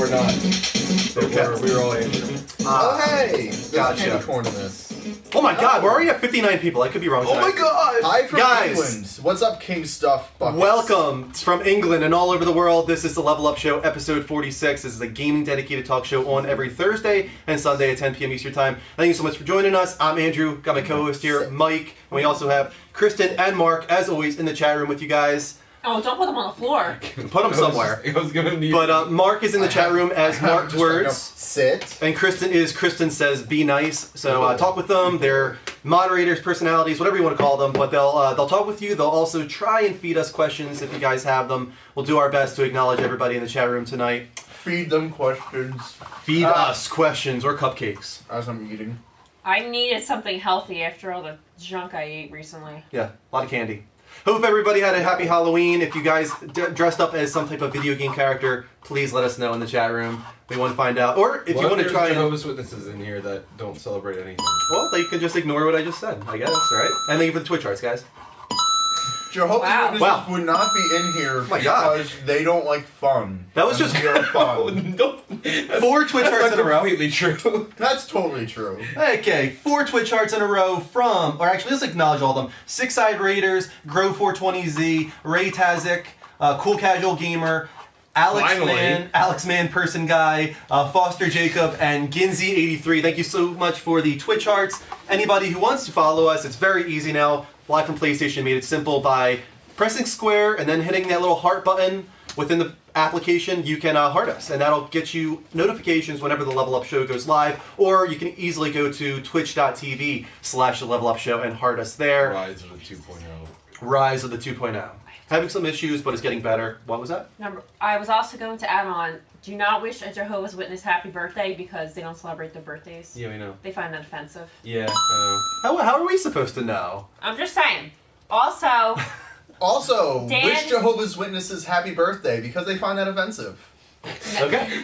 not. We were all Andrew. Hey! There's Gotcha. candy corn in this. Oh my god, we're already at 59 people. I could be wrong. Oh my god! Hi from Guys. England. What's up, King Stuff Buckets? Welcome from England and all over the world. This is the Level Up Show, episode 46. This is a gaming dedicated talk show on every Thursday and Sunday at 10 p.m. Eastern Time. Thank you so much for joining us. I'm Andrew. Got my co-host here, Mike. And we also have Kristen and Mark, as always, in the chat room with you guys. Oh, don't put them on the floor. Put them somewhere. I was gonna need. But Mark is in the chat room as Marked Words. Sit. And Kristen says, be nice. So talk with them. They're moderators, personalities, whatever you want to call them. But they'll talk with you. They'll also try and feed us questions if you guys have them. We'll do our best to acknowledge everybody in the chat room tonight. Feed them questions. Feed us questions or cupcakes. As I'm eating. I needed something healthy after all the junk I ate recently. Yeah, a lot of candy. Hope everybody had a happy Halloween. If you guys dressed up as some type of video game character, please let us know in the chat room. We want to find out. Or if you want to try and... Jehovah's Witnesses in here that don't celebrate anything. Well, they can just ignore what I just said, I guess, right? And thank you for the Twitch hearts, guys. Jehovah's Witnesses would not be in here because they don't like fun. That was just fun. 4 Twitch hearts in a row. Completely true. That's totally true. Okay, 4 Twitch hearts in a row from, or actually let's acknowledge all of them. Six Eyed Raiders, Grow420Z, Ray Tazik, Cool Casual Gamer, Alex Man Person Guy, Foster Jacob, and Ginzy83. Thank you so much for the Twitch hearts. Anybody who wants to follow us, it's very easy now. Live from PlayStation made it simple by pressing square and then hitting that little heart button within the application. You can heart us, and that'll get you notifications whenever the Level Up Show goes live. Or you can easily go to twitch.tv/the Level Up Show and heart us there. Rise of the 2.0. Rise of the 2.0. Having some issues, but it's getting better. What was that? I was also going to add on, do not wish a Jehovah's Witness happy birthday because they don't celebrate their birthdays. Yeah, we know. They find that offensive. Yeah, I know. How are we supposed to know? I'm just saying. Also, wish Jehovah's Witnesses happy birthday because they find that offensive. Okay.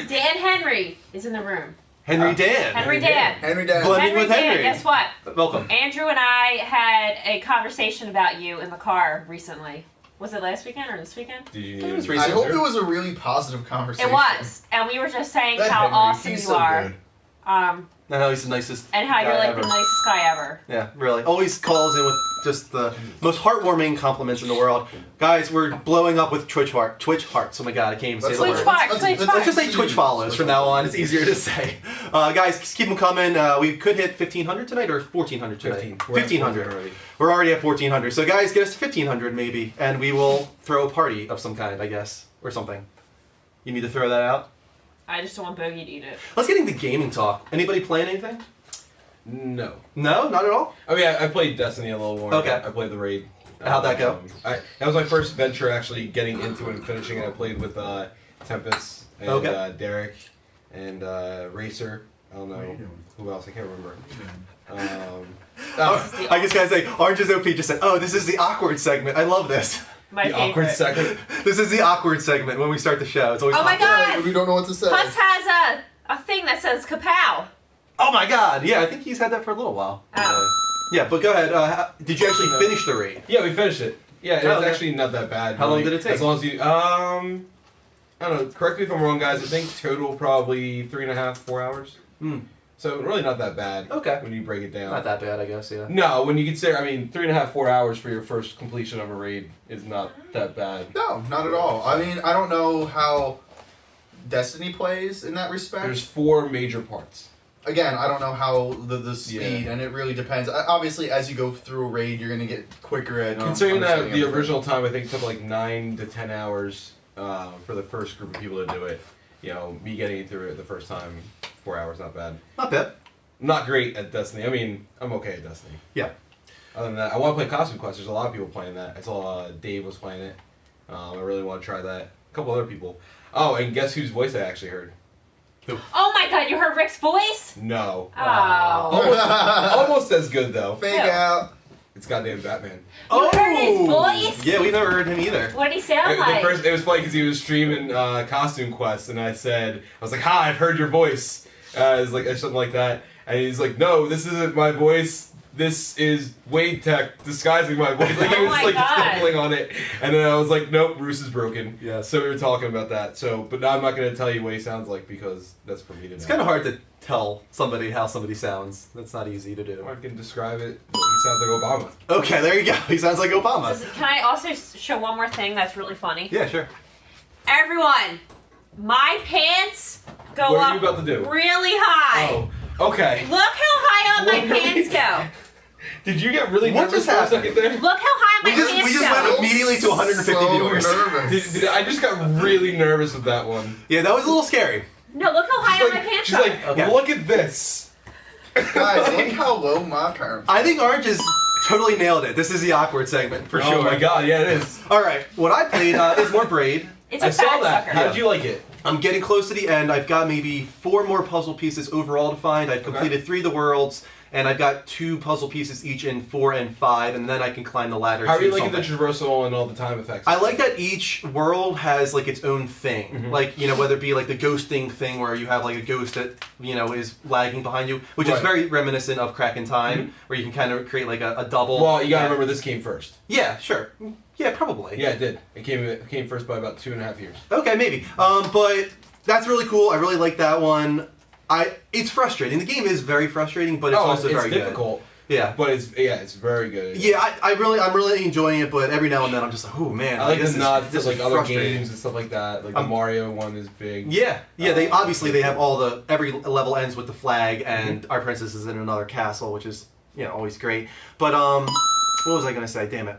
Dan Henry is in the room. Henry Dan. Henry Dan. Blending with Henry. Guess what? Welcome. Andrew and I had a conversation about you in the car recently. Was it last weekend or this weekend? Did you It was I recent. hope it was a really positive conversation. It was. And we were just saying That how Henry, awesome he's you so are. good. And how he's the nicest And how you're guy like ever. the nicest guy ever. Yeah, really. Always calls in with just the most heartwarming compliments in the world. Guys, we're blowing up with Twitch hearts. Oh my god, I can't even say the Twitch word. hearts. Let's just say Twitch follows from now on. It's easier to say. Guys, just keep them coming. We could hit 1,500 tonight or 1,400 tonight. 1,500 already. We're already at 1,400. So guys, get us to 1,500 maybe, and we will throw a party of some kind, I guess, or something. You need to throw that out? I just don't want Bogey to eat it. Let's get into gaming talk. Anybody playing anything? No. No? Not at all? I mean, I played Destiny a little more. Okay. I played the raid. How'd that go? That was my first venture actually getting into it and finishing it. I played with Tempest and Derek and Racer. I don't know who else. I can't remember. I just gotta say, Orange's OP just said, "Oh, this is the awkward segment. I love this." My the favorite. awkward segment. This is the awkward segment when we start the show. It's always Oh my awkward. god! We don't know what to say. Huss has a thing that says kapow. Oh my god! Yeah, I think he's had that for a little while. Oh. Yeah, but go ahead. Did you actually finish the raid? Yeah, we finished it. Yeah, it's okay. actually not that bad. How long did it take? As long as you, I don't know. Correct me if I'm wrong, guys. I think total probably 3.5, 4 hours. So really not that bad. Okay. When you break it down. Not that bad, I guess. Yeah. No, when you consider, 3.5, 4 hours for your first completion of a raid is not that bad. No, not at all. I mean, I don't know how Destiny plays in that respect. There's 4 major parts. Again, I don't know how the speed, and it really depends. Obviously, as you go through a raid, you're going to get quicker at Considering that understanding the everything. original time, I think, took like 9 to 10 hours for the first group of people to do it. You know, me getting through it the first time, 4 hours, not bad. Not bad. Not great at Destiny. I mean, I'm okay at Destiny. Yeah. Other than that, I want to play Costume Quest. There's a lot of people playing that. I saw Dave was playing it. I really want to try that. A couple other people. Oh, and guess whose voice I actually heard? Oh my god, you heard Rick's voice? No. Oh. Almost as good, though. Fake out. It's goddamn Batman. You heard his voice? Yeah, we never heard him either. What did he sound like? It was funny because he was streaming Costume Quest, and I was like, "Hi, I've heard your voice." It's like something like that, and he's like, "No, this isn't my voice. this is Wade Tech disguising my voice. Like, he Oh was my like God. stumbling on it, and then I was like, nope, Bruce is broken. Yeah. So we were talking about that. So, but now I'm not gonna tell you what he sounds like because that's for me to know. It's kind of hard to tell somebody how somebody sounds. That's not easy to do. I can describe it. He sounds like Obama. Okay, there you go. He sounds like Obama. Can I also show one more thing that's really funny? Yeah, sure. Everyone, my pants go What are up you about to do? really high. Oh, okay. Look how high up my What? pants go. Did you get really What nervous just for a happened? second there? Look how high my We pants just go. went immediately to 150 so viewers. nervous. I just got really nervous with that one. Yeah, that was a little scary. No, look how high She's up my pants she's go. like, Okay. look at this. Guys, look how low my pants. I think Orange has totally nailed it. This is the awkward segment for sure. Oh my god, yeah, it is. All right, what I played is more Braid. It's a I saw fat that. sucker. How did you like it? I'm getting close to the end. I've got maybe 4 more puzzle pieces overall to find. I've completed 3 of the worlds, and I've got 2 puzzle pieces each in 4 and 5, and then I can climb the ladder. How are to you liking the something. traversal and all the time effects? I like that each world has like its own thing. Mhm. Like, you know, whether it be like the ghosting thing where you have like a ghost that, you know, is lagging behind you, which is Right. very reminiscent of Crack in Time, Mhm. where you can kind of create like a double. Well, you gotta remember this came first. Yeah, sure. Yeah, probably. Yeah, it did. It came first by about 2.5 years. Okay, maybe. But that's really cool. I really like that one. It's frustrating. The game is very frustrating, but it's also very difficult. good. Yeah. But it's very good. Yeah, I'm really enjoying it, but every now and then I'm just like, oh man. I like this the nods is, to this like is other frustrating. games and stuff like that. Like the Mario one is big. Yeah, they obviously they have every level ends with the flag, and our princess is in another castle, which is always great. But what was I gonna say? Damn it,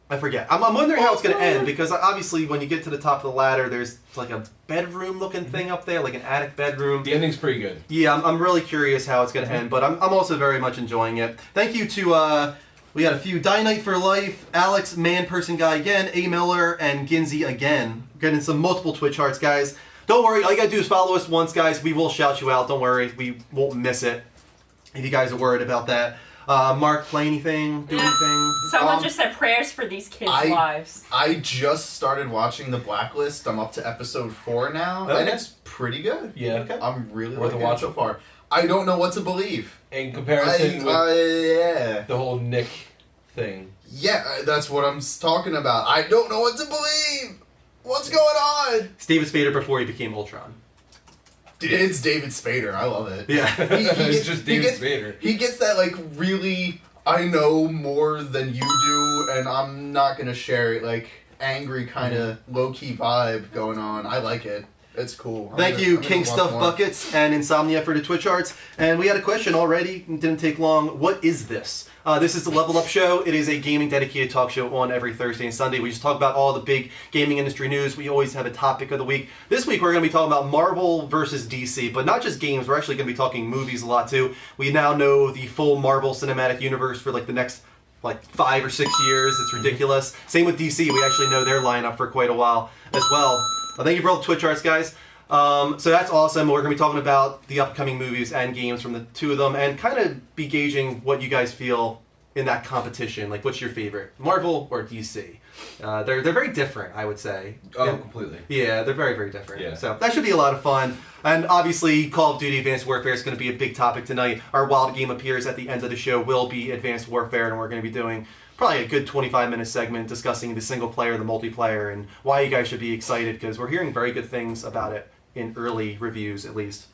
I forget. I'm wondering how it's gonna end because obviously when you get to the top of the ladder, there's like a bedroom looking thing up there, like an attic bedroom. The ending's pretty good. Yeah, I'm really curious how it's gonna end, but I'm also very much enjoying it. Thank you to we had a few Dynite for Life, Alex, Man Person Guy again, A Miller, and Ginzy again. Getting some multiple Twitch hearts, guys. Don't worry, all you gotta do is follow us once, guys. We will shout you out. Don't worry, we won't miss it. If you guys are worried about that. Mark, play anything? Do anything? Someone just said prayers for these kids' lives. I just started watching The Blacklist. I'm up to episode 4 now, and Okay. it's pretty good. Yeah. Okay. I'm really Worth a liking it watch. so far. I don't know what to believe. In comparison with Yeah. the whole Nick thing. Yeah, that's what I'm talking about. I don't know what to believe. What's going on? David Spader before he became Ultron. It's David Spader. I love it. Yeah. It's just David Spader. He gets that like really I know more than you do, and I'm not gonna share it. Like angry kind of low key vibe going on. I like it. It's cool. Thank you, King Stuff Buckets and Insomnia for the Twitch arts. And we had a question already. It didn't take long. What is this? This is the Level Up Show. It is a gaming dedicated talk show on every Thursday and Sunday. We just talk about all the big gaming industry news. We always have a topic of the week. This week we're going to be talking about Marvel versus DC, but not just games. We're actually going to be talking movies a lot too. We now know the full Marvel Cinematic Universe for like the next 5 or 6 years. It's ridiculous. Same with DC. We actually know their lineup for quite a while as well. Thank you for all the Twitch arts, guys. So that's awesome. We're going to be talking about the upcoming movies and games from the 2 of them and kind of be gauging what you guys feel in that competition. Like, what's your favorite, Marvel or DC? They're very different, I would say. Oh, And- completely. yeah, they're very, very different. Yeah. So that should be a lot of fun. And obviously, Call of Duty Advanced Warfare is going to be a big topic tonight. Our wild game appears at the end of the show will be Advanced Warfare, and we're going to be doing probably a good 25-minute segment discussing the single player, the multiplayer, and why you guys should be excited because we're hearing very good things about it in early reviews, at least.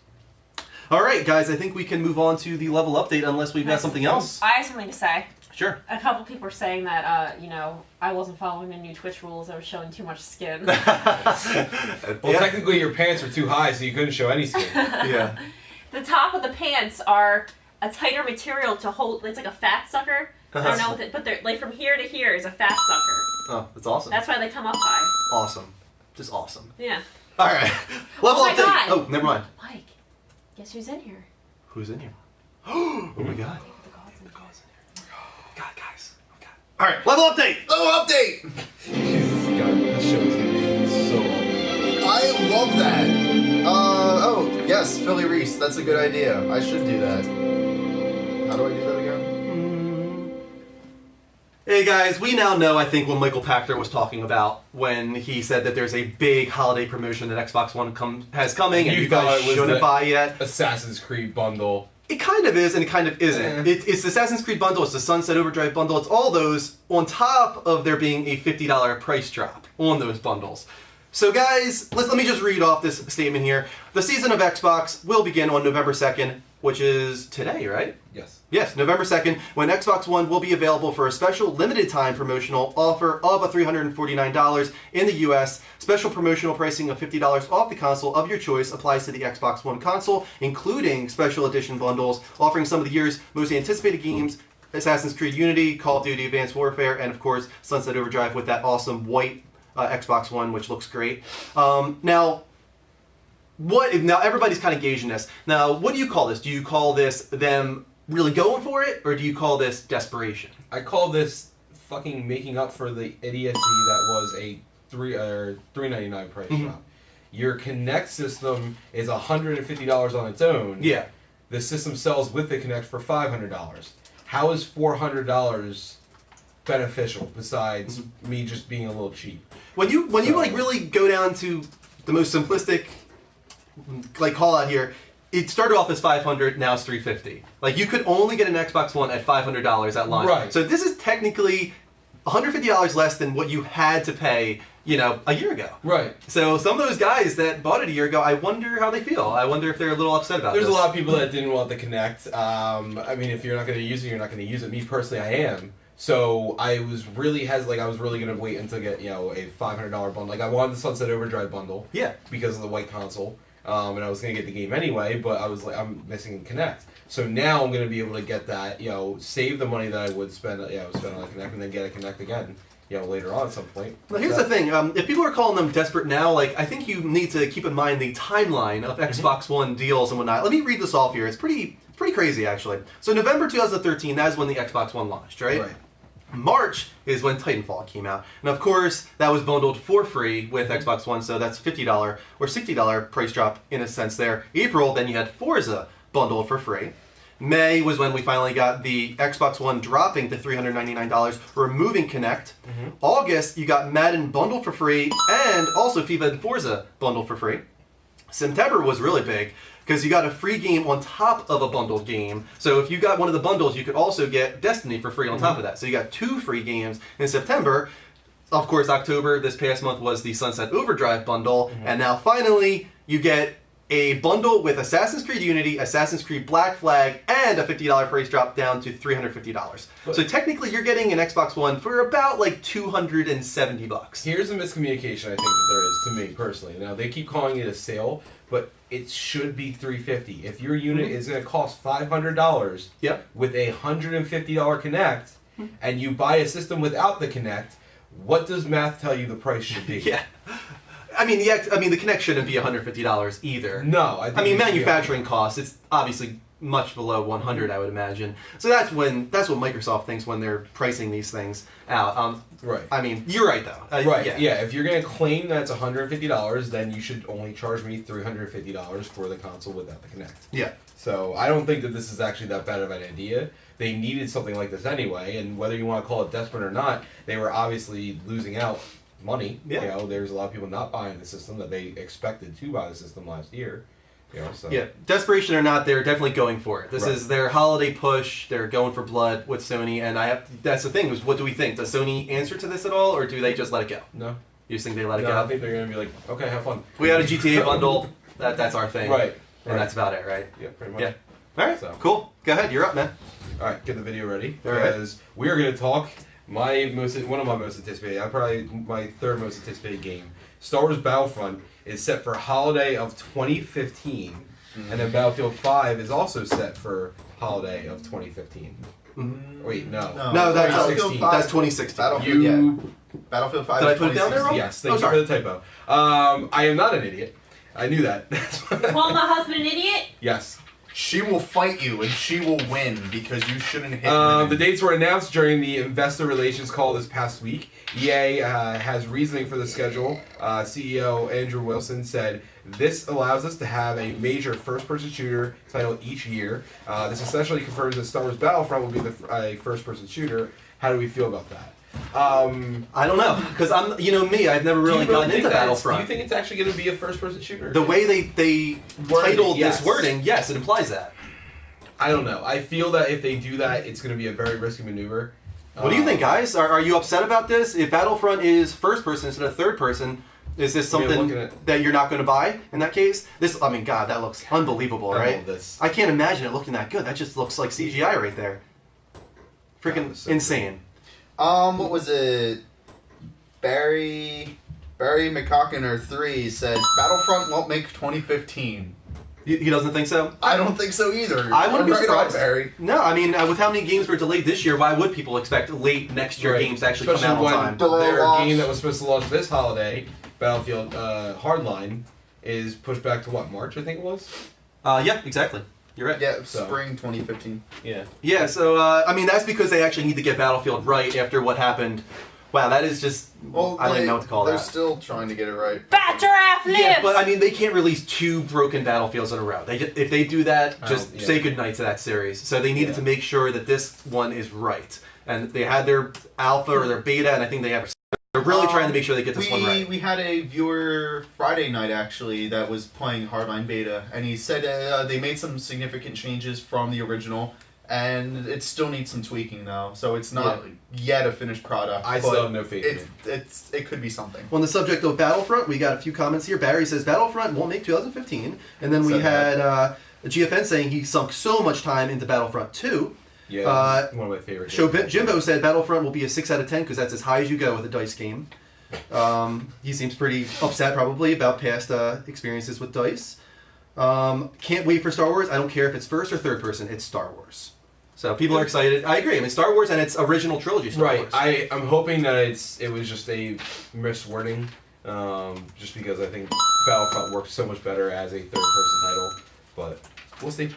All right, guys, I think we can move on to the level update unless we've got something else. I have something to say. Sure. A couple people are saying that, I wasn't following the new Twitch rules. I was showing too much skin. Well, Yeah. technically your pants were too high, so you couldn't show any skin. Yeah. The top of the pants are a tighter material to hold. It's like a fat sucker. I don't know what it, but they're like from here to here is a fat sucker. Oh, that's awesome. That's why they come up high. Awesome. Just awesome. Yeah. All right. Level my update. God. Oh, never mind. Mike, guess who's in here? Who's in here? Oh my God. The gods in here. God, guys. Oh, God. All right. Level update. Little update. God, this show is gonna be so long. I love that. Oh yes, Philly Reese. That's a good idea. I should do that. How do I do that again? Hey guys, we now know, I think, what Michael Pachter was talking about when he said that there's a big holiday promotion that Xbox One has coming, and You you thought guys it was shouldn't the- buy yet. Assassin's Creed bundle It kind of is and it kind of isn't. It's the Assassin's Creed bundle, it's the Sunset Overdrive bundle, it's all those on top of there being a $50 price drop on those bundles. So guys, let me just read off this statement here. The season of Xbox will begin on November 2nd, which is today, right? Yes. Yes, November 2nd, when Xbox One will be available for a special limited time promotional offer of $349 in the US. Special promotional pricing of $50 off the console of your choice applies to the Xbox One console, including special edition bundles offering some of the year's most anticipated games, Assassin's Creed Unity, Call of Duty Advanced Warfare, and of course Sunset Overdrive with that awesome white Xbox One, which looks great. Now everybody's kind of gauging this. Now, what do you call this? Do you call this them really going for it, or do you call this desperation? I call this fucking making up for the idiocy that was a $399 price drop. Your Kinect system is $150 on its own. Yeah. The system sells with the Kinect for $500. How is $400 beneficial besides me just being a little cheap? When you like really go down to the most simplistic like call out here, it started off as $500, now it's $350. Like you could only get an Xbox One at $500 at launch. Right. So this is technically $150 less than what you had to pay, a year ago. Right. So some of those guys that bought it a year ago, I wonder how they feel. I wonder if they're a little upset about There's this. a lot of people that didn't want the Kinect. I mean, if you're not going to use it, you're not going to use it. Me personally, I am. So I was really going to wait until get a $500 bundle. Like I wanted the Sunset Overdrive bundle. Yeah. Because of the white console. And I was going to get the game anyway, but I was like, I'm missing Kinect. So now I'm going to be able to get that, save the money that I would spend, spend on a Kinect, and then get a Kinect again, later on at some point. Well, here's the thing. If people are calling them desperate now, I think you need to keep in mind the timeline of Xbox One deals and whatnot. Let me read this off here. It's pretty crazy, actually. So November 2013, that is when the Xbox One launched, right? Right. March is when Titanfall came out. And of course, that was bundled for free with Xbox One, so that's $50 or $60 price drop in a sense there. April, then you had Forza bundled for free. May was when we finally got the Xbox One dropping to $399, removing Kinect. August, you got Madden bundled for free, and also FIFA and Forza bundled for free. September was really big, because you got a free game on top of a bundled game. So if you got one of the bundles, you could also get Destiny for free on top of that. So you got 2 free games in September. Of course, October, this past month, was the Sunset Overdrive bundle. And now finally, you get a bundle with Assassin's Creed Unity, Assassin's Creed Black Flag, and a $50 price drop down to $350. So technically, you're getting an Xbox One for about like $270. Here's a miscommunication I think that there is to me personally. Now they keep calling it a sale, but it should be $350. If your unit is going to cost $500 with a $150 Kinect, and you buy a system without the Kinect, what does math tell you the price should be? Yeah. I mean, the Kinect shouldn't be $150 either. No, I mean, manufacturing costs, it's obviously much below 100, I would imagine. So that's what Microsoft thinks when they're pricing these things out. Right. I mean, you're right though. Right. Yeah. If you're going to claim that it's $150, then you should only charge me $350 for the console without the Kinect. Yeah. So I don't think that this is actually that bad of an idea. They needed something like this anyway, and whether you want to call it desperate or not, they were obviously losing out money. Yeah. There's a lot of people not buying the system that they expected to buy the system last year. So. Yeah, desperation or not, they're definitely going for it. This is their holiday push. They're going for blood with Sony, and that's the thing. Is what do we think? Does Sony answer to this at all, or do they just let it go? No. You just think they let it go? I think they're going to be like, okay, have fun. We had a GTA bundle. That's our thing. Right. And that's about it, right? Yeah, pretty much. Yeah. All right. So. Cool. Go ahead. You're up, man. All right, get the video ready All right. because we are going to talk one of my most anticipated, probably my third most anticipated game. Star Wars Battlefront is set for holiday of 2015, and then Battlefield 5 is also set for holiday of 2015. Wait, no. No, that's 2016. That's 2016. Battlefield 5. Did I put it down there wrong? Yes, thank you for the typo. I am not an idiot. I knew that. Call my husband an idiot? Yes. She will fight you and she will win because you shouldn't hit The dates were announced during the investor relations call this past week. EA has reasoning for the schedule. CEO Andrew Wilson said, "This allows us to have a major first-person shooter title each year. This essentially confirms that Star Wars Battlefront will be a first-person shooter. How do we feel about that?" I don't know, because me, I've never really gotten into Battlefront. Do you think it's actually going to be a first-person shooter? The way they titled this wording, yes, it implies that. I don't know. I feel that if they do that, it's going to be a very risky maneuver. What do you think, guys? Are you upset about this? If Battlefront is first person instead of third person, is this something that you're not going to buy in that case? I mean, God, that looks unbelievable, right? I love this. I can't imagine it looking that good. That just looks like CGI right there. Freaking so insane. What was it? Barry McCockiner 3 said Battlefront won't make 2015. He doesn't think so? I don't think so either. I wouldn't be Right surprised. on, Barry. No, I mean, with how many games were delayed this year, why would people expect late next year games to actually Especially come out on when time? their game that was supposed to launch this holiday, Battlefield Hardline, is pushed back to what, March, I think it was? Yeah, exactly. You're right. Yeah, So. spring 2015. Yeah. Yeah, so, I mean, that's because they actually need to get Battlefield right after what happened. Wow, that is just... Well, I don't even know what to call they're that. still trying to get it right. Bat Giraffe lives! Yeah, but I mean, they can't release 2 broken Battlefields in a row. If they do that, just yeah. say goodnight to that series. So they needed to make sure that this one is right. And they had their alpha or their beta, and I think they're really trying to make sure they get this one right. We had a viewer Friday night, actually, that was playing Hardline Beta, and he said they made some significant changes from the original, and it still needs some tweaking, though. So it's not yet a finished product. I still have no faith in it. It could be something. On the subject of Battlefront, we got a few comments here. Barry says Battlefront won't make 2015. And then we had GFN saying he sunk so much time into Battlefront 2. Yeah, one of my favorite games. Jimbo said Battlefront will be a 6 out of 10 because that's as high as you go with a DICE game. He seems pretty upset probably about past experiences with DICE. Can't wait for Star Wars. I don't care if it's first or third person. It's Star Wars. So people are excited. I agree. I mean, Star Wars and its original trilogy Star Wars. I'm hoping that it was just a miswording, just because I think Battlefront works so much better as a third-person title. But we'll see.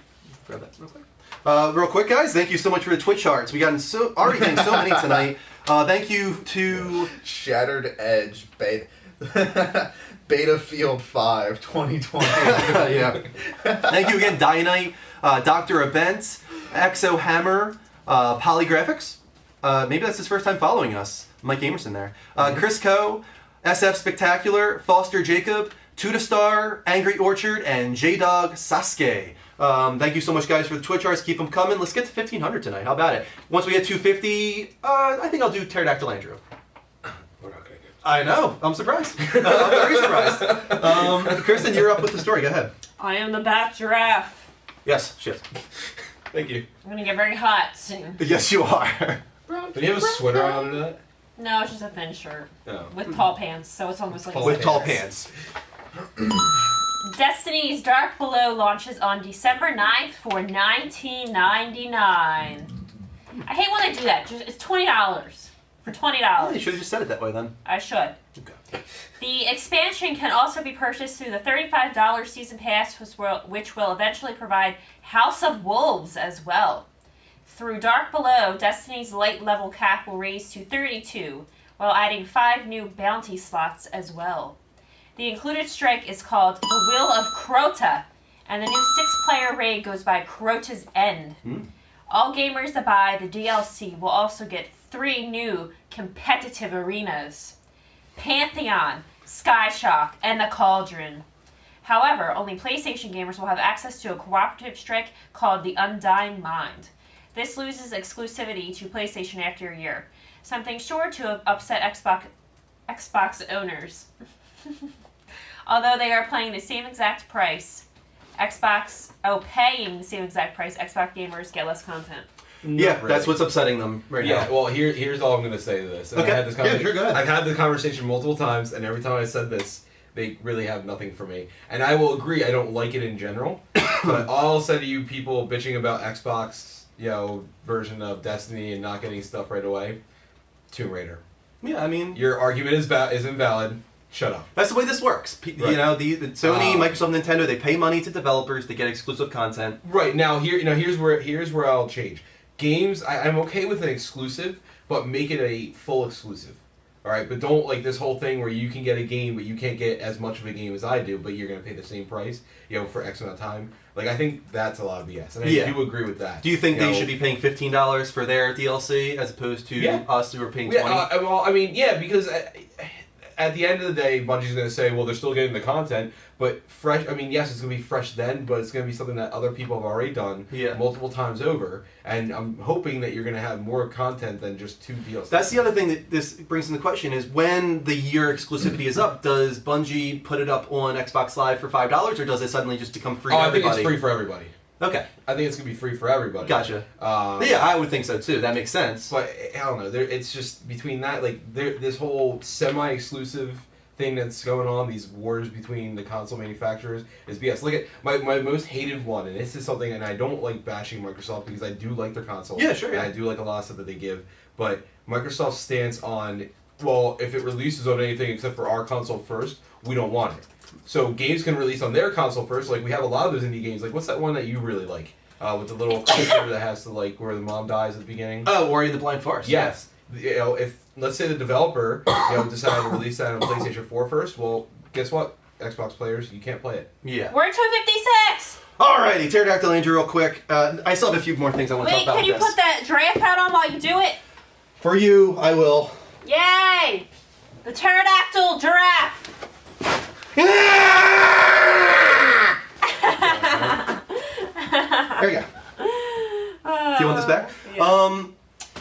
Grab that real quick. Real quick, guys. Thank you so much for the Twitch hearts. We got already getting so many tonight. Thank you to Shattered Edge Beta Field 5 2020. yeah. Thank you again, Dynite, Dr. Abent, Exo Hammer, Polygraphics. Maybe that's his first time following us. Mike Amerson there. Chris Coe, SF Spectacular, Foster Jacob, Tudastar, Angry Orchard, and J-Dog Sasuke. Thank you so much, guys, for the Twitch arts. Keep them coming. Let's get to 1,500 tonight. How about it? Once we get 250, I think I'll do Pterodactyl Andrew. We're not gonna do it. I know. I'm surprised. I'm very surprised. Kirsten, you're up with the story. Go ahead. I am the Bat Giraffe. Yes, shit. Thank you. I'm gonna get very hot soon. Yes, you are. Do you have a sweater on under that? No, it's just a thin shirt. No. With tall pants, so it's almost like With tall pants. Destiny's Dark Below launches on December 9th for $19.99. I hate when they do that. It's $20 for $20. Oh, you should have just said it that way then. I should. Okay. The expansion can also be purchased through the $35 season pass, which will eventually provide House of Wolves as well. Through Dark Below, Destiny's light level cap will raise to 32, while adding 5 new bounty slots as well. The included strike is called The Will of Crota, and the new 6-player raid goes by Crota's End. All gamers that buy the DLC will also get 3 new competitive arenas: Pantheon, Skyshock, and the Cauldron. However, only PlayStation gamers will have access to a cooperative strike called the Undying Mind. This loses exclusivity to PlayStation after a year, something sure to upset Xbox owners. Although they are paying the same exact price, Xbox gamers get less content. Yeah, Really. that's what's upsetting them right now. Yeah, well, here's all I'm going to say to this. And Okay. I had this Yeah, sure, go ahead. I've had this conversation multiple times, and every time I said this, they really have nothing for me. And I will agree, I don't like it in general. But I'll say to you people bitching about Xbox, version of Destiny and not getting stuff right away, Tomb Raider. Yeah, I mean, Your argument is invalid. Shut up. that's the way this works. Right. The Sony, Microsoft, Nintendo, they pay money to developers to get exclusive content. Right now, here's where I'll change. Games, I'm okay with an exclusive, but make it a full exclusive. All right, but don't like this whole thing where you can get a game, but you can't get as much of a game as I do, but you're gonna pay the same price, for X amount of time. Like, I think that's a lot of BS, and I do agree with that. Do you think they should be paying $15 for their DLC as opposed to us who are paying $20? Well, I mean, yeah, because at the end of the day, Bungie's going to say, well, they're still getting the content, but fresh. I mean, yes, it's going to be fresh then, but it's going to be something that other people have already done multiple times over. And I'm hoping that you're going to have more content than just 2 DLCs. That's the other thing that this brings into question is when the year exclusivity is up, does Bungie put it up on Xbox Live for $5, or does it suddenly just become free to everybody? I think it's free for everybody. Okay. I think it's going to be free for everybody. Gotcha. Yeah, I would think so too. That makes sense. But I don't know. It's just between that, like this whole semi-exclusive thing that's going on, these wars between the console manufacturers, is BS. Look at my most hated one, and this is something, and I don't like bashing Microsoft because I do like their console. Yeah, sure. And I do like a lot of stuff that they give. But Microsoft's stance on, well, if it releases on anything except for our console first, we don't want it. So games can release on their console first. Like we have a lot of those indie games. Like what's that one that you really like? With the little character that has to like where the mom dies at the beginning. Oh, Ori and the Blind Forest. Yes. You know, if let's say the developer decided to release that on PlayStation 4 first, well, guess what? Xbox players, you can't play it. Yeah. We're 256. Alrighty, Pterodactyl Andrew, real quick. I still have a few more things I want to talk about. Wait, can you put that giraffe hat on while you do it? For you, I will. Yay! The pterodactyl giraffe. There you go. Do you want this back? Yeah.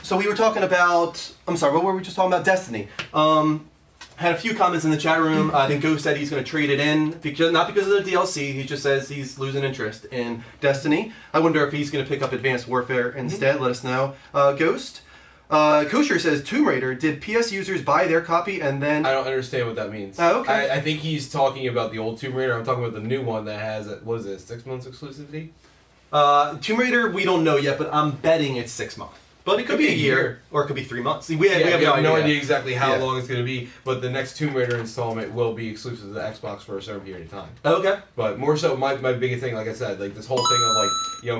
So we were talking about, I'm sorry, what were we just talking about? Destiny. Had a few comments in the chat room. I think Ghost said he's going to trade it in, because not because of the DLC. He just says he's losing interest in Destiny. I wonder if he's going to pick up Advanced Warfare instead. Let us know. Ghost. Kosher says Tomb Raider. Did PS users buy their copy and then? I don't understand what that means. Oh, okay. I think he's talking about the old Tomb Raider. I'm talking about the new one that has, what is it, 6 months exclusivity? Tomb Raider, we don't know yet, but I'm betting it's 6 months. But it could be a year, or it could be 3 months. We have no idea exactly how long it's going to be, but the next Tomb Raider installment will be exclusive to the Xbox for a certain period of time. Okay. But more so, my biggest thing, like I said, like this whole thing of like,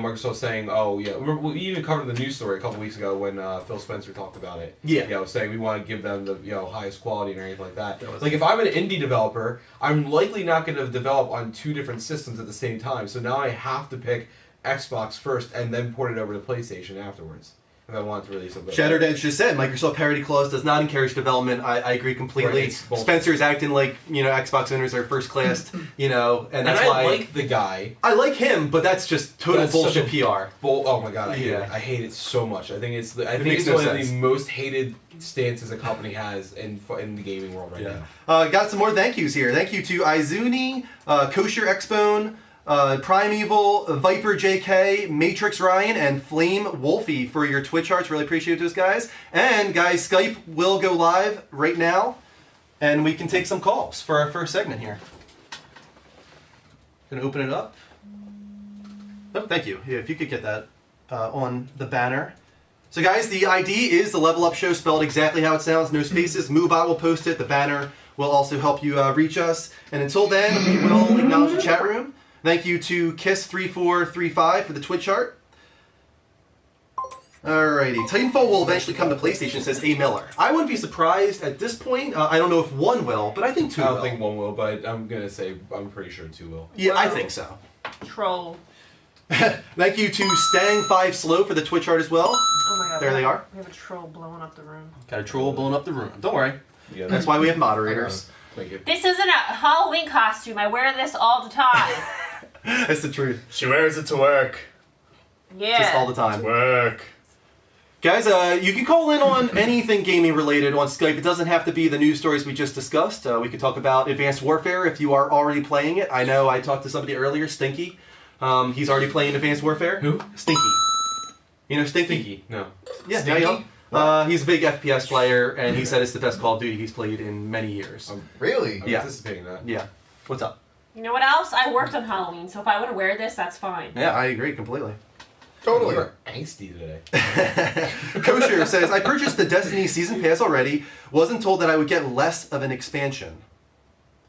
Microsoft saying, oh yeah, we even covered the news story a couple weeks ago when Phil Spencer talked about it. Yeah. Saying we want to give them the highest quality and everything like that. Like if I'm an indie developer, I'm likely not going to develop on 2 different systems at the same time. So now I have to pick Xbox first and then port it over to PlayStation afterwards. If I want to release something. Shattered Edge just said Microsoft Parity Clause does not encourage development. I agree completely. Right, Spencer's acting like Xbox owners are first class, and that's why I like the guy. I like him, but that's just total bullshit PR. Oh my god, I hate it. I hate it so much. I think it's one of the most hated stances a company has in the gaming world right now. Got some more thank yous here. Thank you to Izuni, Kosher Xbone, Primeval, Viper JK, Matrix Ryan, and Flame Wolfie for your Twitch arts. Really appreciate those guys. And guys, Skype will go live right now, and we can take some calls for our first segment here. Gonna open it up. Oh, thank you. Yeah, if you could get that on the banner. So guys, the ID is the Level Up Show, spelled exactly how it sounds, no spaces. MoveBot will post it. The banner will also help you reach us. And until then, we will acknowledge the chat room. Thank you to Kiss3435 for the Twitch art. Alrighty. Titanfall will eventually come to PlayStation, says A. Miller. I wouldn't be surprised at this point. I don't know if 1 will, but I think 2 will. I don't think 1 will, but I'm going to say I'm pretty sure 2 will. Yeah, I think so. Troll. Thank you to Stang5 Slow for the Twitch art as well. Oh my god. There they are. We have a troll blowing up the room. Got a troll blowing up the room. Don't worry. Yeah, that's why we have moderators. Thank you. This isn't a Halloween costume. I wear this all the time. That's the truth. She wears it to work. Yeah. Just all the time. To work. Guys, you can call in on anything gaming related on Skype. It doesn't have to be the news stories we just discussed. We could talk about Advanced Warfare if you are already playing it. I know I talked to somebody earlier, Stinky. He's already playing Advanced Warfare. Who? Stinky. You know Stinky? Stinky, no. Yeah, Stinky? He's a big FPS player, and he said it's the best Call of Duty he's played in many years. Really? I'm anticipating that. Yeah. What's up? You know what else? I worked on Halloween, so if I want to wear this, that's fine. Yeah, I agree completely. Totally. You're angsty today. Kosher says, I purchased the Destiny Season Pass already. Wasn't told that I would get less of an expansion.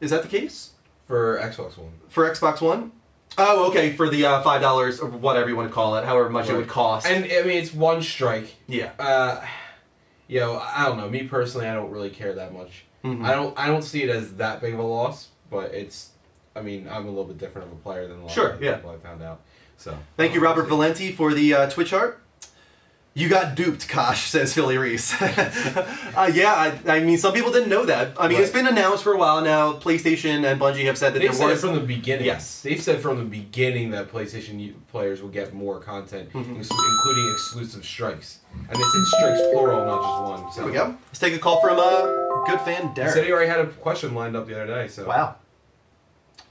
Is that the case? For Xbox One. For Xbox One? Oh, okay, for the $5 or whatever you want to call it, however much it would cost. And, I mean, it's one strike. Yeah. I don't know. Me personally, I don't really care that much. Mm-hmm. I don't see it as that big of a loss, but I'm a little bit different of a player than a lot of people I found out. So Thank you, Robert Valenti, for the Twitch art. You got duped, Kosh, says Philly Reese. I mean, some people didn't know that. I mean, Right. It's been announced for a while now. PlayStation and Bungie have said that They there said was... from the beginning. Yes. They've said from the beginning that PlayStation players will get more content, Mhm. including exclusive strikes. And they said strikes plural, not just one. So. There we go. Let's take a call from good fan He Derek. said he already had a question lined up the other day. So. Wow.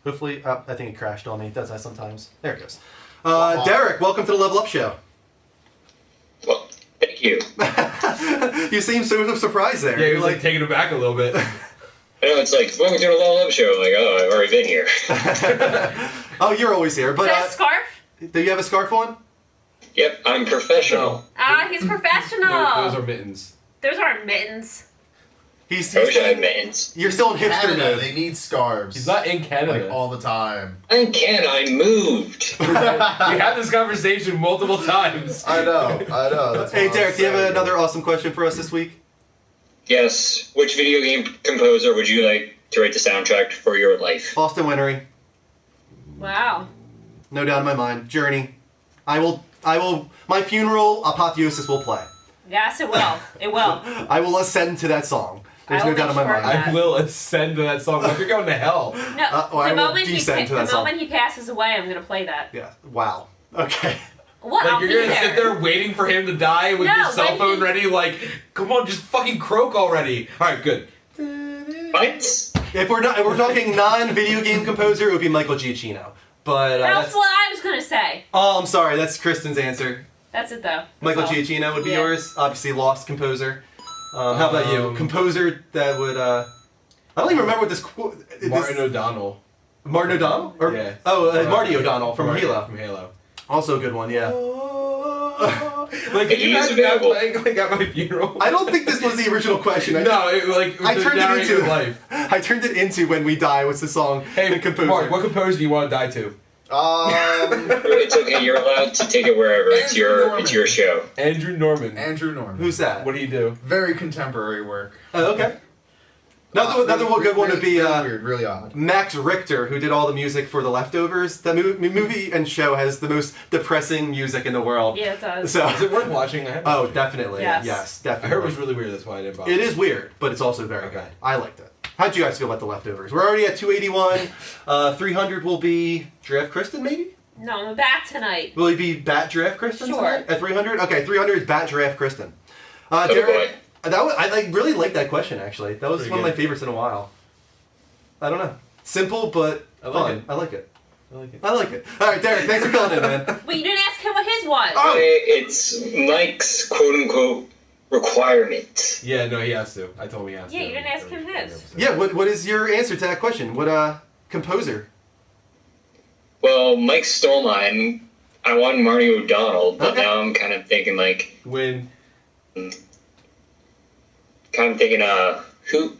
Hopefully, I think it crashed on me. It does that sometimes. There it goes. Wow. Derek, welcome to the Level Up Show. Well, thank you. You seem so surprised there. Yeah, he You're was like taking it back a little bit. I know, it's like, welcome to the Level Up Show. Like, oh, I've already been here. Oh, you're always here. Is But that a scarf? do you have a scarf on? Yep, I'm professional. Ah, he's professional. Those are mittens. Those aren't mittens. He's I wish I had mittens. You're still in hipster Canada, mode. they need scarves. He's not in Canada. like all the time. I can, I moved. We had this conversation multiple times. I know. That's Hey, what Derek, I'm do you have saying. another awesome question for us this week? Yes, which video game composer would you like to write the soundtrack for your life? Austin Wintory. Wow. No doubt in my mind. Journey. I will, my funeral, Apotheosis will play. Yes, it will. It will. I will ascend to that song. There's I no will doubt in make my sure mind. of I will ascend to that song like you're going to hell. No, well, I the will moment descend to that the song. moment he passes away, I'm gonna play that. Yeah. Wow. Okay. What? Like I'll you're be gonna sit there waiting for him to die with No, your cell when phone he- ready, like, come on, just fucking croak already. Alright, good. What? If we're talking non-video game composer, it would be Michael Giacchino. But That's that's, what I was gonna say. oh, I'm sorry, that's Kristen's answer. That's it though. Michael That's all. Giacchino would be Yeah. yours. Obviously, Lost composer. How about you? Um, Composer that would. I don't even remember what this. Martin O'Donnell. Martin O'Donnell? Or, Yeah. Oh, Marty O'Donnell from Marty Halo. From Halo. Also a good one, yeah. Like, can you He is imagine that available. playing like at my funeral? I don't think this was the original question. No, I turned it into your life. I turned it into When We Die. What's the song? Hey, the composer. Mark, what composer do you want to die to? It's okay, you're allowed to take it wherever. It's your show. Andrew Norman. Andrew Norman. Who's that? What do you do? Very contemporary work. Oh, okay. Another one good one would be really weird, really odd. Max Richter, who did all the music for The Leftovers. The movie and show has the most depressing music in the world. Yeah, it does. So, Is it worth watching? I haven't oh, watched it. definitely. Yes. Yes, I definitely. heard it was really weird. That's why I didn't bother. It is weird, but it's also very Okay. good. I liked it. How'd you guys feel about The Leftovers? We're already at 281. 300 will be Draft Kristen, maybe? No, I'm back tonight. Will he be Bat Draft Kristen Sure. tonight? At 300? Okay, 300 is Bat Draft Kristen. Oh, Derek, boy. I really liked that question, actually. That was Pretty one of my good. favorites in a while. I don't know. Simple, but I like fun. it. I like it. I like it. I like it. All right, Derek, thanks for calling in, man. But you didn't ask him what his was. Oh! It's Mike's quote-unquote requirement. Yeah, no, he has to. I told him he has to. Yeah, you didn't ask him his. Yeah, what is your answer to that question? What composer? Well, Mike stole mine. I wanted Marty O'Donnell, but Okay. now I'm kind of thinking When who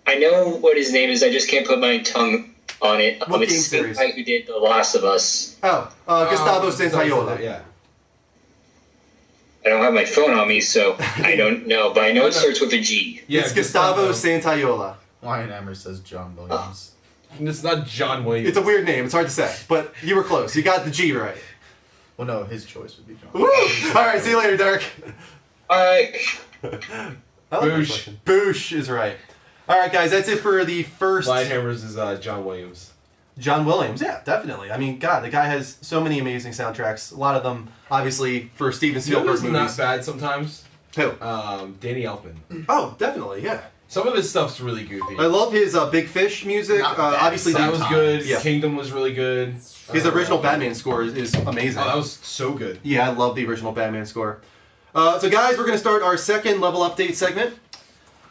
I know what his name is. I just can't put my tongue on it. What It's game the series? guy who did The Last of Us. Oh, Gustavo Santayola. Yeah. I don't have my phone on me, so I don't know. But I know Oh, it no. starts with a G. Yeah, It's Gustavo Santayola. Lion Emmer says John Williams. It's not John Williams. It's a weird name. It's hard to say, but you were close. You got the G right. Well, no, his choice would be John. Woo! All right, see you later, Derek. Alright. I like that Boosh. question. Boosh is right. All right, guys, that's it for the first. Lionhammers is John Williams. John Williams, yeah, definitely. I mean, God, the guy has so many amazing soundtracks. A lot of them, obviously, for Steven You know Spielberg who's not movies. bad sometimes? Who? Danny Elfman. Oh, definitely, yeah. Some of his stuff's really goofy. I love his Big Fish music. Not bad. Obviously, that was good. Yeah. Kingdom was really good. his original Batman score is amazing. Oh, that was so good. Yeah, I love the original Batman score. So, guys, we're going to start our second level update segment.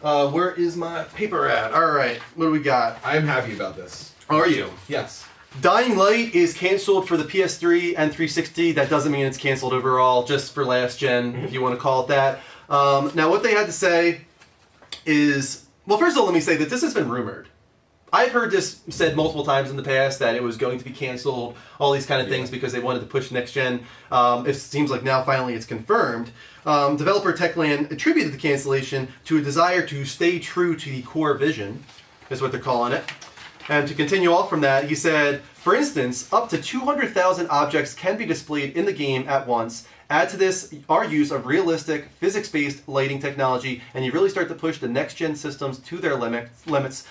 Where is my paper at? All right, what do we got? I am happy about this. How are you? Yes. Dying Light is canceled for the PS3 and 360. That doesn't mean it's canceled overall, just for last gen, if you want to call it that. Now, what they had to say is, well, first of all, let me say that this has been rumored. I've heard this said multiple times in the past that it was going to be canceled, all these kind of things, because they wanted to push next gen. It seems like now finally it's confirmed. Developer Techland attributed the cancellation to a desire to stay true to the core vision, is what they're calling it. And to continue off from that, he said, for instance, up to 200,000 objects can be displayed in the game at once, Add to this our use of realistic, physics-based lighting technology, and you really start to push the next-gen systems to their limits.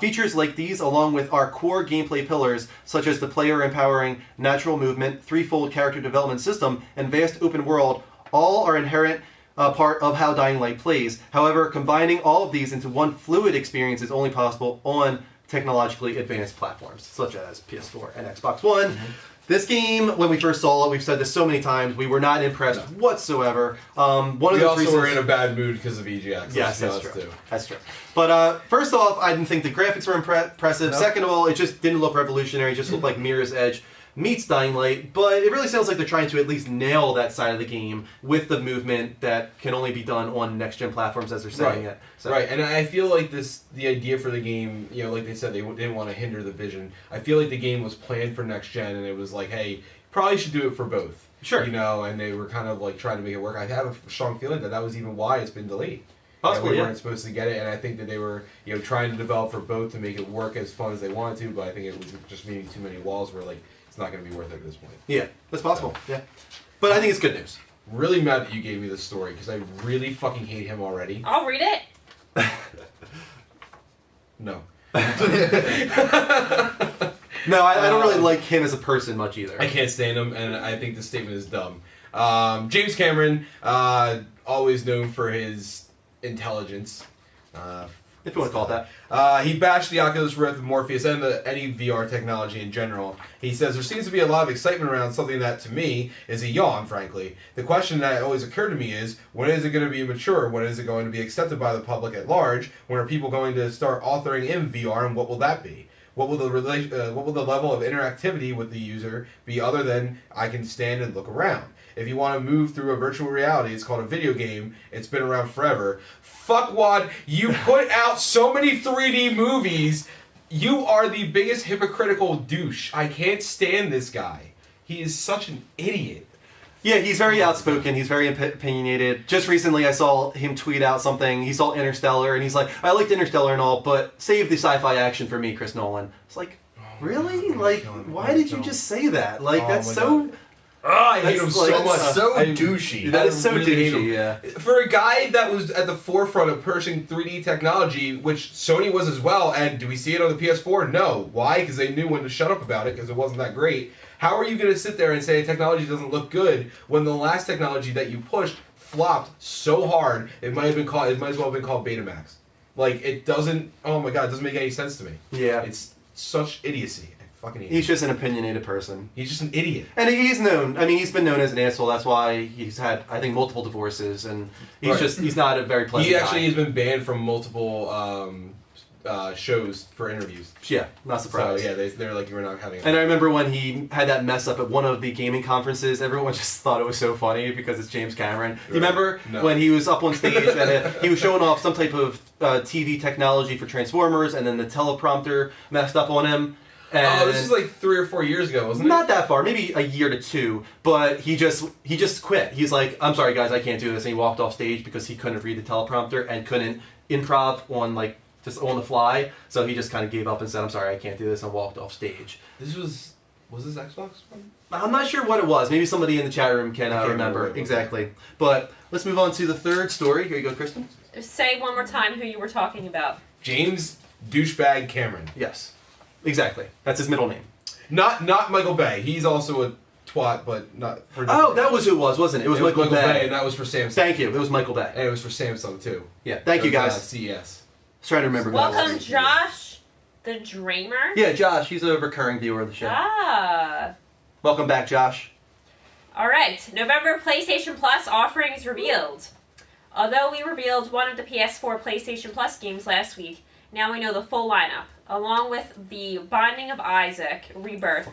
Features like these, along with our core gameplay pillars, such as the player-empowering natural movement, threefold character development system, and vast open world, all are inherent part of how Dying Light plays. However, combining all of these into one fluid experience is only possible on technologically advanced platforms, such as PS4 and Xbox One. This game, when we first saw it, we've said this so many times, we were not impressed whatsoever. One of We those also reasons, were in a bad mood because of EGX. yes, let's that's be honest, true. too. That's true. But first off, I didn't think the graphics were impressive. No. Second of all, it just didn't look revolutionary. It just looked like Mirror's Edge meets Dying Light. But it really sounds like they're trying to at least nail that side of the game with the movement that can only be done on next-gen platforms as they're saying it. So. Right, and I feel like the idea for the game, like they said, they didn't want to hinder the vision. I feel like the game was planned for next gen, and it was like, hey, probably should do it for both. Sure. And they were kind of like trying to make it work. I have a strong feeling that was even why it's been delayed. Possibly, we yeah. weren't supposed to get it, and I think that they were, trying to develop for both to make it work as fun as they wanted to, but I think it was just meeting too many walls where, like, it's not going to be worth it at this point. Yeah, that's possible. Yeah. But I think it's good news. Really mad that you gave me this story, because I really fucking hate him already. I'll read it. No. No, I don't really like him as a person much either. I can't stand him, and I think this statement is dumb. James Cameron, always known for his intelligence. If you want to call it that. He bashed the Oculus Rift, Morpheus, and any VR technology in general. He says there seems to be a lot of excitement around something that, to me, is a yawn, frankly. The question that always occurred to me is, when is it going to be mature? When is it going to be accepted by the public at large? When are people going to start authoring in VR, and what will that be? What will the level of interactivity with the user be other than I can stand and look around? If you want to move through a virtual reality, it's called a video game. It's been around forever. Fuckwad, you put out so many 3D movies. You are the biggest hypocritical douche. I can't stand this guy. He is such an idiot. Yeah, he's very outspoken. He's very opinionated. Just recently, I saw him tweet out something. He saw Interstellar, and he's like, I liked Interstellar and all, but save the sci-fi action for me, Chris Nolan. It's like, really? Like, why did you just say that? Like, that's so... I hate him That's so like- much. so I- douchey. That is so really hate him. douchey, yeah. For a guy that was at the forefront of pushing 3D technology, which Sony was as well, and do we see it on the PS4? No. Why? Because they knew when to shut up about it, because it wasn't that great. How are you going to sit there and say technology doesn't look good when the last technology that you pushed flopped so hard it might as well have been called Betamax? Like, it doesn't, oh my god, it doesn't make any sense to me. Yeah. It's such idiocy. I fucking hate He's him. just an opinionated person. He's just an idiot. And he's known, I mean, he's been known as an asshole. That's why he's had, I think, multiple divorces, and Right. he's not a very pleasant He guy. actually has been banned from multiple shows for interviews. Yeah, not surprised. So, yeah, they're like, we're not having it. And I remember when he had that mess up at one of the gaming conferences, everyone just thought it was so funny because it's James Cameron. Right. You remember No. when he was up on stage and he was showing off some type of TV technology for Transformers, and then the teleprompter messed up on him? And this is like 3 or 4 years ago, wasn't it? not that far, maybe a year to two, but he just quit. He's like, I'm sorry guys, I can't do this, and he walked off stage because he couldn't read the teleprompter and couldn't improv on just on the fly, so he just kind of gave up and said, I'm sorry, I can't do this, and walked off stage. This was this Xbox one? I'm not sure what it was. Maybe somebody in the chat room can I can't remember. remember what it was. Exactly. But let's move on to the third story. Here you go, Kristen. Say one more time who you were talking about. James douchebag Cameron. Yes. Exactly. That's his middle name. Not Michael Bay. He's also a twat, but not for Oh, that was who it was, wasn't it? It was Michael Bay. and that was for Samsung. Thank you. It was Michael Bay. And it was for Samsung too. Yeah. Thank you, guys. CES. I was trying to remember who that Welcome, was. Josh, the Dreamer. Yeah, Josh. He's a recurring viewer of the show. Ah. Welcome back, Josh. All right. November PlayStation Plus offerings revealed. Although we revealed one of the PS4 PlayStation Plus games last week, now we know the full lineup. Along with the Binding of Isaac Rebirth,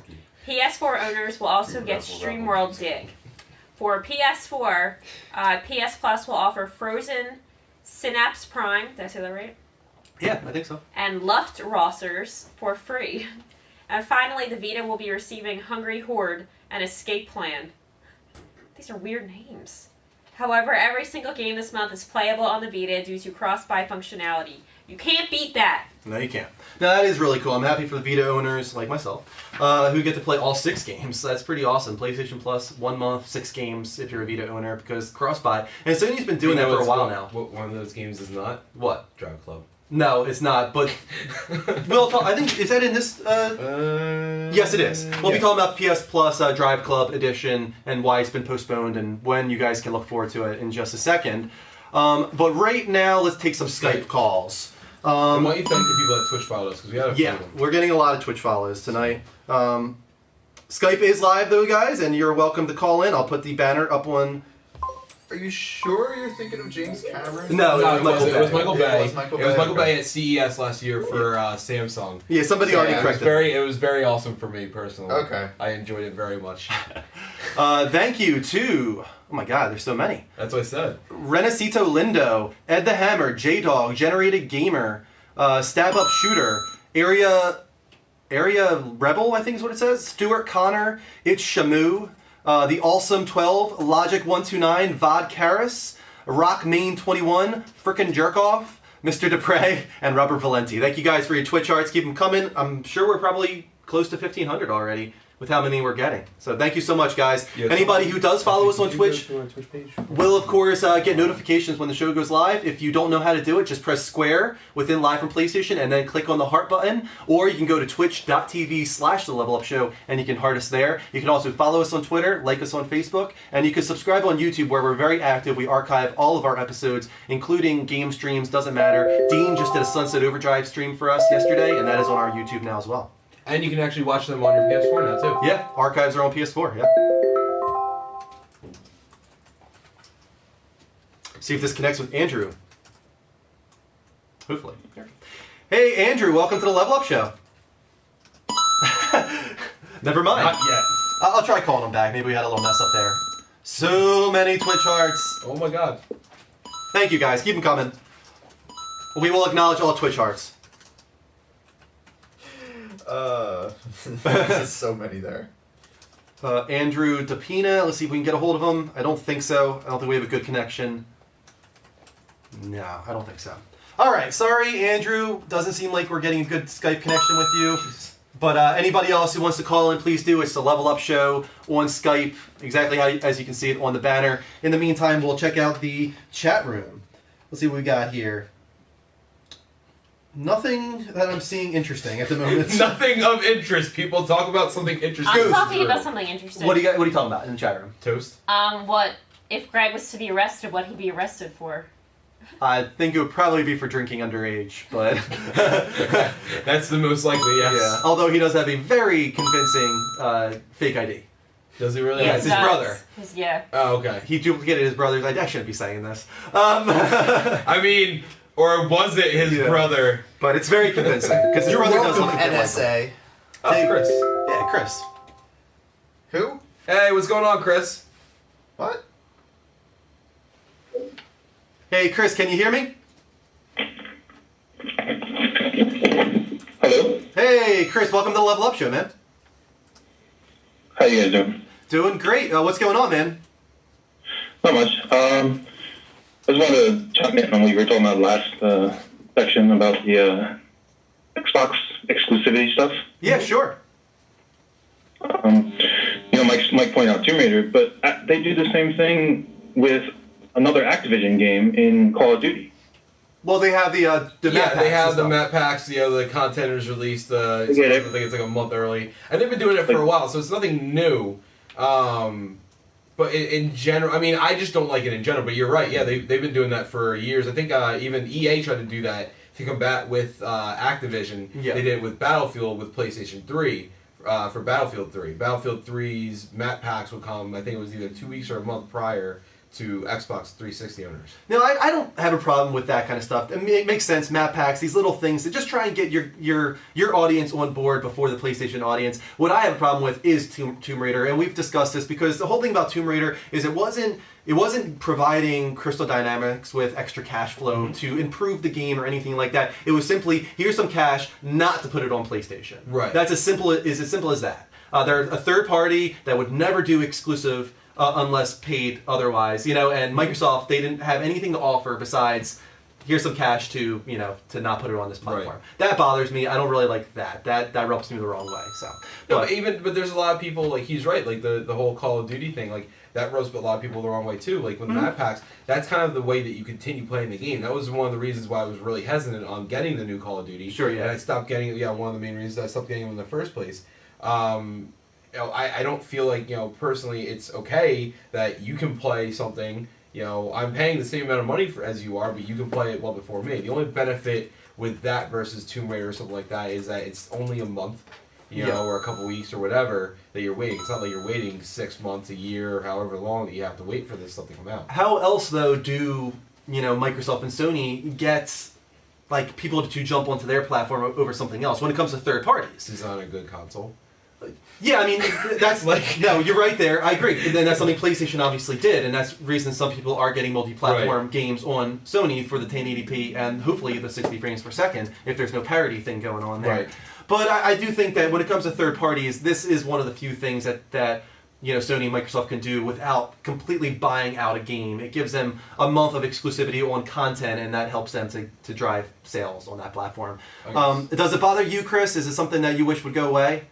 PS4 owners will also get StreamWorld Dig. For PS4, PS Plus will offer Frozen, Synapse Prime, did I say that right? Yeah, I think so. And Luftrausers for free. And finally, the Vita will be receiving Hungry Horde and Escape Plan. These are weird names. However, every single game this month is playable on the Vita due to cross-buy functionality. You can't beat that. No, you can't. No, that is really cool. I'm happy for the Vita owners like myself who get to play all 6 games. That's pretty awesome. PlayStation Plus, 1 month, 6 games if you're a Vita owner because cross-buy. And Sony's been doing that for a while now. What one of those games is not? What? Drive Club. No, it's not. But we'll talk. I think is that in this? Yes, it is. We'll be talking about PS Plus Drive Club Edition and why it's been postponed and when you guys can look forward to it in just a second. But right now, let's take some Skype calls. Why don't you thank the people that Twitch followed us because we had a few of them. We're getting a lot of Twitch follows tonight. Skype is live though, guys, and you're welcome to call in. I'll put the banner up on. Are you sure you're thinking of James Cameron? No, it was Michael Bay. It was Michael Bay at CES last year for Samsung. Yeah, somebody already corrected. It was very awesome for me personally. Okay. I enjoyed it very much. Thank you to. Oh my God, there's so many. That's what I said. Renacito Lindo, Ed the Hammer, J-Dog, Generated Gamer, Stab Up Shooter, Area Rebel, I think is what it says, Stuart Connor, It's Shamu, The Awesome 12, Logic 129, Vod Karis, Rock Main 21, Frickin' Jerkoff, Mr. Dupre, and Robert Valenti. Thank you guys for your Twitch arts. Keep them coming. I'm sure we're probably close to 1,500 already with how many we're getting. So thank you so much, guys. Yeah, anybody who does follow us on Twitch will, of course, get notifications when the show goes live. If you don't know how to do it, just press square within Live from PlayStation and then click on the heart button. Or you can go to twitch.tv/TheLevelUpShow and you can heart us there. You can also follow us on Twitter, like us on Facebook, and you can subscribe on YouTube where we're very active. We archive all of our episodes, including game streams, doesn't matter. Dean just did a Sunset Overdrive stream for us yesterday, and that is on our YouTube now as well. And you can actually watch them on your PS4 now, too. Yeah, archives are on PS4, yeah. See if this connects with Andrew. Hopefully. Hey, Andrew, welcome to the Level Up Show. Never mind. Not yet. I'll try calling him back. Maybe we had a little mess up there. So many Twitch hearts. Oh, my God. Thank you, guys. Keep them coming. We will acknowledge all Twitch hearts. There's so many there. Andrew DePina, let's see if we can get a hold of him. I don't think so. I don't think we have a good connection. No, I don't think so. All right, sorry, Andrew. Doesn't seem like we're getting a good Skype connection with you. But anybody else who wants to call in, please do. It's the Level Up Show on Skype, exactly how, as you can see it on the banner. In the meantime, we'll check out the chat room. Let's see what we got here. Nothing that I'm seeing interesting at the moment. Nothing of interest. People talk about something interesting. I'm talking about something interesting. What are you talking about in the chat room? Toast? What if Greg was to be arrested? What he'd be arrested for? I think it would probably be for drinking underage, but that's the most likely, yes. Yeah. Although he does have a very convincing fake ID. Does he really? Yeah, it's his brother. Yeah. Oh, okay. He duplicated his brother's ID. I shouldn't be saying this. I mean, or was it his brother? But it's very convincing because his brother does look NSA. Hey, Chris. Yeah, Chris. Who? Hey, what's going on, Chris? What? Hey, Chris, can you hear me? Hello? Hey, Chris, welcome to the Level Up Show, man. How you guys doing? Doing great. What's going on, man? Not much. I just wanted to chime in on what you were talking about last section about the Xbox exclusivity stuff. Yeah, sure. Mike pointed out Tomb Raider, but they do the same thing with another Activision game in Call of Duty. Well, they have the map packs. They have the map packs. The content is released. I think it's like a month early, and they've been doing it for a while, so it's nothing new. But in general, I mean, I just don't like it in general. But you're right. Yeah, they've been doing that for years. I think even EA tried to do that to combat with Activision. Yeah. They did it with Battlefield with PlayStation 3 for Battlefield 3. Battlefield 3's map packs would come. I think it was either 2 weeks or a month prior to Xbox 360 owners. No, I don't have a problem with that kind of stuff. I mean, it makes sense. Map packs, these little things that just try and get your audience on board before the PlayStation audience. What I have a problem with is Tomb Raider, and we've discussed this because the whole thing about Tomb Raider is it wasn't providing Crystal Dynamics with extra cash flow to improve the game or anything like that. It was simply, here's some cash not to put it on PlayStation. Right. That's as simple as that. They're a third party that would never do exclusive unless paid otherwise, and Microsoft, they didn't have anything to offer besides here's some cash to to not put it on this platform. Right. That bothers me. I don't really like that. That rubs me the wrong way. So, No, but there's a lot of people, like, he's right, like the whole Call of Duty thing, like that rubs a lot of people the wrong way too. Like with map packs, that's kind of the way that you continue playing the game. That was one of the reasons why I was really hesitant on getting the new Call of Duty. Sure, yeah. And I stopped getting one of the main reasons I stopped getting them in the first place. I don't feel like, personally it's okay that you can play something, I'm paying the same amount of money as you are, but you can play it well before me. The only benefit with that versus Tomb Raider or something like that is that it's only a month, or a couple weeks or whatever that you're waiting. It's not like you're waiting 6 months, a year, or however long that you have to wait for this stuff to come out. How else though do Microsoft and Sony get like people to jump onto their platform over something else when it comes to third parties? Design a good console. Yeah, I mean, that's like, no, you're right there. I agree. And then that's something PlayStation obviously did, and that's the reason some people are getting multi-platform games on Sony for the 1080p and hopefully the 60 frames per second if there's no parity thing going on there. Right. But I do think that when it comes to third parties, this is one of the few things that Sony and Microsoft can do without completely buying out a game. It gives them a month of exclusivity on content, and that helps them to drive sales on that platform. Does it bother you, Chris? Is it something that you wish would go away?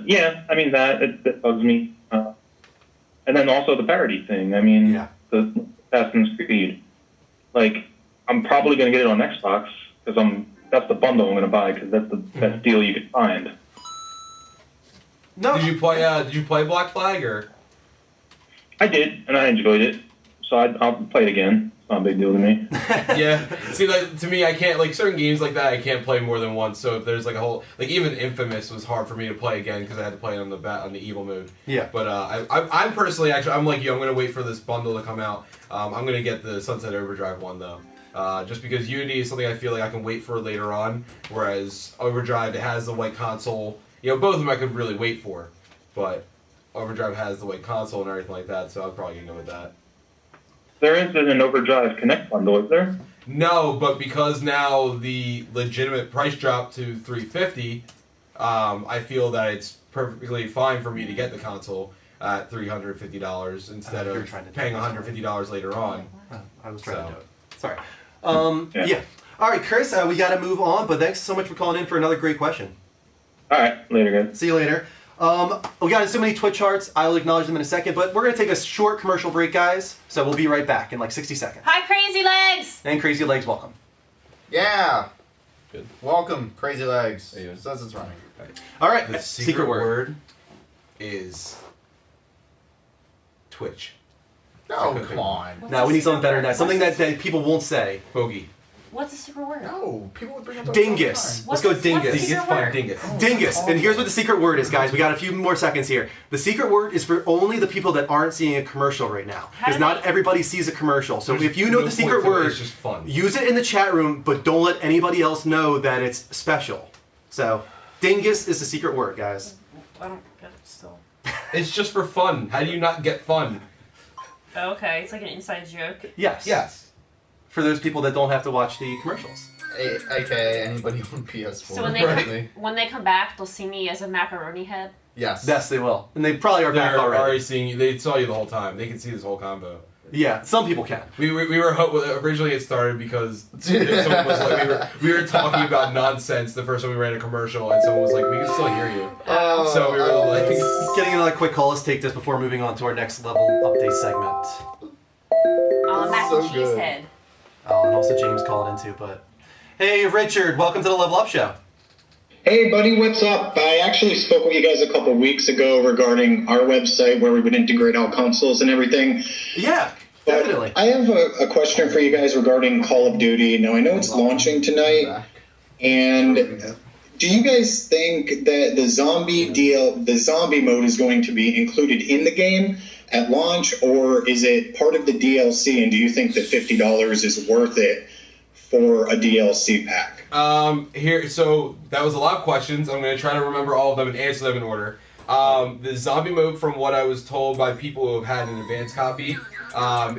Yeah, I mean, it bugs me. And then also the parody thing. I mean, the Assassin's Creed. Like, I'm probably going to get it on Xbox because that's the bundle I'm going to buy because that's the best deal you can find. No. Did you play Black Flag or? I did, and I enjoyed it. So I'll play it again. It's not a big deal to me. Yeah. See, like, to me, I can't, like, certain games like that, I can't play more than once. So if there's, like, a whole, like, even Infamous was hard for me to play again because I had to play it on the evil mode. Yeah. But I'm personally, actually, I'm like you. I'm gonna wait for this bundle to come out. I'm gonna get the Sunset Overdrive one though, just because Unity is something I feel like I can wait for later on. Whereas Overdrive, it has the white console. Both of them I could really wait for, but Overdrive has the white console and everything like that. So I'm probably gonna go with that. There isn't an Overdrive Connect bundle, is there? No, but because now the legitimate price dropped to $350, I feel that it's perfectly fine for me to get the console at $350 instead of paying $150 later on. I was trying to do it. Sorry. Yeah. All right, Chris, we got to move on, but thanks so much for calling in for another great question. All right, later, guys. See you later. We got so many Twitch charts. I'll acknowledge them in a second, but we're going to take a short commercial break, guys. So we'll be right back in like 60 seconds. Hi, Crazy Legs! And Crazy Legs, welcome. Yeah. Good. Welcome, Crazy Legs. There you go. Says it's running. All right, The secret word is Twitch. Oh, come on. Now we need something better than that. Something that people won't say. Bogey. What's the secret word? No, people would bring up that Dingus. all Let's go with Dingus. What's the secret word? Dingus. Dingus. And here's what the secret word is, guys. We got a few more seconds here. The secret word is for only the people that aren't seeing a commercial right now. Because not everybody sees a commercial. So if you know the secret word, it's just fun. use it in the chat room, but don't let anybody else know that it's special. So, Dingus is the secret word, guys. I don't get it still. It's just for fun. How do you not get fun? Okay, it's like an inside joke. Yes. Yes. For those people that don't have to watch the commercials. AKA anybody on PS4. So when they come back, they'll see me as a macaroni head. Yes. Yes, they will. And they probably are back They're already. already seeing you. They saw you the whole time. They can see this whole combo. Yeah, some people can. We were originally it started because someone was like we were talking about nonsense the first time we ran a commercial and someone was like we can still hear you. So we were like Getting another quick call. Let's take this before moving on to our next level update segment. Mac So and cheese good. head. Oh, and also James called in too, but... Hey, Richard, welcome to the Level Up Show. Hey, buddy, what's up? I actually spoke with you guys a couple weeks ago regarding our website where we would integrate all consoles and everything. Yeah, But definitely. I have a question for you guys regarding Call of Duty. Now, I know it's launching tonight, and do you guys think that the zombie mode is going to be included in the game at launch, or is it part of the DLC, and do you think that $50 is worth it for a DLC pack? So that was a lot of questions. I'm going to try to remember all of them and answer them in order. The zombie mode, from what I was told by people who have had an advanced copy,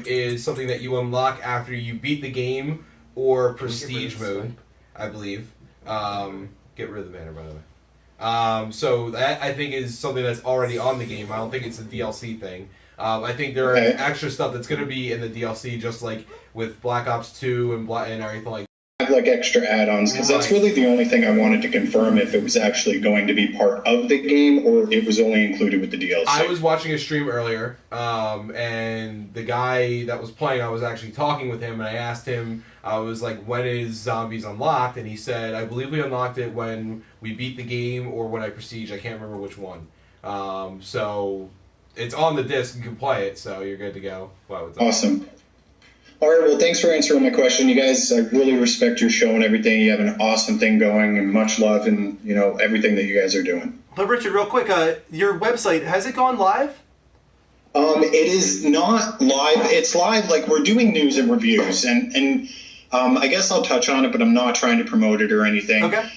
is something that you unlock after you beat the game or prestige mode, I believe. Get rid of the banner, by the way. So that I think is something that's already on the game. I don't think it's a DLC thing. I think there is extra stuff that's going to be in the DLC, just like with Black Ops 2 and everything like. Have like extra add-ons, because that's really the only thing I wanted to confirm, if it was actually going to be part of the game or it was only included with the DLC. I was watching a stream earlier, and the guy that was playing, I was actually talking with him, and I asked him, I was like, when is Zombies unlocked? And he said, I believe we unlocked it when we beat the game or when I prestige. I can't remember which one. So it's on the disc. You can play it, so you're good to go. Wow, awesome. All right, well, thanks for answering my question. You guys, I really respect your show and everything. You have an awesome thing going, and much love, and everything that you guys are doing. But Richard, real quick, your website, has it gone live? It is not live. It's live, like we're doing news and reviews, and I guess I'll touch on it, but I'm not trying to promote it or anything. Okay.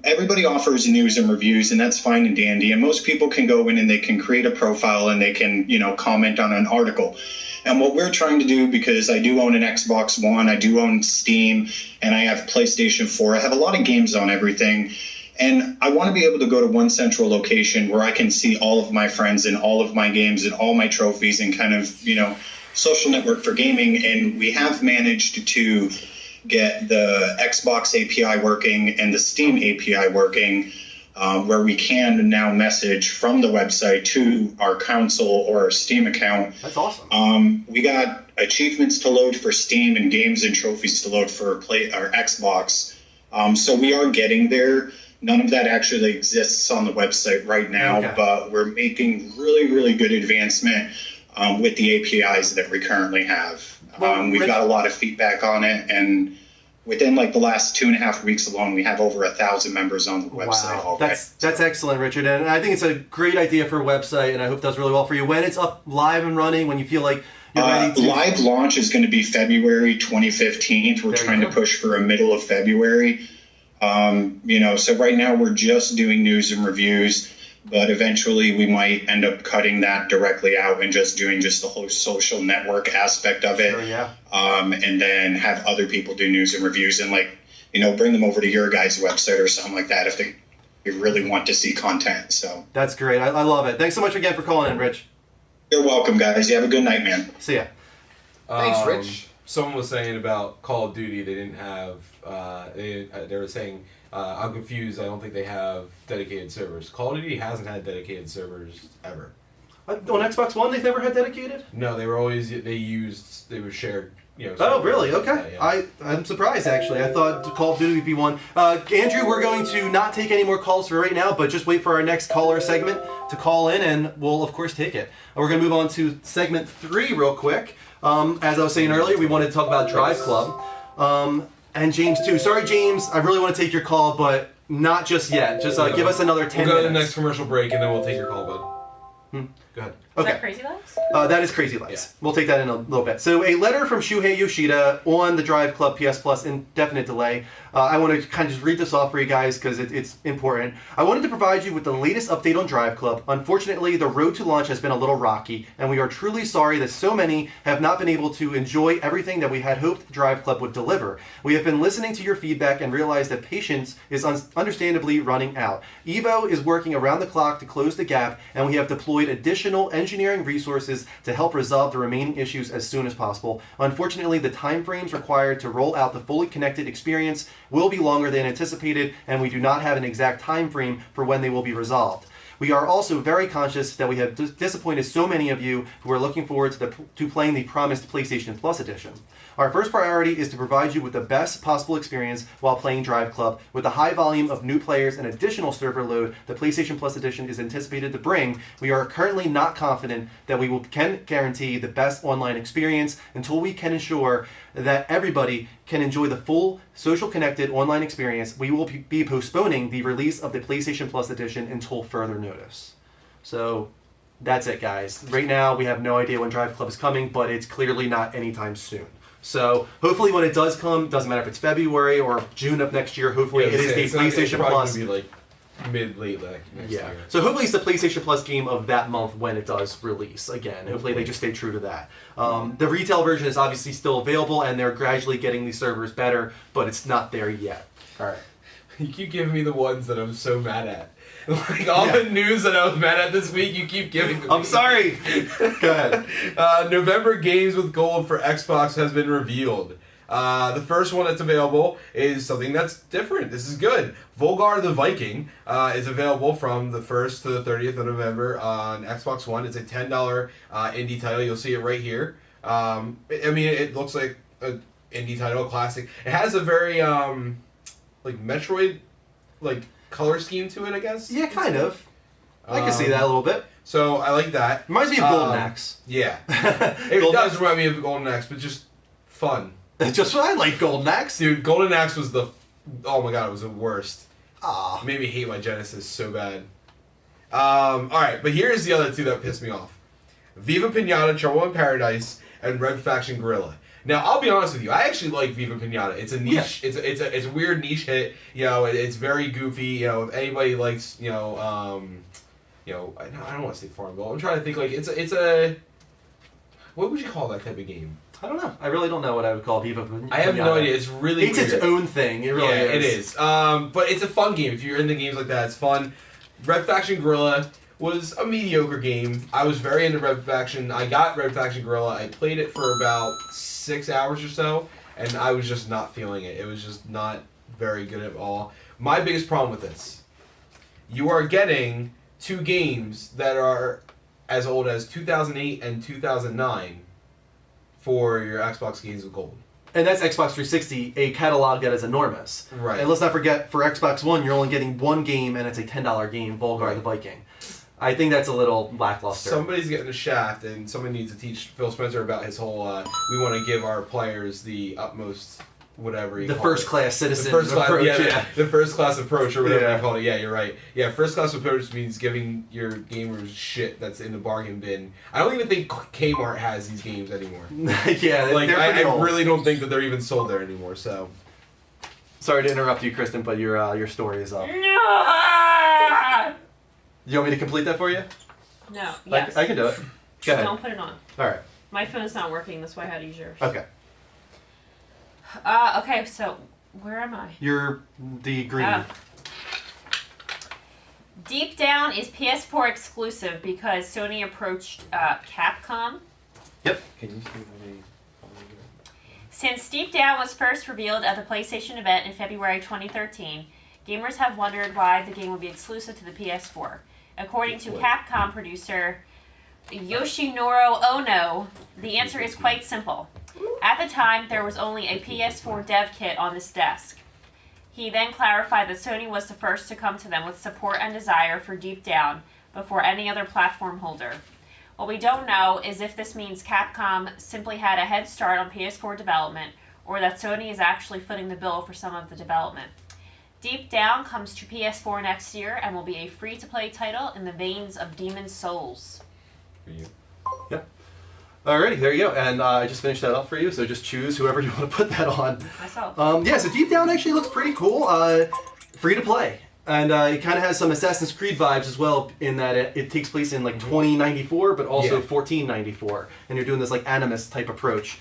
Everybody offers news and reviews, and that's fine and dandy. And most people can go in and they can create a profile and they can, comment on an article. And what we're trying to do, because I do own an Xbox One, I do own Steam, and I have PlayStation 4. I have a lot of games on everything. And I want to be able to go to one central location where I can see all of my friends and all of my games and all my trophies and kind of, social network for gaming. And we have managed to get the Xbox API working and the Steam API working, where we can now message from the website to our console or our Steam account. That's awesome. We got achievements to load for Steam and games and trophies to load for our Xbox. So we are getting there. None of that actually exists on the website right now, but we're making really, really good advancement with the APIs that we currently have. We've got a lot of feedback on it, and within the last 2.5 weeks alone, we have over 1,000 members on the website. Wow, that's excellent, Richard, and I think it's a great idea for a website, and I hope it does really well for you. When it's up live and running, when you feel like you're ready to... Live launch is going to be February 2015. We're trying to push for a middle of February. So right now we're just doing news and reviews, but eventually we might end up cutting that directly out and just doing the whole social network aspect of it. Sure, yeah. And then have other people do news and reviews and bring them over to your guys' website or something like that if they really want to see content. So that's great. I love it. Thanks so much again for calling in, Rich. You're welcome, guys. You have a good night, man. See ya. Thanks, Rich. Someone was saying about Call of Duty, they didn't have, they were saying, I'm confused, I don't think they have dedicated servers. Call of Duty hasn't had dedicated servers ever. On Xbox One, they've never had dedicated? No, they were shared, Oh, really? Okay. Yeah. I'm surprised, actually. I thought Call of Duty would be one. Andrew, we're going to not take any more calls for right now, but just wait for our next caller segment to call in, and we'll, of course, take it. We're going to move on to segment 3 real quick. As I was saying earlier, we wanted to talk about Drive Club. And James, too. Sorry, James, I really want to take your call, but not just yet. Just give us another 10 minutes. We'll go to the next commercial break, and then we'll take your call, bud. Go ahead. Is that Crazy Lives? That is Crazy Lives. Yeah. We'll take that in a little bit. So a letter from Shuhei Yoshida on the Drive Club PS Plus indefinite delay. I want to kind of just read this off for you guys because it's important. I wanted to provide you with the latest update on Drive Club. Unfortunately, the road to launch has been a little rocky, and we are truly sorry that so many have not been able to enjoy everything that we had hoped Drive Club would deliver. We have been listening to your feedback and realized that patience is understandably running out. Evo is working around the clock to close the gap, and we have deployed additional engineering resources to help resolve the remaining issues as soon as possible. Unfortunately, the timeframes required to roll out the fully connected experience will be longer than anticipated, and we do not have an exact time frame for when they will be resolved. We are also very conscious that we have disappointed so many of you who are looking forward to playing the promised PlayStation Plus edition. Our first priority is to provide you with the best possible experience while playing Drive Club. With the high volume of new players and additional server load the PlayStation Plus edition is anticipated to bring, we are currently not confident that we can guarantee the best online experience until we can ensure that everybody can enjoy the full social connected online experience. We will be postponing the release of the PlayStation Plus edition until further notice. So that's it, guys. Right now we have no idea when Drive Club is coming, but it's clearly not anytime soon. So hopefully when it does come, doesn't matter if it's February or June of next year, hopefully it is the PlayStation Plus. It's probably mid-late next year. So hopefully it's the PlayStation Plus game of that month when it does release again. Hopefully they just stay true to that. The retail version is obviously still available, and they're gradually getting these servers better, but it's not there yet. All right. You keep giving me the ones that I'm so mad at. Like all the news that I was mad at this week, you keep giving to me. I'm sorry. Go ahead. November games with gold for Xbox has been revealed. The first one that's available is something that's different. This is good. Volgar the Viking is available from the 1st to the 30th of November on Xbox One. It's a $10 indie title. You'll see it right here. I mean, it looks like an indie title, a classic. It has a very like Metroid like color scheme to it, I guess. Yeah, kind of. I can see that a little bit. So I like that. Reminds me of Golden Axe. Yeah. It does remind me of Golden Axe, but just fun. Just what I like Golden Axe. Dude, Golden Axe was oh my god, it was the worst. Ah. It made me hate my Genesis so bad. Alright, but here's the other two that pissed me off. Viva Pinata, Trouble in Paradise, and Red Faction Guerrilla. Now, I'll be honest with you. I actually like Viva Pinata. It's a niche. Yeah. It's a weird niche hit. You know, it's very goofy. You know, if anybody likes, I don't want to say farm goal. I'm trying to think like it's a. What would you call that type of game? I don't know. I really don't know what I would call Viva Pinata. I have no idea. It's really weird. Its own thing. It really is. It is. But it's a fun game. If you're into games like that, it's fun. Red Faction Guerrilla was a mediocre game. I was very into Red Faction. I got Red Faction Guerrilla. I played it for about 6 hours or so, and I was just not feeling it. It was just not very good at all. My biggest problem with this, you are getting two games that are as old as 2008 and 2009 for your Xbox Games with Gold. And that's Xbox 360, a catalog that is enormous. Right. And let's not forget, for Xbox One, you're only geting one game, and it's a $10 game, Volgar the Viking. I think that's a little lackluster. Somebody's getting a shaft, and somebody needs to teach Phil Spencer about his whole, we want to give our players the utmost, whatever you call it. The first-class citizen approach. Yeah. The first-class approach, or whatever you call it. Yeah, you're right. Yeah, first-class approach means giving your gamers shit that's in the bargain bin. I don't even think Kmart has these games anymore. Yeah, like I really don't think that they're even sold there anymore, so... Sorry to interrupt you, Kristen, but your story is up. No! You want me to complete that for you? No. Yes. I can do it. Go ahead. Don't put it on. All right. My phone's not working. That's why I had to use yours. Okay. Okay, so where am I? You're the green. Deep Down is PS4 exclusive because Sony approached Capcom. Yep. Can you see how many... Since Deep Down was first revealed at the PlayStation event in February 2013, gamers have wondered why the game would be exclusive to the PS4. According to Capcom producer Yoshinoro Ono, the answer is quite simple. At the time, there was only a PS4 dev kit on this desk. He then clarified that Sony was the first to come to them with support and desire for Deep Down before any other platform holder. What we don't know is if this means Capcom simply had a head start on PS4 development, or that Sony is actually footing the bill for some of the development. Deep Down comes to PS4 next year and will be a free-to-play title in the veins of Demon's Souls. For you. Yeah. Alrighty, there you go. And I just finished that up for you, so just choose whoever you want to put that on. Myself. So Deep Down actually looks pretty cool. Free-to-play. And it kind of has some Assassin's Creed vibes as well, in that it takes place in like 2094, but also 1494. And you're doing this like Animus type approach,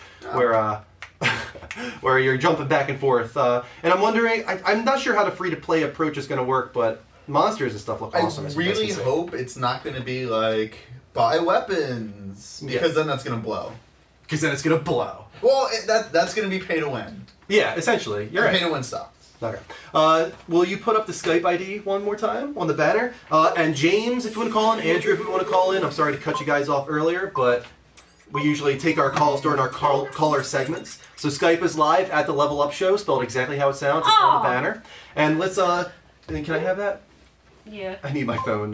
where you're jumping back and forth. And I'm wondering, I'm not sure how the free-to-play approach is going to work, but monsters and stuff look awesome. I really hope it's not going to be like, buy weapons, because then that's going to blow. Because then it's going to blow. Well, that's going to be pay to win. Yeah, essentially. You're right. Pay to win stuff. Okay. Will you put up the Skype ID one more time on the banner? And James, if you want to call in, Andrew, if you want to call in. I'm sorry to cut you guys off earlier, but we usually take our calls during our caller segments. So Skype is live at the Level Up Show, spelled exactly how it sounds. It's on the banner. And let's, can I have that? Yeah. I need my phone,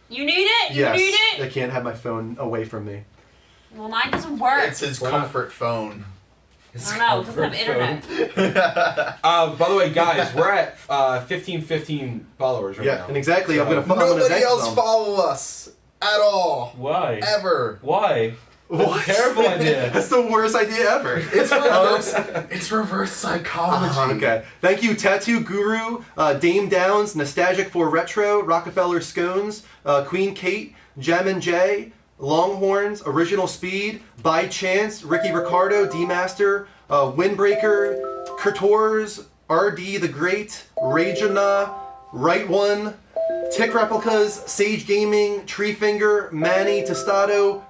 You need it? Yes. You need it? I can't have my phone away from me. Well, mine doesn't work. It's his comfort phone. I don't know, it doesn't have internet. By the way, guys, we're at 1515 followers right now. Yeah, and exactly. So, nobody else follow us at all. Why? Ever. Why? That's a terrible idea. That's the worst idea ever. It's reverse psychology. Okay. Thank you, Tattoo Guru, Dame Downs, Nostalgic for Retro, Rockefeller Scones, Queen Kate, Jammin' J, Longhorns, Original Speed, By Chance, Ricky Ricardo, D-Master, Windbreaker, Kurtors, RD the Great, Rajana, Right One, Tick Replicas, Sage Gaming, Treefinger, Manny, Tostado,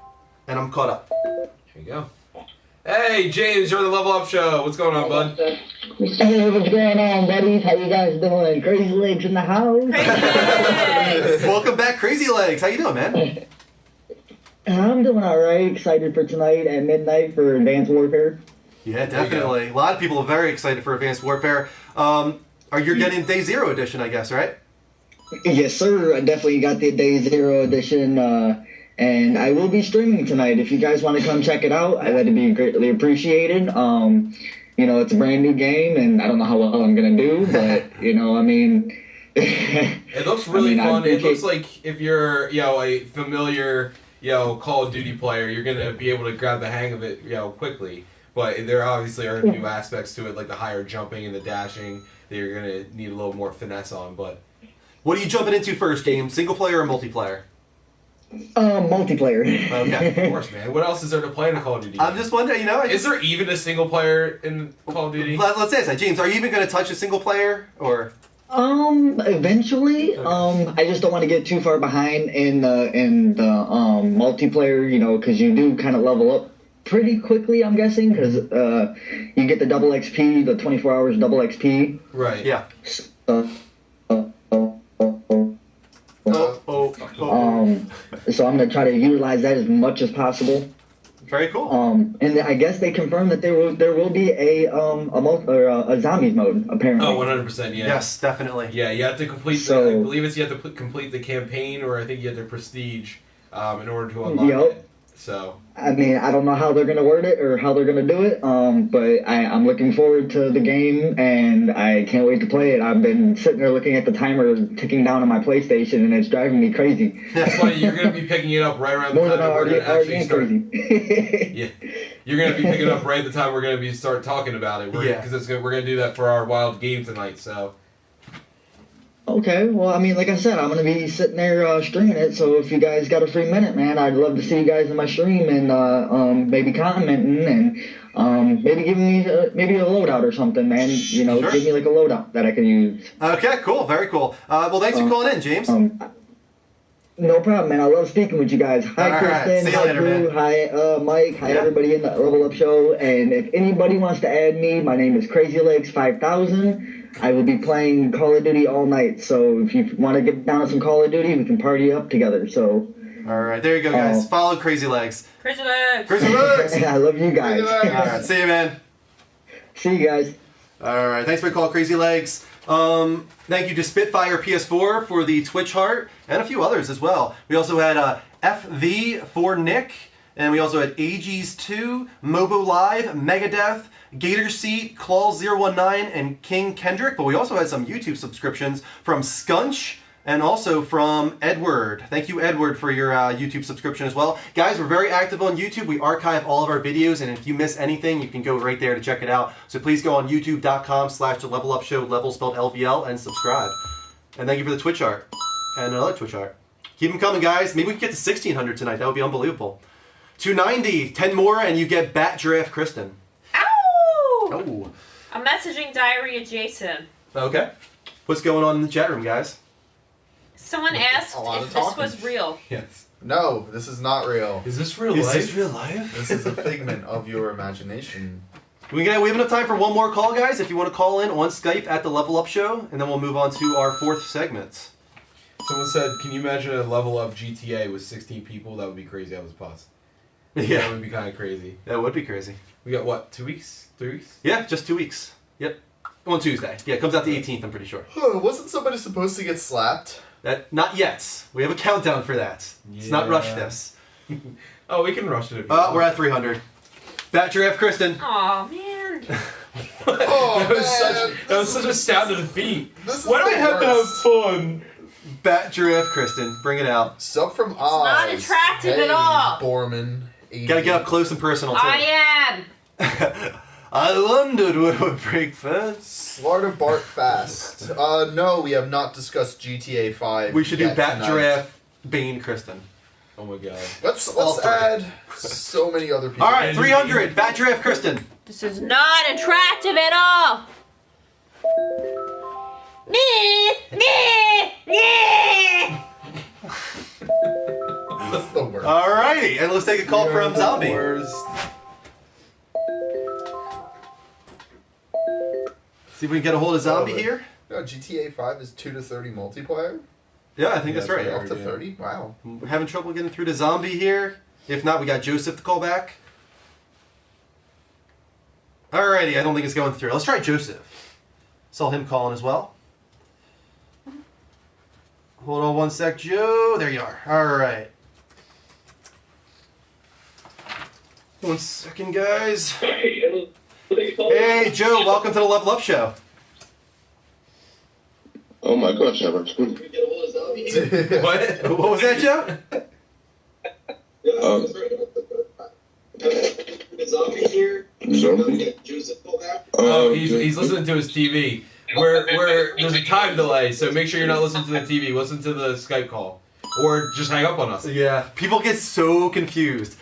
and I'm caught up. There you go. Hey, James, you're on the Level Up Show. What's going on, bud? Hey, what's going on, buddies? How you guys doing? Crazy Legs in the house. Crazy Legs. Welcome back, Crazy Legs. How you doing, man? I'm doing all right. Excited for tonight at midnight for Advanced Warfare. Yeah, definitely. A lot of people are very excited for Advanced Warfare. You're getting Day Zero edition, I guess, right? Yes, sir. I definitely got the Day Zero edition, and I will be streaming tonight. If you guys want to come check it out, that'd be greatly appreciated. You know, it's a brand new game, and I don't know how well I'm gonna do, but you know, I mean, it looks really fun. It looks like if you're, you know, a familiar, you know, Call of Duty player, you're gonna be able to grab the hang of it, you know, quickly. But there obviously are new aspects to it, like the higher jumping and the dashing that you're gonna need a little more finesse on. But what are you jumping into first, James? Single player or multiplayer? Multiplayer. Okay. Of course, man. What else is there to play in a Call of Duty? I'm just wondering, you know, is there even a single player in Call of Duty? Let's say that, James. Are you even going to touch a single player, or? Eventually. I just don't want to get too far behind in the multiplayer, you know, because you do kind of level up pretty quickly, I'm guessing, because you get the double XP, the 24 hours double XP. Right. Yeah. So I'm gonna try to utilize that as much as possible. Very cool. And I guess they confirmed that there will be a zombies mode apparently. Oh, 100%. Yeah. Yes, definitely. Yeah, you have to complete. I believe it's you have to complete the campaign, or I think you have to prestige in order to unlock it. So. I mean, I don't know how they're gonna word it or how they're gonna do it. But I'm looking forward to the game, and I can't wait to play it. I've been sitting there looking at the timer ticking down on my PlayStation, and it's driving me crazy. That's funny. You're gonna be picking it up right around the time that we're gonna actually start. Yeah, you're gonna be picking it up right at the time we're gonna start talking about it. Because we're gonna do that for our wild game tonight. So. Okay, well, I mean, like I said, I'm going to be sitting there streaming it, so if you guys got a free minute, man, I'd love to see you guys in my stream and maybe commenting and maybe giving me maybe a loadout or something, man. You know, Sure. give me like a loadout that I can use. Okay, cool. Very cool. Well, thanks for calling in, James. No problem, man. I love speaking with you guys. Hi, All right. Kristen. See you Hi, later, Drew. man. Hi, Mike. Hi, everybody in the Level Up Show. And if anybody wants to add me, my name is CrazyLegs5000. I will be playing Call of Duty all night. So if you want to get down to some Call of Duty, we can party up together. So. All right, there you go, guys. Follow Crazy Legs. Crazy Legs. Crazy Legs. I love you guys. All right, see you, man. See you guys. All right, thanks for the call, Crazy Legs. Thank you to Spitfire PS4 for the Twitch heart, and a few others as well. We also had FV for Nick, and we also had AGs2, Mobo Live, Megadeth, Gator Seat, Claw019, and King Kendrick. But we also had some YouTube subscriptions from Scunch and also from Edward. Thank you, Edward, for your YouTube subscription as well. Guys, we're very active on YouTube. We archive all of our videos, and if you miss anything, you can go right there to check it out. So please go on youtube.com/The Level Up Show, level spelled LVL, and subscribe. And thank you for the Twitch art and another Twitch art. Keep them coming, guys. Maybe we can get to 1,600 tonight. That would be unbelievable. 290, 10 more, and you get Bat Giraffe Kristen. Ow! Oh. I'm messaging Diarrhea Jason. Okay. What's going on in the chat room, guys? Someone asked if this was real. Yes. No, this is not real. Is this real life? Is this real life? This is a figment of your imagination. We have enough time for one more call, guys. If you want to call in on Skype at The Level Up Show, and then we'll move on to our fourth segment. Someone said, can you imagine a Level Up GTA with 16 people? That would be crazy. That was possible. Yeah. That would be kind of crazy. That would be crazy. We got, what, 2 weeks? 3 weeks? Yeah, just 2 weeks. Yep. On Tuesday. Yeah, it comes out the 18th, I'm pretty sure. Wasn't somebody supposed to get slapped? Not yet. We have a countdown for that. Let's not rush this. Oh, we can rush it if you want. We're at 300. Bat Giraffe Kristen. Aw, man. Oh, that was such a sound of defeat. Why do I have to have fun? Bat Giraffe Kristen, bring it out. Sub from Oz. Not attractive at all. Borman. Gotta get up close and personal, too. I am. I wondered what would break first. Slaughter Bart Fast. No, we have not discussed GTA 5. We should do yet Bat tonight. Giraffe, Bane, Kristen. Oh my god. Let's All add so many other people. Alright, 300. Bat Giraffe Kristen. This is not attractive at all. Alrighty, and let's take a call from Zombie. See if we can get a hold of Zombie here. No, GTA 5 is 2 to 30 multiplayer? Yeah, I think that's right. Up to 30? Wow. We're having trouble getting through to Zombie here. If not, we got Joseph to call back. Alrighty, I don't think it's going through. Let's try Joseph. Saw him calling as well. Hold on one sec, Joe. There you are. Alright. 1 second, guys. Hey, Joe. Welcome to the Level Up Show. Oh my gosh, I'm What? What was that, Joe? Zombie here. Zombie? Oh, he's listening to his TV. Where there's a time delay, so make sure you're not listening to the TV. Listen to the Skype call, or just hang up on us. Yeah, people get so confused.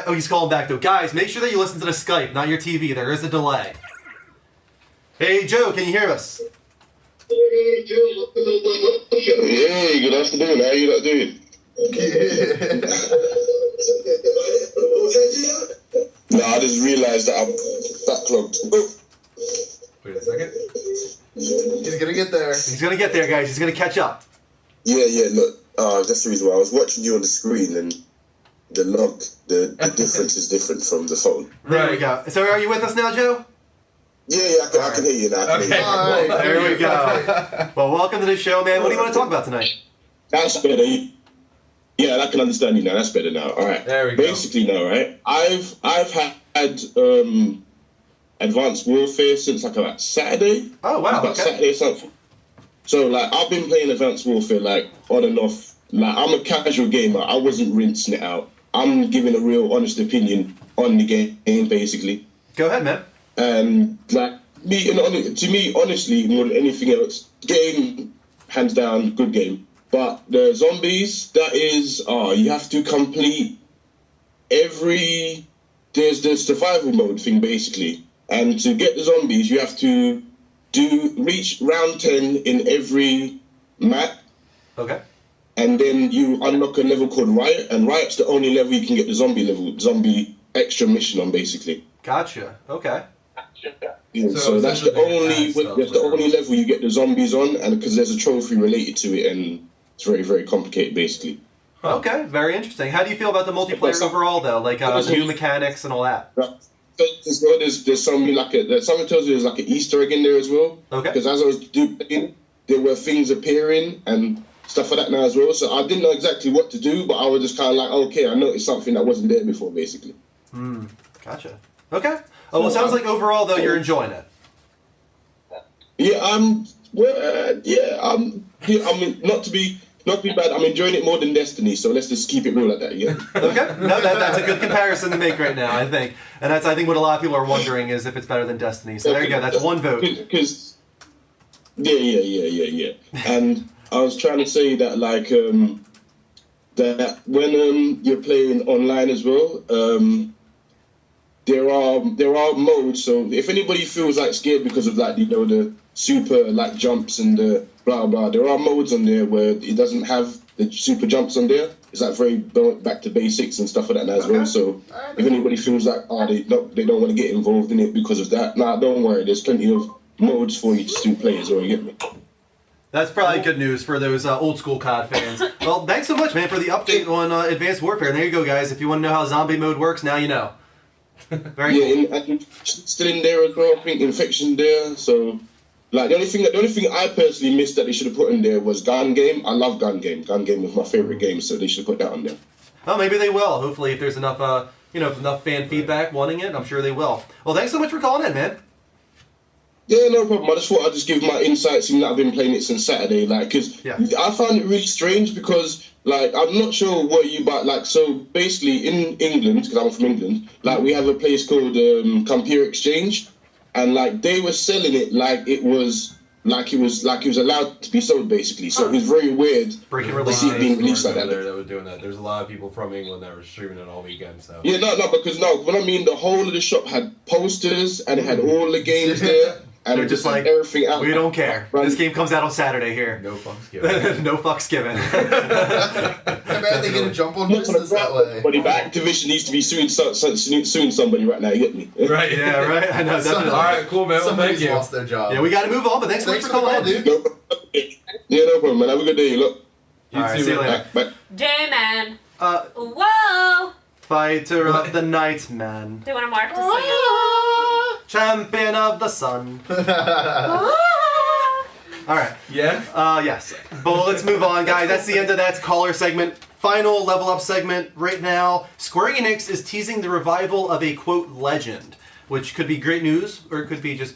Oh, he's calling back though. Guys, make sure that you listen to the Skype, not your TV. There is a delay. Hey, Joe, can you hear us? Hey, good afternoon. How are you not doing? No, I just realised that I'm backlogged. Wait a second. He's gonna get there. He's gonna get there, guys. He's gonna catch up. Yeah, look, that's the reason why I was watching you on the screen and the log, the difference is different from the phone. There we go. So are you with us now, Joe? Yeah, I can hear you now. Okay. There we go. Well, welcome to the show, man. What do you want to talk about tonight? That's better. Yeah, I can understand you now. That's better now. All right. There we go. Basically now, right? I've had Advanced Warfare since like about Saturday. Oh wow. About Saturday or something. So like I've been playing Advanced Warfare like on and off. Like I'm a casual gamer. I wasn't rinsing it out. I'm giving a real honest opinion on the game, basically. Go ahead, man. And like to me, honestly, more than anything else, game hands down good game. But the zombies, that is, you have to complete there's the survival mode thing basically, and to get the zombies, you have to reach round 10 in every map. Okay. And then you unlock a level called Riot, and Riot's the only level you can get the zombie extra mission on basically. Gotcha. Okay. Yeah, so that's the only level you get the zombies on, and because there's a trophy related to it, and it's very, very complicated, basically. Okay, very interesting. How do you feel about the multiplayer overall, though? Like new mechanics and all that. There's something someone tells you there's like an Easter egg in there as well. Okay. Because as I was doing, there were things appearing and stuff like that now as well. So I didn't know exactly what to do, but I was just kind of like, okay, I noticed something that wasn't there before, basically. Gotcha. Okay. Oh, well, it sounds like overall though you're enjoying it. Yeah, I mean, not to be bad, I'm enjoying it more than Destiny, so let's just keep it real like that, yeah? Okay. No, that's a good comparison to make right now, I think. And that's, I think, what a lot of people are wondering is if it's better than Destiny. So there you go, that's one vote. Because, yeah. And I was trying to say that, like, that when you're playing online as well, there are modes, so if anybody feels like scared because of like the super like jumps and the blah blah, there are modes on there where it doesn't have the super jumps on there. It's like very back to basics and stuff like that as well. So if anybody feels like they don't want to get involved in it because of that, don't worry. There's plenty of modes for you to still play as well. You get me? That's probably good news for those old school COD fans. Well, thanks so much, man, for the update on Advanced Warfare. And there you go, guys. If you want to know how zombie mode works, now you know. Very cool. And still in there as well. I think Infection there. So, like the only thing I personally missed that they should have put in there was Gun Game. I love Gun Game. Gun Game was my favorite game, so they should have put that on there. Well, maybe they will. Hopefully, if there's enough enough fan feedback wanting it, I'm sure they will. Well, thanks so much for calling in, man. Yeah, no problem. I just thought I'd just give my insights in that I've been playing it since Saturday, because I found it really strange because, I'm not sure what so basically in England, because I'm from England, we have a place called Computer Exchange, and, they were selling it like it was allowed to be sold, basically. So it was very weird to see it being released like that. That was doing that. There's a lot of people from England that were streaming it all weekend. So yeah, because when I mean the whole of the shop had posters and it had all the games there. and They're just like, everything out. We don't care. Right. This game comes out on Saturday here. No fucks given. No fucks given. I bet they get a jump on business that way. But Activision needs to be suing somebody right now. You get me? Right. Yeah, right. I know. Definitely. All right, cool, man. Well, thank Somebody's you. lost their job. Yeah, we got to move on, but thanks for calling in. dude. Yeah, no problem, man. Have a good day. Look. All right, see you later. Bye. Day man. Whoa! Fighter of the night, man. Do you want to mark this Champion of the sun. All right. Yeah? Yes. But let's move on, guys. That's the end of that caller segment. Final level up segment right now. Square Enix is teasing the revival of a, quote, legend, which could be great news, or it could be just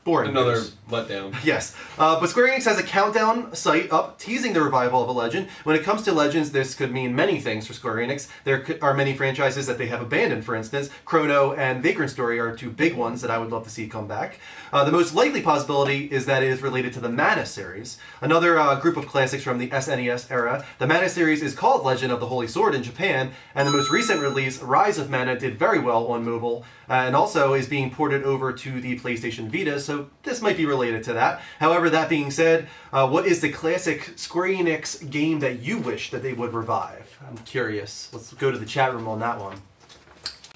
boring Another news. letdown. Yes. But Square Enix has a countdown site up teasing the revival of a legend. When it comes to legends, this could mean many things for Square Enix. There are many franchises that they have abandoned, for instance. Chrono and Vagrant Story are two big ones that I would love to see come back. The most likely possibility is that it is related to the Mana series, another group of classics from the SNES era. The Mana series is called Legend of the Holy Sword in Japan, and the most recent release, Rise of Mana, did very well on mobile, and also is being ported over to the PlayStation Vita, so this might be related to that. However, that being said, what is the classic Square Enix game that you wish that they would revive? I'm curious. Let's go to the chat room on that one.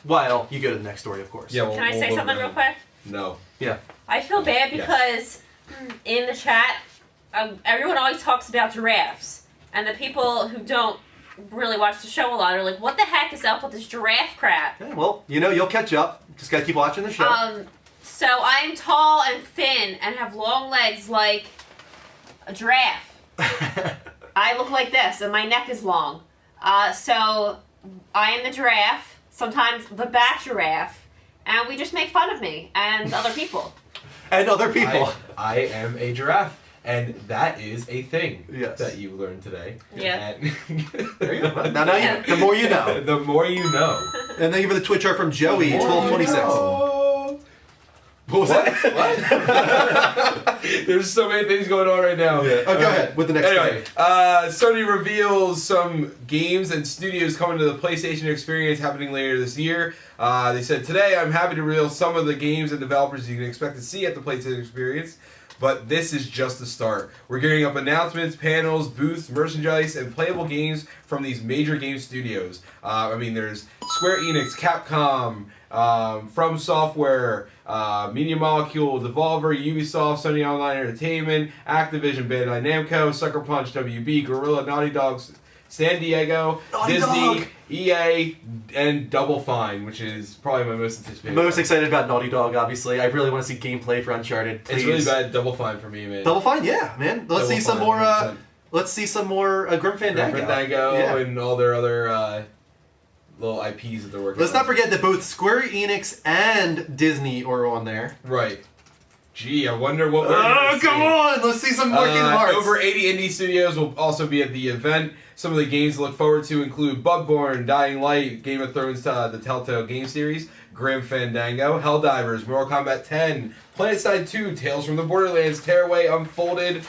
Well, you go to the next story, of course. Yeah, Can I say something real quick? No. Yeah. I feel bad because in the chat, everyone always talks about giraffes. And the people who don't really watch the show a lot are like, what the heck is up with this giraffe crap? Yeah, well, you'll catch up. Just gotta keep watching the show. So I'm tall and thin and have long legs like a giraffe. I look like this and my neck is long. So I am the giraffe, sometimes the bat giraffe, and we just make fun of me and other people. And other people. I am a giraffe. And that is a thing yes. that you learned today. Yeah. There you go. Now the more you know. The more you know. And thank you for the Twitch art from Joey, 1226. What was that? What? There's so many things going on right now. Yeah. Oh, go ahead with the next Anyway, Sony reveals some games and studios coming to the PlayStation Experience happening later this year. They said, today I'm happy to reveal some of the games and developers you can expect to see at the PlayStation Experience. But this is just the start. We're gearing up announcements, panels, booths, merchandise, and playable games from these major game studios. There's Square Enix, Capcom, From Software, Media Molecule, Devolver, Ubisoft, Sony Online Entertainment, Activision, Bandai Namco, Sucker Punch, WB, Guerrilla, Naughty Dog, San Diego, Disney, EA, and Double Fine, which is probably my most anticipated. Most excited about Naughty Dog, obviously. I really want to see gameplay for Uncharted. Please. It's really bad Double Fine for me, man. Double Fine, yeah, man. Let's see some more. Let's see some more Grim Fandango. Grim Fandango and all their other little IPs that they're working on. Let's not forget that both Square Enix and Disney are on there. Right. Gee, I wonder what we're Oh, come on! Let's see some more Kingdom Hearts. Over 80 indie studios will also be at the event. Some of the games to look forward to include Bloodborne, Dying Light, Game of Thrones, the Telltale game series, Grim Fandango, Helldivers, Mortal Kombat 10, PlanetSide 2, Tales from the Borderlands, Tearaway Unfolded,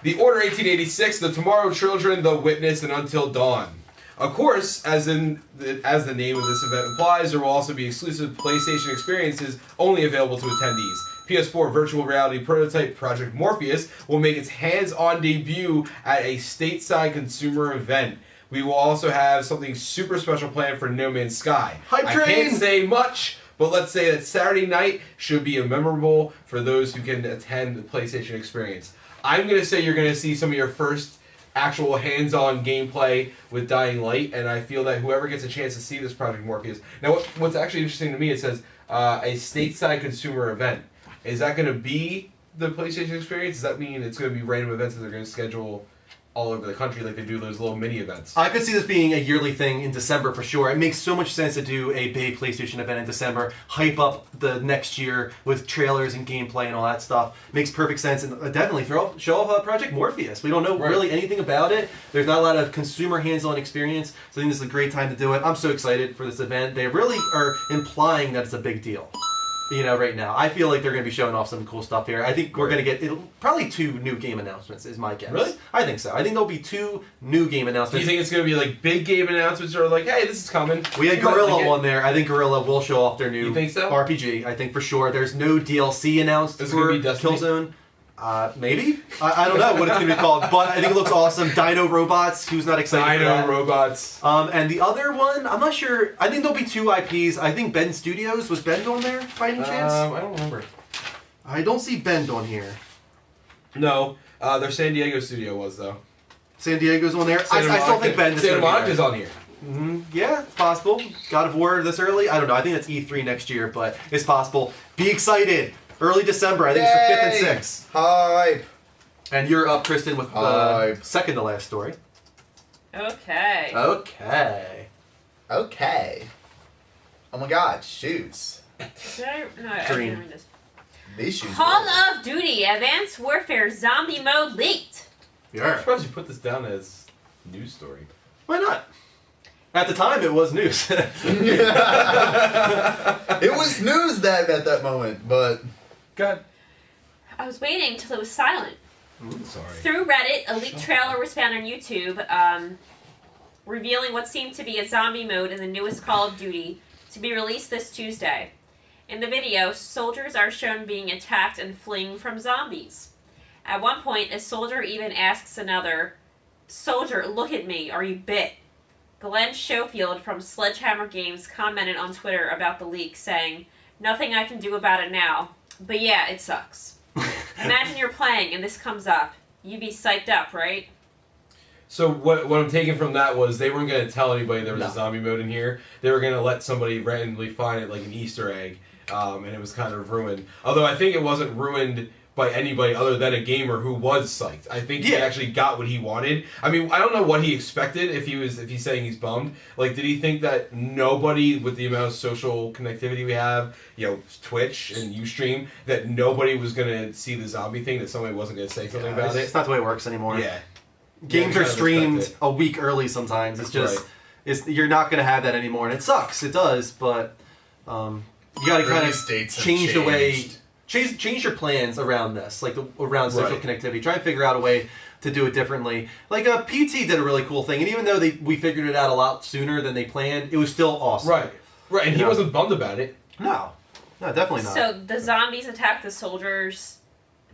The Order 1886, The Tomorrow Children, The Witness, and Until Dawn. Of course, as the name of this event implies, there will also be exclusive PlayStation experiences only available to attendees. PS4 virtual reality prototype Project Morpheus will make its hands-on debut at a stateside consumer event. We will also have something super special planned for No Man's Sky. Hype train! I can't say much, but let's say that Saturday night should be memorable for those who can attend the PlayStation experience. I'm going to say you're going to see some of your first actual hands-on gameplay with Dying Light, and I feel that whoever gets a chance to see this Project Morpheus... Now, what's actually interesting to me, it says a stateside consumer event. Is that going to be the PlayStation experience? Does that mean it's going to be random events that they're going to schedule all over the country like they do those little mini events? I could see this being a yearly thing in December for sure. It makes so much sense to do a big PlayStation event in December, hype up the next year with trailers and gameplay and all that stuff. Makes perfect sense, and definitely show off Project Morpheus. We don't know really anything about it. There's not a lot of consumer hands-on experience, so I think this is a great time to do it. I'm so excited for this event. They really are implying that it's a big deal. right now. I feel like they're going to be showing off some cool stuff here. I think we're going to get probably 2 new game announcements is my guess. Really? I think so. I think there'll be 2 new game Do announcements. you think it's going to be like big game announcements or like, hey, this is coming? We had Guerrilla on there. I think Guerrilla will show off their new You think so? RPG. I think for sure. There's no DLC announced Is it for gonna be Destiny? Killzone. Maybe. I don't know what it's going to be called, but I think it looks awesome. Dino Robots. Who's not excited for that? Dino Robots. And the other one, I'm not sure. I think there'll be 2 IPs. I think Bend Studios. Was Bend on there by any chance? I don't remember. I don't see Bend on here. No, their San Diego studio was though. San Diego's on there. I still think Bend is Santa going to be Monica's there. on here. Yeah, it's possible. God of War this early? I don't know. I think that's E3 next year, but it's possible. Be excited. Early December. I think it's the 5th and 6th. Hype. And you're up, Kristen, with the second to last story. Okay. Okay. Oh my God, shoes. I can't read this. These shoes. Call of Duty Advanced Warfare Zombie Mode leaked. I'm Yeah. surprised you put this down as news story. Why not? At the time, it was news. It was news at that moment, but God. I was waiting till it was silent. Sorry. Through Reddit, a leaked trailer was found on YouTube, revealing what seemed to be a zombie mode in the newest Call of Duty to be released this Tuesday. In the video, soldiers are shown being attacked and fleeing from zombies. At one point, a soldier even asks another, "Soldier, look at me, are you bit?" Glenn Schofield from Sledgehammer Games commented on Twitter about the leak, saying, "Nothing I can do about it now, but yeah, it sucks. Imagine you're playing and this comes up. You'd be psyched up, right?" So what I'm taking from that was they weren't going to tell anybody there was a zombie mode in here. They were going to let somebody randomly find it like an Easter egg, and it was kind of ruined. Although I think it wasn't ruined by anybody other than a gamer who was psyched. I think he actually got what he wanted. I mean, I don't know what he expected if he's saying he's bummed. Like, did he think that nobody with the amount of social connectivity we have, Twitch and Ustream, that nobody was going to see the zombie thing, that somebody wasn't going to say something about it? It's not the way it works anymore. Yeah. Games are streamed a week early sometimes. It's just, you're not going to have that anymore. And it sucks. It does, but you got to kind of change the way... Change your plans around this, like around social connectivity. Try and figure out a way to do it differently. Like PT did a really cool thing, and even though we figured it out a lot sooner than they planned, it was still awesome. Right, and he wasn't bummed about it. No, definitely not. So the zombies attack the soldiers,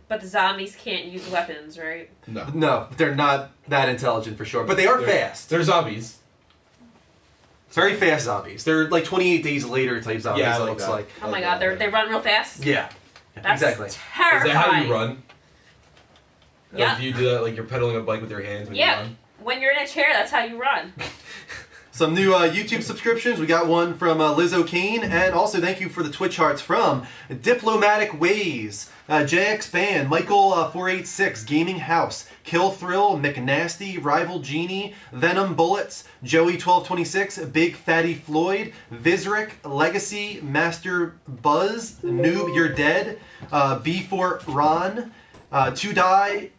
but the zombies can't use weapons, right? No, they're not that intelligent for sure, but they're fast. They're zombies. Very fast zombies. They're like 28 days later type zombies. Yeah, it looks like. Oh my God, they run real fast. Yeah. That's exactly. terrifying. Is that how you run? Yeah. If you do that, like you're pedaling a bike with your hands when you run? When you're in a chair, that's how you run. Some new YouTube subscriptions. We got one from Liz O'Kane, and also thank you for the Twitch hearts from Diplomatic Ways, JX Band, Michael 486, Gaming House, Kill Thrill, McNasty, Rival Genie, Venom Bullets, Joey 1226, Big Fatty Floyd, Vizric, Legacy, Master Buzz, Noob You're Dead, B4 Ron, To Die,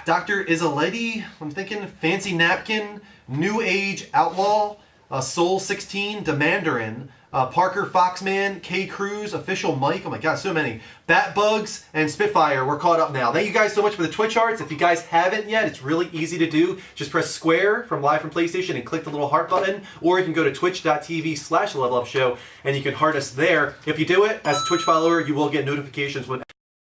Dr. Izaletti, I'm thinking Fancy Napkin, New Age Outlaw, Soul 16, Demandarin, Parker Foxman, K Cruz, Official Mike, oh my God, so many. Batbugs and Spitfire, we're caught up now. Thank you guys so much for the Twitch hearts. If you guys haven't yet, it's really easy to do. Just press square from Live from PlayStation and click the little heart button, or you can go to twitch.tv/levelupshow and you can heart us there. If you do it, as a Twitch follower, you will get notifications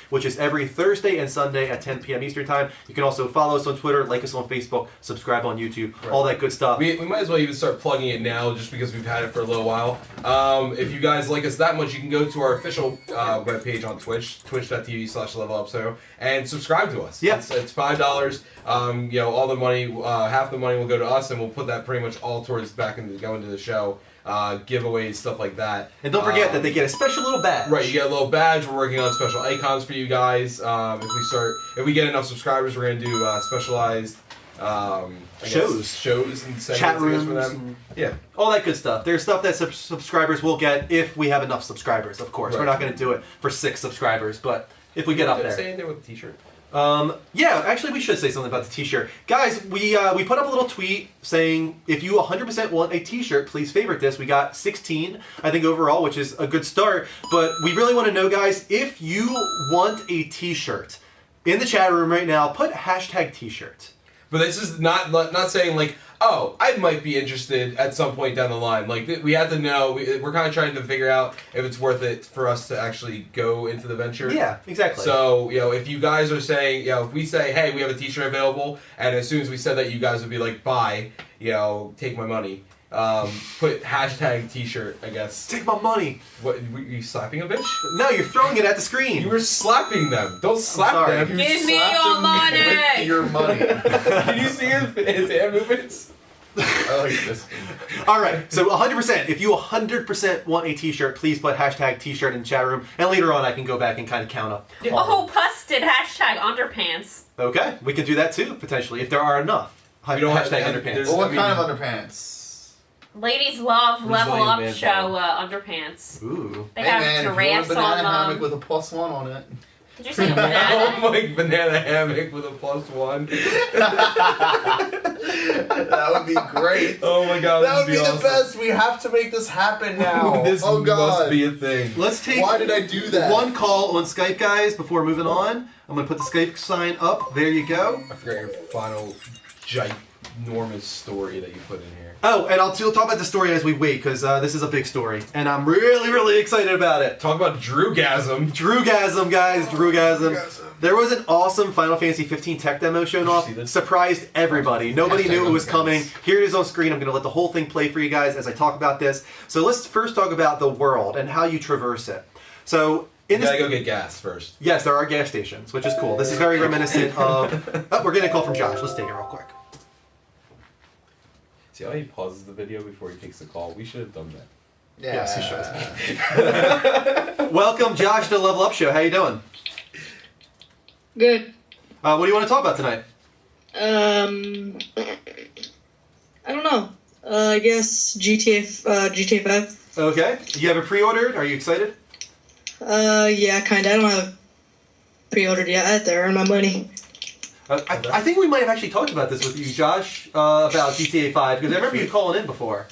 which is every Thursday and Sunday at 10 p.m. Eastern Time. You can also follow us on Twitter, like us on Facebook, subscribe on YouTube, all that good stuff. We might as well even start plugging it now just because we've had it for a little while. If you guys like us that much, you can go to our official webpage on Twitch, twitch.tv/levelupshow, and subscribe to us. Yeah. It's $5. All the money, half the money will go to us, and we'll put that pretty much all towards go into the show. Giveaways, stuff like that. And don't forget that they get a special little badge. Right, you get a little badge. We're working on special icons for you guys. If we get enough subscribers, we're gonna do specialized shows and chat rooms for them. Yeah, all that good stuff. There's stuff that subscribers will get if we have enough subscribers. Of course, we're not gonna do it for 6 subscribers, but if we get up there. Say in there with a T-shirt. Yeah, actually, we should say something about the T-shirt, guys. We put up a little tweet saying if you 100% want a T-shirt, please favorite this. We got 16, I think overall, which is a good start. But we really want to know, guys, if you want a T-shirt in the chat room right now, put hashtag T-shirt. But this is not saying like, oh, I might be interested at some point down the line. Like we have to know. We're kind of trying to figure out if it's worth it for us to actually go into the venture. Yeah, exactly. So if you guys are saying, if we say, hey, we have a T-shirt available, and as soon as we said that, you guys would be like, buy, take my money. Put hashtag T-shirt, I guess. Take my money. What? Were you slapping a bitch? No, you're throwing it at the screen. You were slapping them. Don't slap them. Give me your money. With your money. Can you see his hand movements? I like this. All right, so 100%. If you 100% want a T-shirt, please put hashtag T-shirt in the chat room, and later on I can go back and kind of count up. Oh, Puss did hashtag underpants. Okay, we can do that too potentially if there are enough. We don't hashtag underpants. Well, what kind of underpants? Ladies love Level Up Show underpants. Ooh. They have giraffes if you want a banana on hammock them. with a +1 on it. Did you say banana? Oh my, banana hammock with a +1. That would be great. Oh my god, that would be awesome. the best. We have to make this happen now. This oh god, must be a thing. Let's take Why did I do that? one call on Skype, guys, before moving on. I'm going to put the Skype sign up. There you go. I forgot your final ginormous story that you put in here. Oh, and I'll talk about the story as we wait, because this is a big story, and I'm really, really excited about it. Talk about Drewgasm. Drewgasm, guys, Drewgasm. There was an awesome Final Fantasy 15 tech demo shown off. Surprised everybody. Nobody knew it was coming. Here it is on screen. I'm going to let the whole thing play for you guys as I talk about this. So let's first talk about the world and how you traverse it. So You gotta go get gas first. Yes, there are gas stations, which is cool. This is very reminiscent of... Oh, we're getting a call from Josh. Let's take it real quick. See how he pauses the video before he takes the call? We should have done that. Yeah. Yes, he should. Welcome, Josh, to the Level Up Show. How you doing? Good. What do you want to talk about tonight? I don't know. I guess GTA 5. Okay. You have it pre-ordered? Are you excited? Yeah, kinda. I don't have pre-ordered yet. I have to earn my money. I think we might have actually talked about this with you, Josh, about GTA 5, because I remember you calling in before.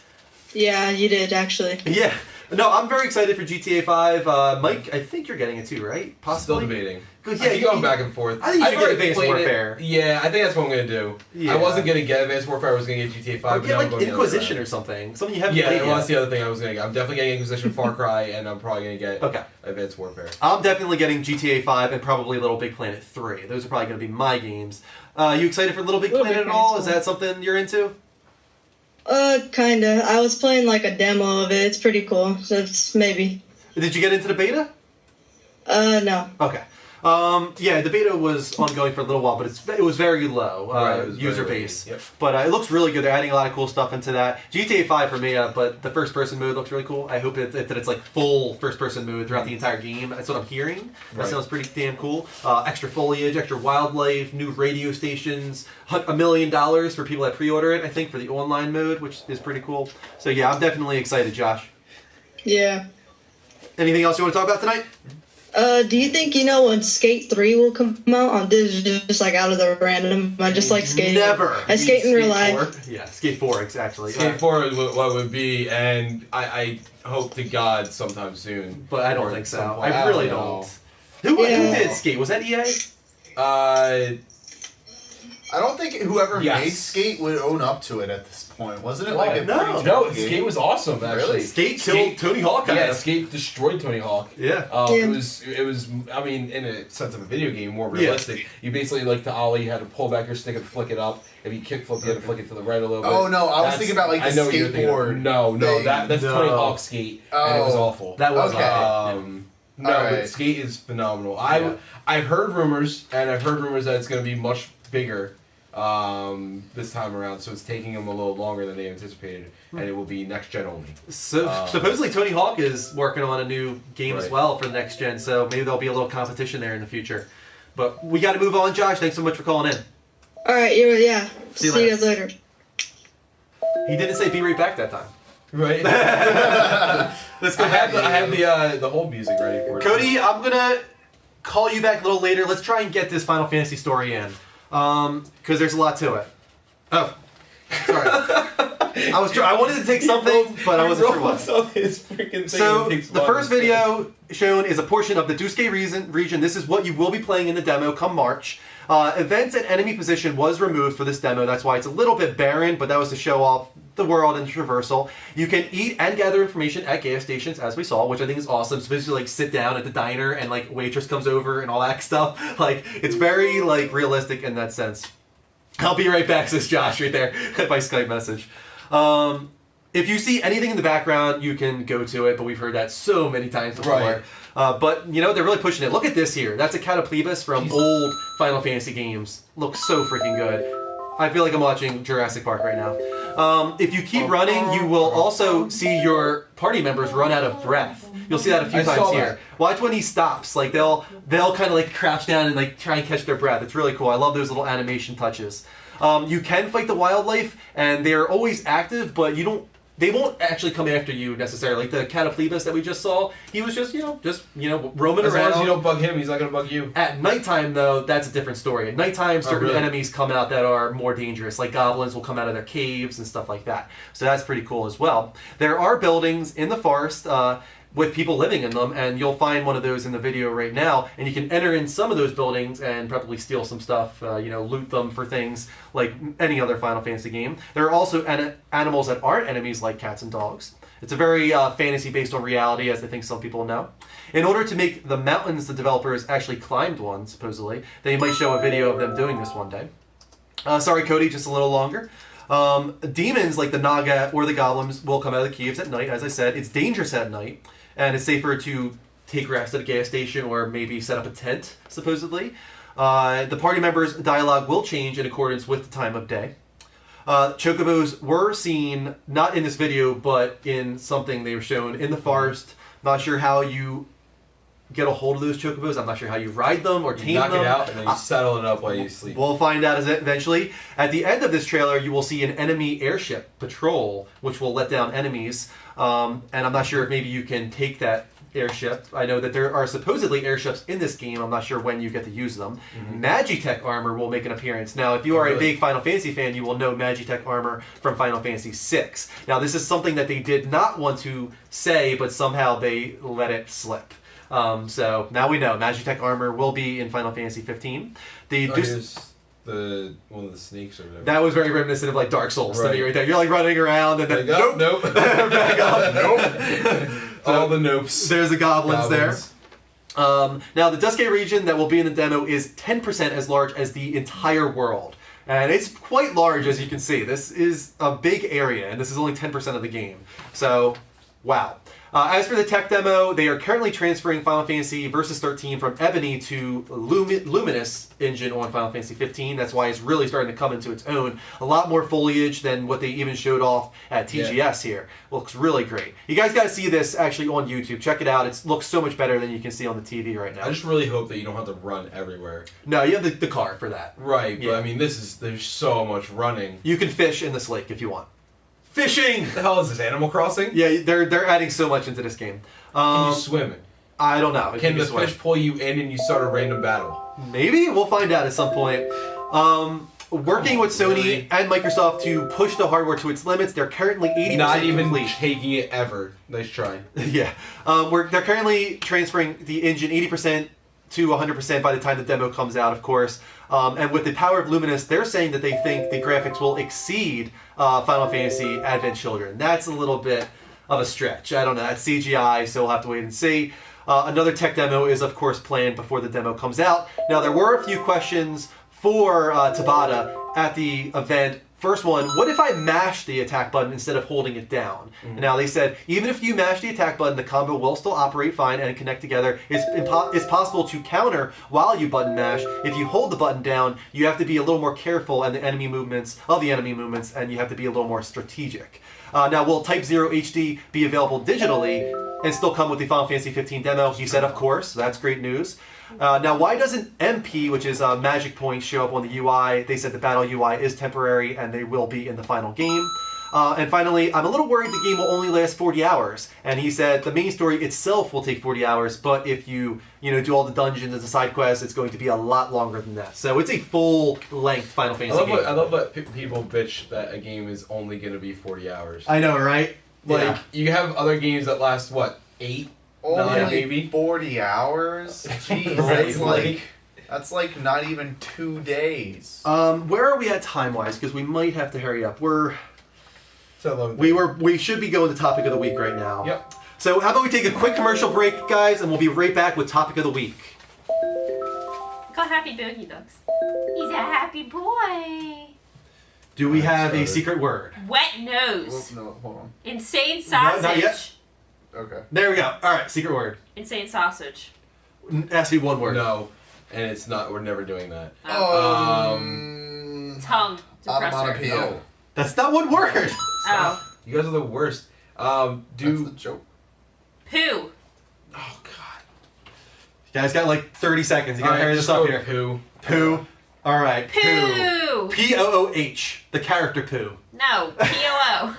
Yeah, you did, actually. Yeah. No, I'm very excited for GTA 5. Mike, I think you're getting it too, right? Possibly? Still debating. Good, I keep going back and forth. I think you should get already Advanced played Warfare. Yeah, I think that's what I'm going to do. Yeah. I wasn't going to get Advanced Warfare, I was going to get GTA 5. Or but get now I'm like going the other Inquisition side. or something. Something you haven't Yeah, played well, yet. that's the other thing I was going to get. I'm definitely getting Inquisition, Far Cry, and I'm probably going to get Advanced Warfare. I'm definitely getting GTA 5 and probably Little Big Planet 3. Those are probably going to be my games. You excited for Little Big Planet at all? Is that something you're into? Kinda. I was playing like a demo of it. It's pretty cool. So it's maybe. Did you get into the beta? No. Okay. Yeah, the beta was ongoing for a little while, but it was very low Right, it was user very base. Yep. But it looks really good. They're adding a lot of cool stuff into that. GTA 5 for me, but the first-person mode looks really cool. I hope that it's like full first-person mode throughout the entire game. That's what I'm hearing. That Right. sounds pretty damn cool. Extra foliage, extra wildlife, new radio stations, $1 million for people that pre-order it, I think, for the online mode, which is pretty cool. So yeah, I'm definitely excited, Josh. Yeah. Anything else you want to talk about tonight? Do you think when Skate 3 will come out on just like out of the random? I just like skating. Never. I skate in real life. Yeah, Skate 4, exactly. Skate 4 is what would be, and I hope to God sometime soon. But I don't Or think so. some point. I really know. don't. Who Yeah. did Skate? Was that EA? I don't think whoever Yes. made Skate would own up to it at this point, wasn't it? Why? Like a No. pretty No, terrible game? Skate was awesome, actually. Really? Skate killed Tony Hawk. Yeah, Skate destroyed Tony Hawk. Yeah. Yeah. It was. I mean, in a sense of a video game, more realistic. You basically like the ollie, you had to pull back your stick and flick it up. If you kick flip, you had to flick it to the right a little bit. Oh, no, I was That's- thinking about, like, the I know what you're thinking of. skateboard No, thing. that's No. Tony Hawk Skate, and it was Oh. awful. That was Okay. awful. No, Alright. but Skate is phenomenal. Yeah. I've heard rumors, and I've heard rumors that it's going to be much bigger this time around. So it's taking them a little longer than they anticipated, and it will be next gen only. So supposedly Tony Hawk is working on a new game as Right. well for the next gen. So maybe there'll be a little competition there in the future. But we got to move on, Josh. Thanks so much for calling in. All right. Yeah. See you See you guys later. He didn't say be right back that time. Right. Let's go I back. have the hold music ready for it. Cody, I'm gonna call you back a little later. Let's try and get this Final Fantasy story in, because there's a lot to it. Oh, sorry. I wanted to take something, but I wasn't sure what. So the first video shown is a portion of the Duske region. This is what you will be playing in the demo come March. Events and enemy position was removed for this demo. That's why it's a little bit barren, but that was to show off the world and traversal. You can eat and gather information at gas stations, as we saw, which I think is awesome. So basically, like, sit down at the diner and, like, waitress comes over and all that stuff. Like, it's very, like, realistic in that sense. I'll be right back, says Josh right there by Skype message. If you see anything in the background, you can go to it, but we've heard that so many times before. Right. But, you know, they're really pushing it. Look at this here. That's a Cataplebis from old Final Fantasy games. Looks so freaking good. I feel like I'm watching Jurassic Park right now. If you keep running, you will also see your party members run out of breath. You'll see that a few times here. Watch when he stops. Like, they'll kind of, like, crouch down and, like, try and catch their breath. It's really cool. I love those little animation touches. You can fight the wildlife, and they're always active, but they won't actually come after you necessarily. Like the Cataplebis that we just saw, he was just roaming around. As long as you don't bug him, he's not going to bug you. At nighttime, though, that's a different story. At nighttime, certain enemies come out that are more dangerous, like goblins will come out of their caves and stuff like that. So that's pretty cool as well. There are buildings in the forest with people living in them, and you'll find one of those in the video right now, and you can enter in some of those buildings and probably steal some stuff, loot them for things like any other Final Fantasy game. There are also animals that aren't enemies, like cats and dogs. It's a very fantasy based on reality, as I think some people know. In order to make the mountains, the developers actually climbed one, supposedly. They might show a video of them doing this one day. Sorry, Cody, just a little longer. Demons like the Naga or the goblins will come out of the caves at night. As I said, it's dangerous at night, and it's safer to take rest at a gas station or maybe set up a tent, supposedly. The party members' dialogue will change in accordance with the time of day. Chocobos were seen, not in this video, but in something they were shown in the forest. Not sure how you get a hold of those chocobos. I'm not sure how you ride them or tame them. You knock it out and then you settle it up while you sleep. We'll find out eventually. At the end of this trailer, you will see an enemy airship patrol, which will let down enemies. And I'm not sure if maybe you can take that airship. I know that there are supposedly airships in this game. I'm not sure when you get to use them. Mm-hmm. Magitech armor will make an appearance. Now, if you are a big Final Fantasy fan, you will know Magitech armor from Final Fantasy VI. Now, this is something that they did not want to say, but somehow they let it slip. So now we know Magitech armor will be in Final Fantasy 15. Here's one of the snakes or whatever. That was very reminiscent of like Dark Souls to me right there. You're like running around and then nope. Back up. Nope. So, all the nopes. There's the goblins there. Now the Duske region that will be in the demo is 10% as large as the entire world. And it's quite large, as you can see. This is a big area, and this is only 10% of the game. So, wow. As for the tech demo, they are currently transferring Final Fantasy Versus 13 from Ebony to Luminous engine on Final Fantasy 15. That's why it's really starting to come into its own. A lot more foliage than what they even showed off at TGS here. Looks really great. You guys got to see this actually on YouTube. Check it out. It looks so much better than you can see on the TV right now. I just really hope that you don't have to run everywhere. No, you have the car for that. Right, but I mean, there's so much running. You can fish in this lake if you want. Fishing! What the hell is this, Animal Crossing? Yeah, they're adding so much into this game. Can you swim? I don't know. Can the fish pull you in and you start a random battle? Maybe? We'll find out at some point. Working with Sony and Microsoft to push the hardware to its limits. They're currently 80% Not even complete. taking it ever. Nice try. Yeah. They're currently transferring the engine 80% to 100% by the time the demo comes out, of course. And with the power of Luminous, they're saying that they think the graphics will exceed Final Fantasy Advent Children. That's a little bit of a stretch. I don't know. That's CGI, so we'll have to wait and see. Another tech demo is, of course, planned before the demo comes out. Now, there were a few questions for Tabata at the event. First one, what if I mash the attack button instead of holding it down? Mm-hmm. Now, they said, even if you mash the attack button, the combo will still operate fine and connect together. It's possible to counter while you button mash. If you hold the button down, you have to be a little more careful of the enemy movements, and you have to be a little more strategic. Now, will Type 0 HD be available digitally and still come with the Final Fantasy 15 demo? He said, of course. That's great news. Now, why doesn't MP, which is magic points, show up on the UI? They said the battle UI is temporary and they will be in the final game. And finally, I'm a little worried the game will only last 40 hours. And he said the main story itself will take 40 hours, but if you do all the dungeons and the side quests, it's going to be a lot longer than that. So it's a full-length Final Fantasy game. I love that people bitch that a game is only going to be 40 hours. I know, right? Like, you have other games that last, what, 8? Only 9 maybe? 40 hours? Jeez, Right, that's like not even 2 days. Where are we at time-wise? Because we might have to hurry up. We should be going to topic of the week right now. Yep. So how about we take a quick commercial break, guys, and we'll be right back with topic of the week. Go Happy Boogie Ducks. He's a happy boy. Do we have a secret word? Wet nose. Well, no, hold on. Insane sausage. Not yet. Okay. There we go. All right, secret word. Insane sausage. Ask me one word. No, and it's not. We're never doing that. Tongue. Onomatopoeia. No. That's not one word. Oh. You guys are the worst. That's the joke. Poo. Oh God. You guys got like 30 seconds. You gotta hurry this up here. Poo. Poo. All right. Poo. P-O-O-H. The character Pooh. No. P-O-O.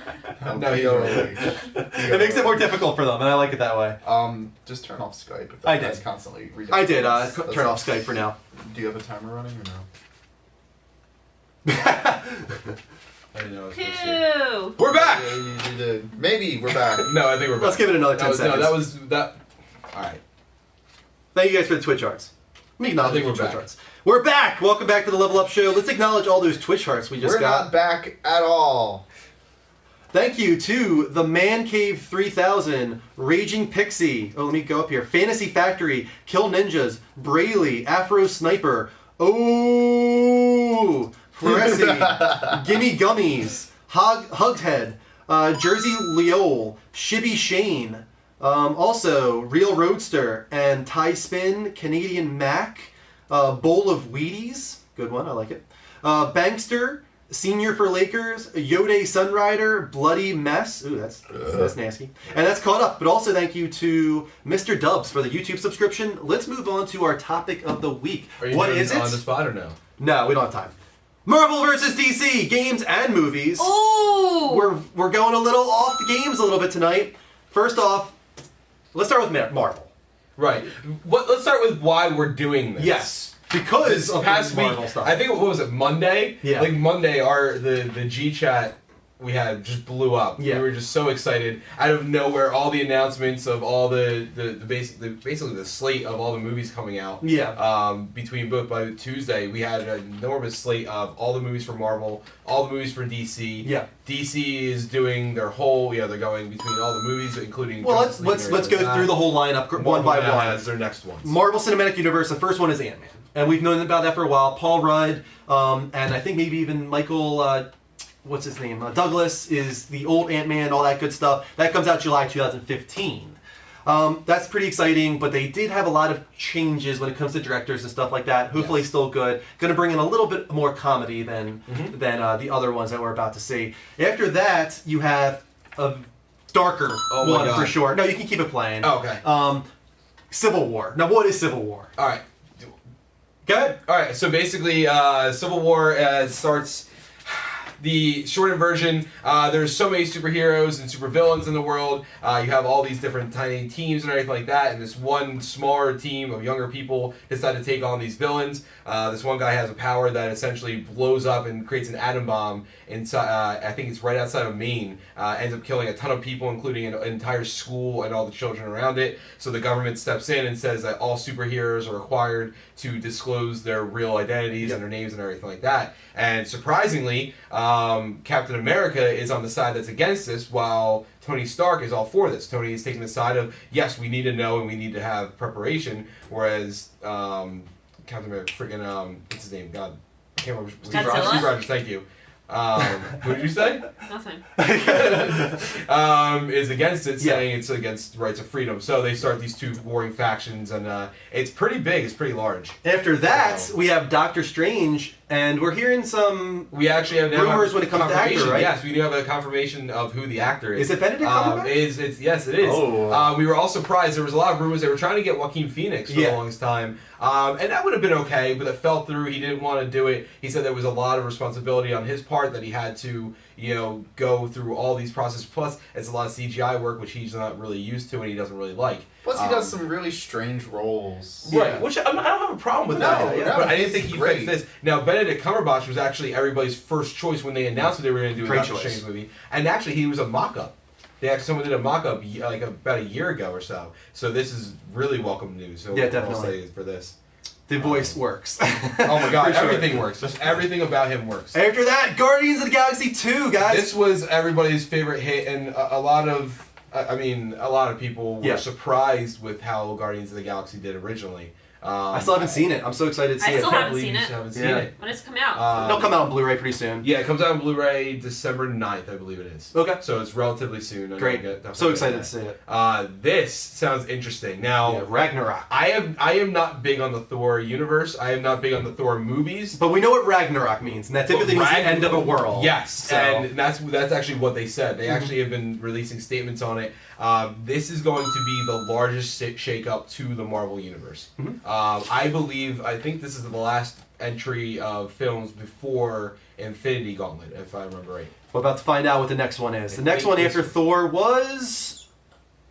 No, It makes it more difficult for them, and I like it that way. Just turn off Skype. If I that's did. Constantly I did. Turn off Skype for now. Do you have a timer running or no? I didn't know I was supposed to. Poo. We're back. Yeah, you did. Maybe we're back. No, I think we're back. Let's give it another 10 seconds. No, that was that. All right. Thank you guys for the Twitch hearts. I think we're Twitch back. hearts. We're back. Welcome back to the Level Up Show. Let's acknowledge all those Twitch hearts we just We're got. not back at all. Thank you to the Man Cave 3000, Raging Pixie. Oh, let me go up here. Fantasy Factory, Kill Ninjas, Brayley, Afro Sniper. Oh, Floressi, Gimme Gummies, Hughead, Jersey Leol, Shibby Shane. Also, Real Roadster and Tie Spin, Canadian Mac, Bowl of Wheaties, good one, I like it. Bankster, Senior for Lakers, Yode Sunrider, Bloody Mess. Ooh, that's nasty. And that's caught up. But also thank you to Mr. Dubs for the YouTube subscription. Let's move on to our topic of the week. Are you What doing is it it? on the spot or no? No, we don't have time. Marvel vs. DC, games and movies. Ooh. We're going a little off the games a little bit tonight. First off, let's start with Marvel. Right. Let's start with why we're doing this. Yes. Because of past the week, Marvel stuff. I think what was it, Monday? Yeah. Like Monday, the G chat we had just blew up. Yeah. We were just so excited. Out of nowhere, all the announcements of all basically the slate of all the movies coming out. Yeah. Between both by Tuesday, we had an enormous slate of all the movies from Marvel, all the movies from DC. Yeah. DC is doing their whole. They're going between all the movies, including. Well, Justice League let's and go everything like through that. the whole lineup one Marvel by now one. has their next ones. Marvel Cinematic Universe. The first one is Ant-Man, and we've known about that for a while. Paul Rudd, and I think maybe even Michael. What's his name? Douglas is the old Ant-Man, all that good stuff. That comes out July 2015. That's pretty exciting, but they did have a lot of changes when it comes to directors and stuff like that. Hopefully still good. Going to bring in a little bit more comedy than the other ones that we're about to see. After that, you have a darker one for sure. No, you can keep it playing. Oh, okay. Civil War. Now, what is Civil War? All right. Go ahead. All right. So basically, Civil War starts. The shortened version, there's so many superheroes and supervillains in the world. You have all these different tiny teams and everything like that, and this one smaller team of younger people decide to take on these villains. This one guy has a power that essentially blows up and creates an atom bomb inside, I think it's right outside of Maine, ends up killing a ton of people, including an entire school and all the children around it. So the government steps in and says that all superheroes are required to disclose their real identities and their names and everything like that. And surprisingly, Captain America is on the side that's against this, while Tony Stark is all for this. Tony is taking the side of, yes, we need to know and we need to have preparation, whereas Captain America, freaking, what's his name? God, I can't remember. Steve Rogers, thank you. What did you say? Nothing. Is against it, saying it's against rights of freedom. So they start these two warring factions, and it's pretty big. It's pretty large. After that, we have Doctor Strange And we're hearing some We actually have now rumors when it comes to confirmation. actor, right? Yes, we do have a confirmation of who the actor is. Is it Benedict Cumberbatch? Yes, it is. Oh. We were all surprised. There was a lot of rumors. They were trying to get Joaquin Phoenix for the longest time. And that would have been okay, but it fell through. He didn't want to do it. He said there was a lot of responsibility on his part, that he had to, go through all these processes. Plus, it's a lot of CGI work, which he's not really used to and he doesn't really like. Plus, he does some really strange roles. Right, which I don't have a problem with that. But I didn't think he fixed this. Now, Benedict Cumberbatch was actually everybody's first choice when they announced that they were going to do a Doctor Strange movie. And actually, he was a mock-up. Someone did a mock-up like about a year ago or so. So this is really welcome news. So definitely. I'll say for this. The voice works. Oh my god, everything works. Just everything about him works. After that, Guardians of the Galaxy 2, guys. This was everybody's favorite hit, and a lot of people were surprised with how Guardians of the Galaxy did originally. I still haven't seen it. I'm so excited to see it. I still haven't believe seen you it. haven't seen it. When does it come out? It'll come out on Blu-ray pretty soon. Yeah, it comes out on Blu-ray December 9th, I believe it is. Okay. So it's relatively soon. Great. So excited to see it. This sounds interesting. Now, Ragnarok. I am not big on the Thor universe. I am not big on the Thor movies. But we know what Ragnarok means, and that typically means the end of a world. Yes, so. and that's actually what they said. They actually have been releasing statements on it. This is going to be the largest shake-up to the Marvel universe. I think this is the last entry of films before Infinity Gauntlet, if I remember right. We're about to find out what the next one is. The next one after Thor was...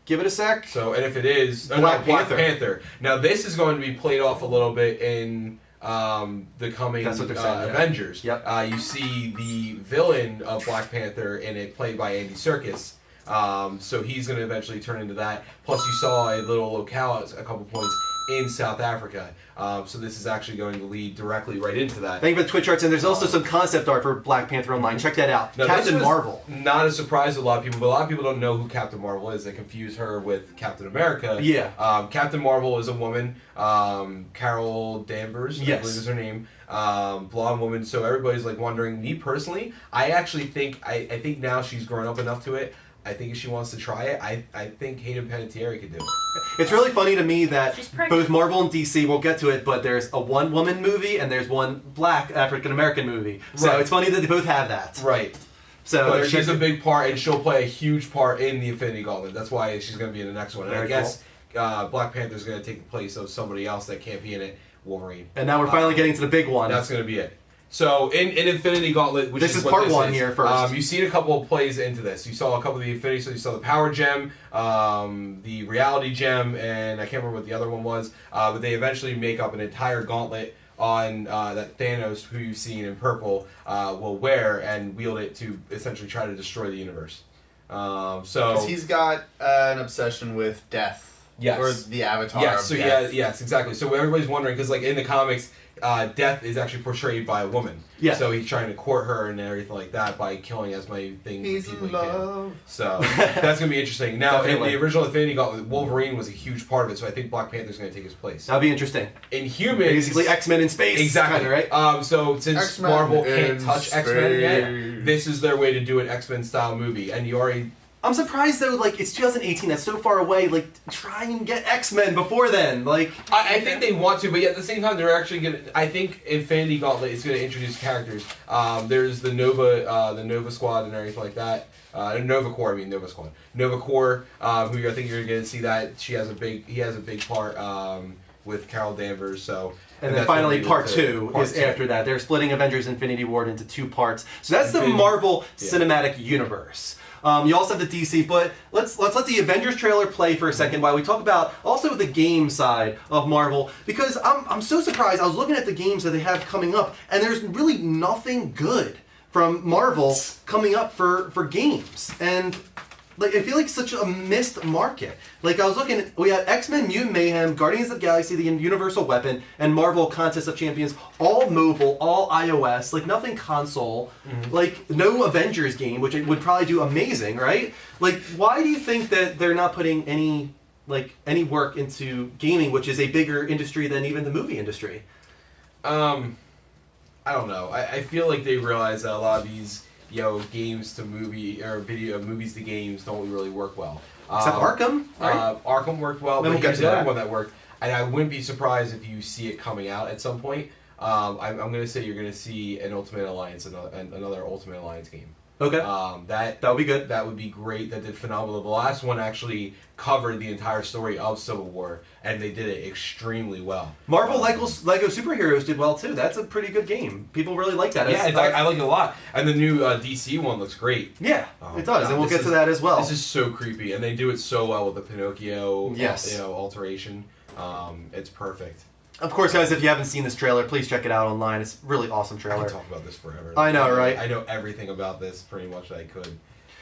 Give it a sec. So, and if it is... Black Panther. Now, this is going to be played off a little bit in the coming Avengers. Yep. You see the villain of Black Panther in it played by Andy Serkis. So he's going to eventually turn into that. Plus, you saw a little locale at a couple points in South Africa. So this is actually going to lead directly right into that. Thank you for the Twitch arts, and there's also some concept art for Black Panther Online. Check that out. Now, Captain Marvel. Not a surprise to a lot of people, but a lot of people don't know who Captain Marvel is. They confuse her with Captain America. Yeah. Captain Marvel is a woman, Carol Danvers, I believe is her name. Blonde woman. So everybody's like wondering. Me personally, I actually think I think now she's grown up enough to it. I think if she wants to try it, I think Hayden Panettiere could do it. It's really funny to me that both Marvel and DC, we'll get to it, but there's a one-woman movie and there's one black African-American movie. So it's funny that they both have that. Right. So but she's a big part, and she'll play a huge part in the Infinity Gauntlet. That's why she's going to be in the next one. And I guess Black Panther's going to take the place of somebody else that can't be in it, Wolverine. And now we're finally getting to the big one. That's going to be it. So in Infinity Gauntlet, which this is what part this one is, here first. You've seen a couple of plays into this. You saw a couple of the Infinity, so you saw the Power Gem, the Reality Gem, and I can't remember what the other one was. But they eventually make up an entire gauntlet on that Thanos, who you've seen in purple, will wear and wield it to essentially try to destroy the universe. Because he's got an obsession with death. Yes. Or the avatar of death. Yes, exactly. So everybody's wondering, because like in the comics, Death is actually portrayed by a woman. Yeah. So he's trying to court her and everything like that by killing as many things as people he can. So that's going to be interesting. Now, in the original Infinity Gauntlet, Wolverine was a huge part of it, so I think Black Panther's going to take his place. That'll be interesting. Inhumans... Basically X-Men in space. Exactly. Kinda, right? So since X-Men Marvel can't touch space. X-Men yet, this is their way to do an X-Men style movie. And you already... I'm surprised though, like, it's 2018, that's so far away, like, try and get X-Men before then, like... I think they want to, but yet at the same time, they're actually going to... I think Infinity Gauntlet is going to introduce characters. There's the Nova Squad and everything like that. Nova Corps, Nova Squad. Nova Corps, who I think you're going to see that. He has a big part with Carol Danvers, so... And then finally, part two is after that. They're splitting Avengers Infinity War into 2 parts. So that's the Marvel Cinematic Universe. You also have the DC, but let's let the Avengers trailer play for a second while we talk about also the game side of Marvel, because I'm so surprised. I was looking at the games that they have coming up, and there's really nothing good from Marvel coming up for games. And like, I feel like such a missed market. Like, I was looking, we had X-Men Mutant Mayhem, Guardians of the Galaxy, the Universal Weapon, and Marvel Contest of Champions, all mobile, all iOS, like nothing console, like no Avengers game, which would probably do amazing, right? Like, why do you think that they're not putting any work into gaming, which is a bigger industry than even the movie industry? I don't know. I feel like they realize that a lot of these games to movie or movies to games don't really work well. Except Arkham, right? Arkham worked well, Then but we'll here's the other one that worked, and I wouldn't be surprised if you see it coming out at some point. I'm going to say you're going to see an Ultimate Alliance, another Ultimate Alliance game. Okay. That would be good. That would be great. That did phenomenal. The last one actually covered the entire story of Civil War, and they did it extremely well. Marvel Lego Superheroes did well too. That's a pretty good game. People really like that. Yeah, I like it a lot. And the new DC one looks great. Yeah, it does, and we'll get to that as well. This is so creepy, and they do it so well with the Pinocchio, yes, alteration. It's perfect. Of course, guys, if you haven't seen this trailer, please check it out online. It's a really awesome trailer. I can talk about this forever. I know, right? I know everything about this pretty much that I could.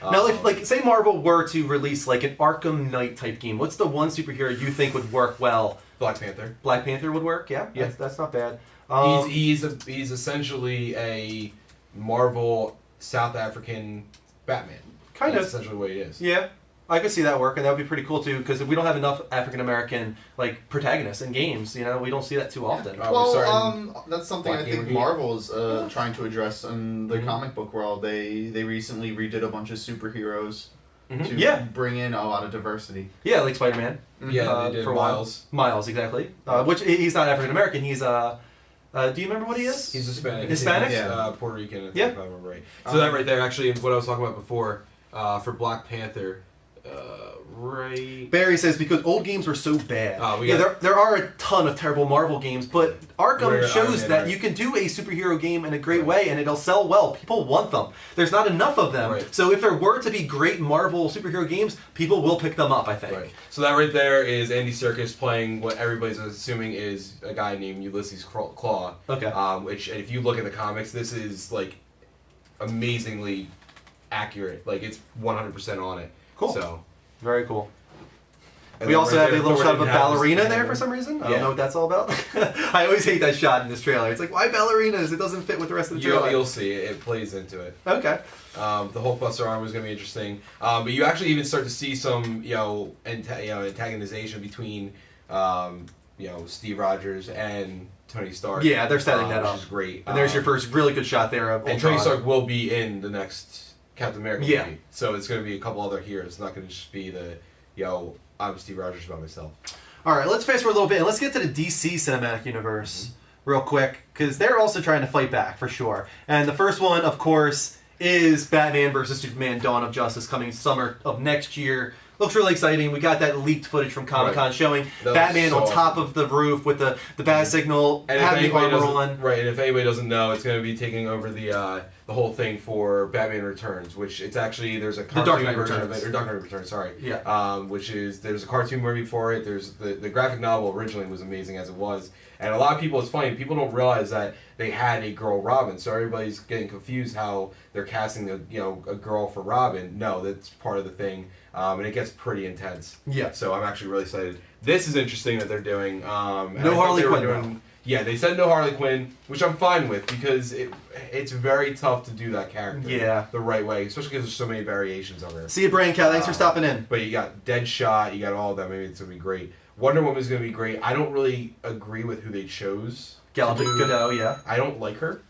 Now, like, say Marvel were to release like an Arkham Knight type game, what's the one superhero you think would work well? Black Panther. Black Panther would work, yeah. That's not bad. He's essentially a Marvel South African Batman. That's essentially what he is. Yeah. I could see that work, and that would be pretty cool too, because we don't have enough African American like protagonists in games. You know, we don't see that too often. That's something I think Marvel's trying to address in the comic book world. They recently redid a bunch of superheroes to bring in a lot of diversity. Yeah, like Spider-Man. Yeah, they did for Miles. Miles, exactly. Which he's not African American. He's do you remember what he is? He's Hispanic. Hispanic? Yeah, Puerto Rican. If I remember right. So that right there, actually, what I was talking about before, for Black Panther. Right. Barry says because old games were so bad. There are a ton of terrible Marvel games, but Arkham shows that you can do a superhero game in a great way, and it'll sell well. People want them. There's not enough of them, so if there were to be great Marvel superhero games, people will pick them up. I think. Right. So that right there is Andy Serkis playing what everybody's assuming is a guy named Ulysses Claw. Okay. Which, if you look at the comics, this is like amazingly accurate. Like it's 100% on it. Cool. So very cool. And we also have a little shot of a Thor ballerina there for some reason. I don't know what that's all about. I always hate that shot in this trailer. It's like, why ballerinas? It doesn't fit with the rest of the trailer. You'll see. It plays into it. Okay. The Hulkbuster armor is going to be interesting. But you actually even start to see some, antagonization between, Steve Rogers and Tony Stark. Yeah, they're setting that up. Which is great. And there's your first really good shot there of and Tony Stark will be in the next Captain America movie. Yeah. So it's going to be a couple other heroes. It's not going to just be the, I'm Steve Rogers by myself. All right, let's fast forward a little bit and let's get to the DC Cinematic Universe real quick, because they're also trying to fight back for sure. And the first one, of course, is Batman vs. Superman: Dawn of Justice, coming summer of next year. Looks really exciting. We got that leaked footage from Comic-Con showing Batman on top of the roof with the bat signal, having armor on. Right, and if anybody doesn't know, it's going to be taking over the whole thing for Batman Returns, which it's actually, there's a cartoon version of it, or Dark Knight Returns, sorry. Yeah. Which is, there's a cartoon movie for it. There's the graphic novel originally was amazing as it was. And a lot of people, it's funny, people don't realize that they had a girl Robin, so everybody's getting confused how they're casting a girl for Robin. No, that's part of the thing. And it gets pretty intense. Yeah. So I'm actually really excited. This is interesting that they're doing. No Harley Quinn. Yeah, they said no Harley Quinn, which I'm fine with because it's very tough to do that character the right way, especially because there's so many variations of her. See you, Brain Cat. Thanks for stopping in. But you got Deadshot, you got all of them. Maybe it's going to be great. Wonder Woman's going to be great. I don't really agree with who they chose. Gal Gadot, yeah. I don't like her.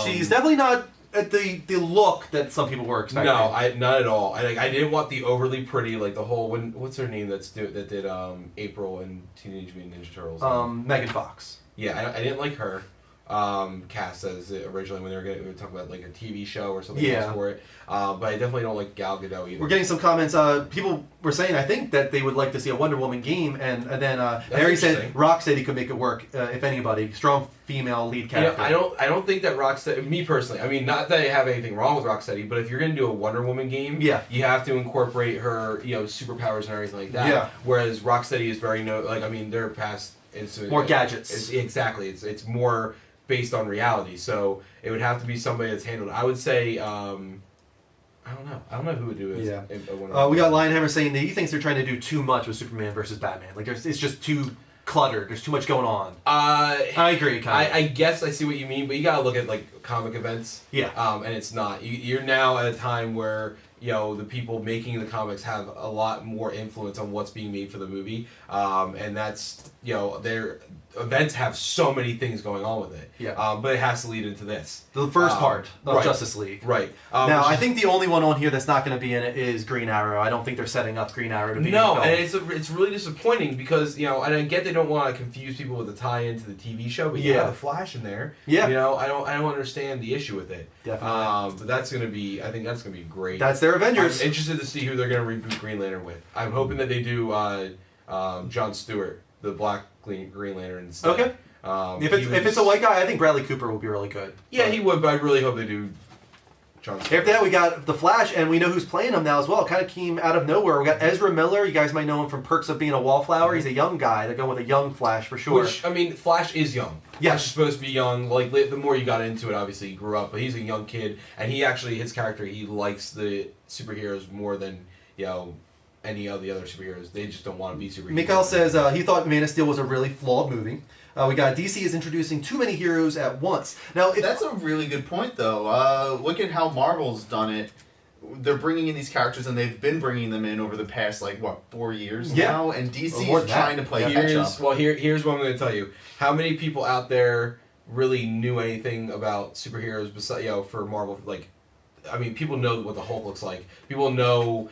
She's definitely not at the look that some people were expecting. No, not at all. I didn't want the overly pretty, like the whole, what's her name that did April and Teenage Mutant Ninja Turtles? Megan Fox. Yeah, I didn't like her cast as originally when we were talking about like a TV show or something else for it. But I definitely don't like Gal Gadot either. We're getting some comments. People were saying, I think, that they would like to see a Wonder Woman game, and then Harry said Rocksteady could make it work if anybody. Strong female lead character. I don't think that Rocksteady, me personally, I mean, not that I have anything wrong with Rocksteady, but if you're going to do a Wonder Woman game, you have to incorporate her, superpowers and everything like that. Yeah. Whereas Rocksteady is very they're past. More gadgets. Exactly. It's more based on reality. So it would have to be somebody that's handled. I would say, I don't know who would do it. Yeah. We got Lionhammer saying that he thinks they're trying to do too much with Superman versus Batman. Like it's just too cluttered. There's too much going on. I agree. I guess I see what you mean, but you gotta look at like comic events. Yeah. And it's not. You're now at a time where the people making the comics have a lot more influence on what's being made for the movie, and that's their events have so many things going on with it. Yeah. But it has to lead into this. The first part of right. Justice League. Right. Now, I think the only one on here that's not going to be in it is Green Arrow. I don't think they're setting up Green Arrow to be in the film. And it's really disappointing because, and I get they don't want to confuse people with the tie-in to the TV show, but you have the Flash in there. Yeah. I don't understand the issue with it. Definitely. But that's going to be, I think that's going to be great. That's their Avengers. I'm interested to see who they're going to reboot Green Lantern with. I'm hoping that they do John Stewart, the Black Green Lantern instead. Okay. If it's a white guy, I think Bradley Cooper will be really good. Yeah, he would, but I really hope they do John Stewart. After that, we got The Flash, and we know who's playing him now as well. It kind of came out of nowhere. We got Ezra Miller. You guys might know him from Perks of Being a Wallflower. He's a young guy. They're going with a young Flash for sure. Which, Flash is young. Yeah. Flash is supposed to be young. Like, the more you got into it, obviously, he grew up. But he's a young kid, and his character, he likes the superheroes more than, any of the other superheroes. They just don't want to be superheroes. Mikael says he thought Man of Steel was a really flawed movie. We got DC is introducing too many heroes at once. Now, that's a really good point, though. Look at how Marvel's done it. They're bringing in these characters, and they've been bringing them in over the past, 4 years now? And DC is trying to play catch-up. Well, here's what I'm going to tell you. How many people out there really knew anything about superheroes besides, for Marvel? People know what the Hulk looks like. People know,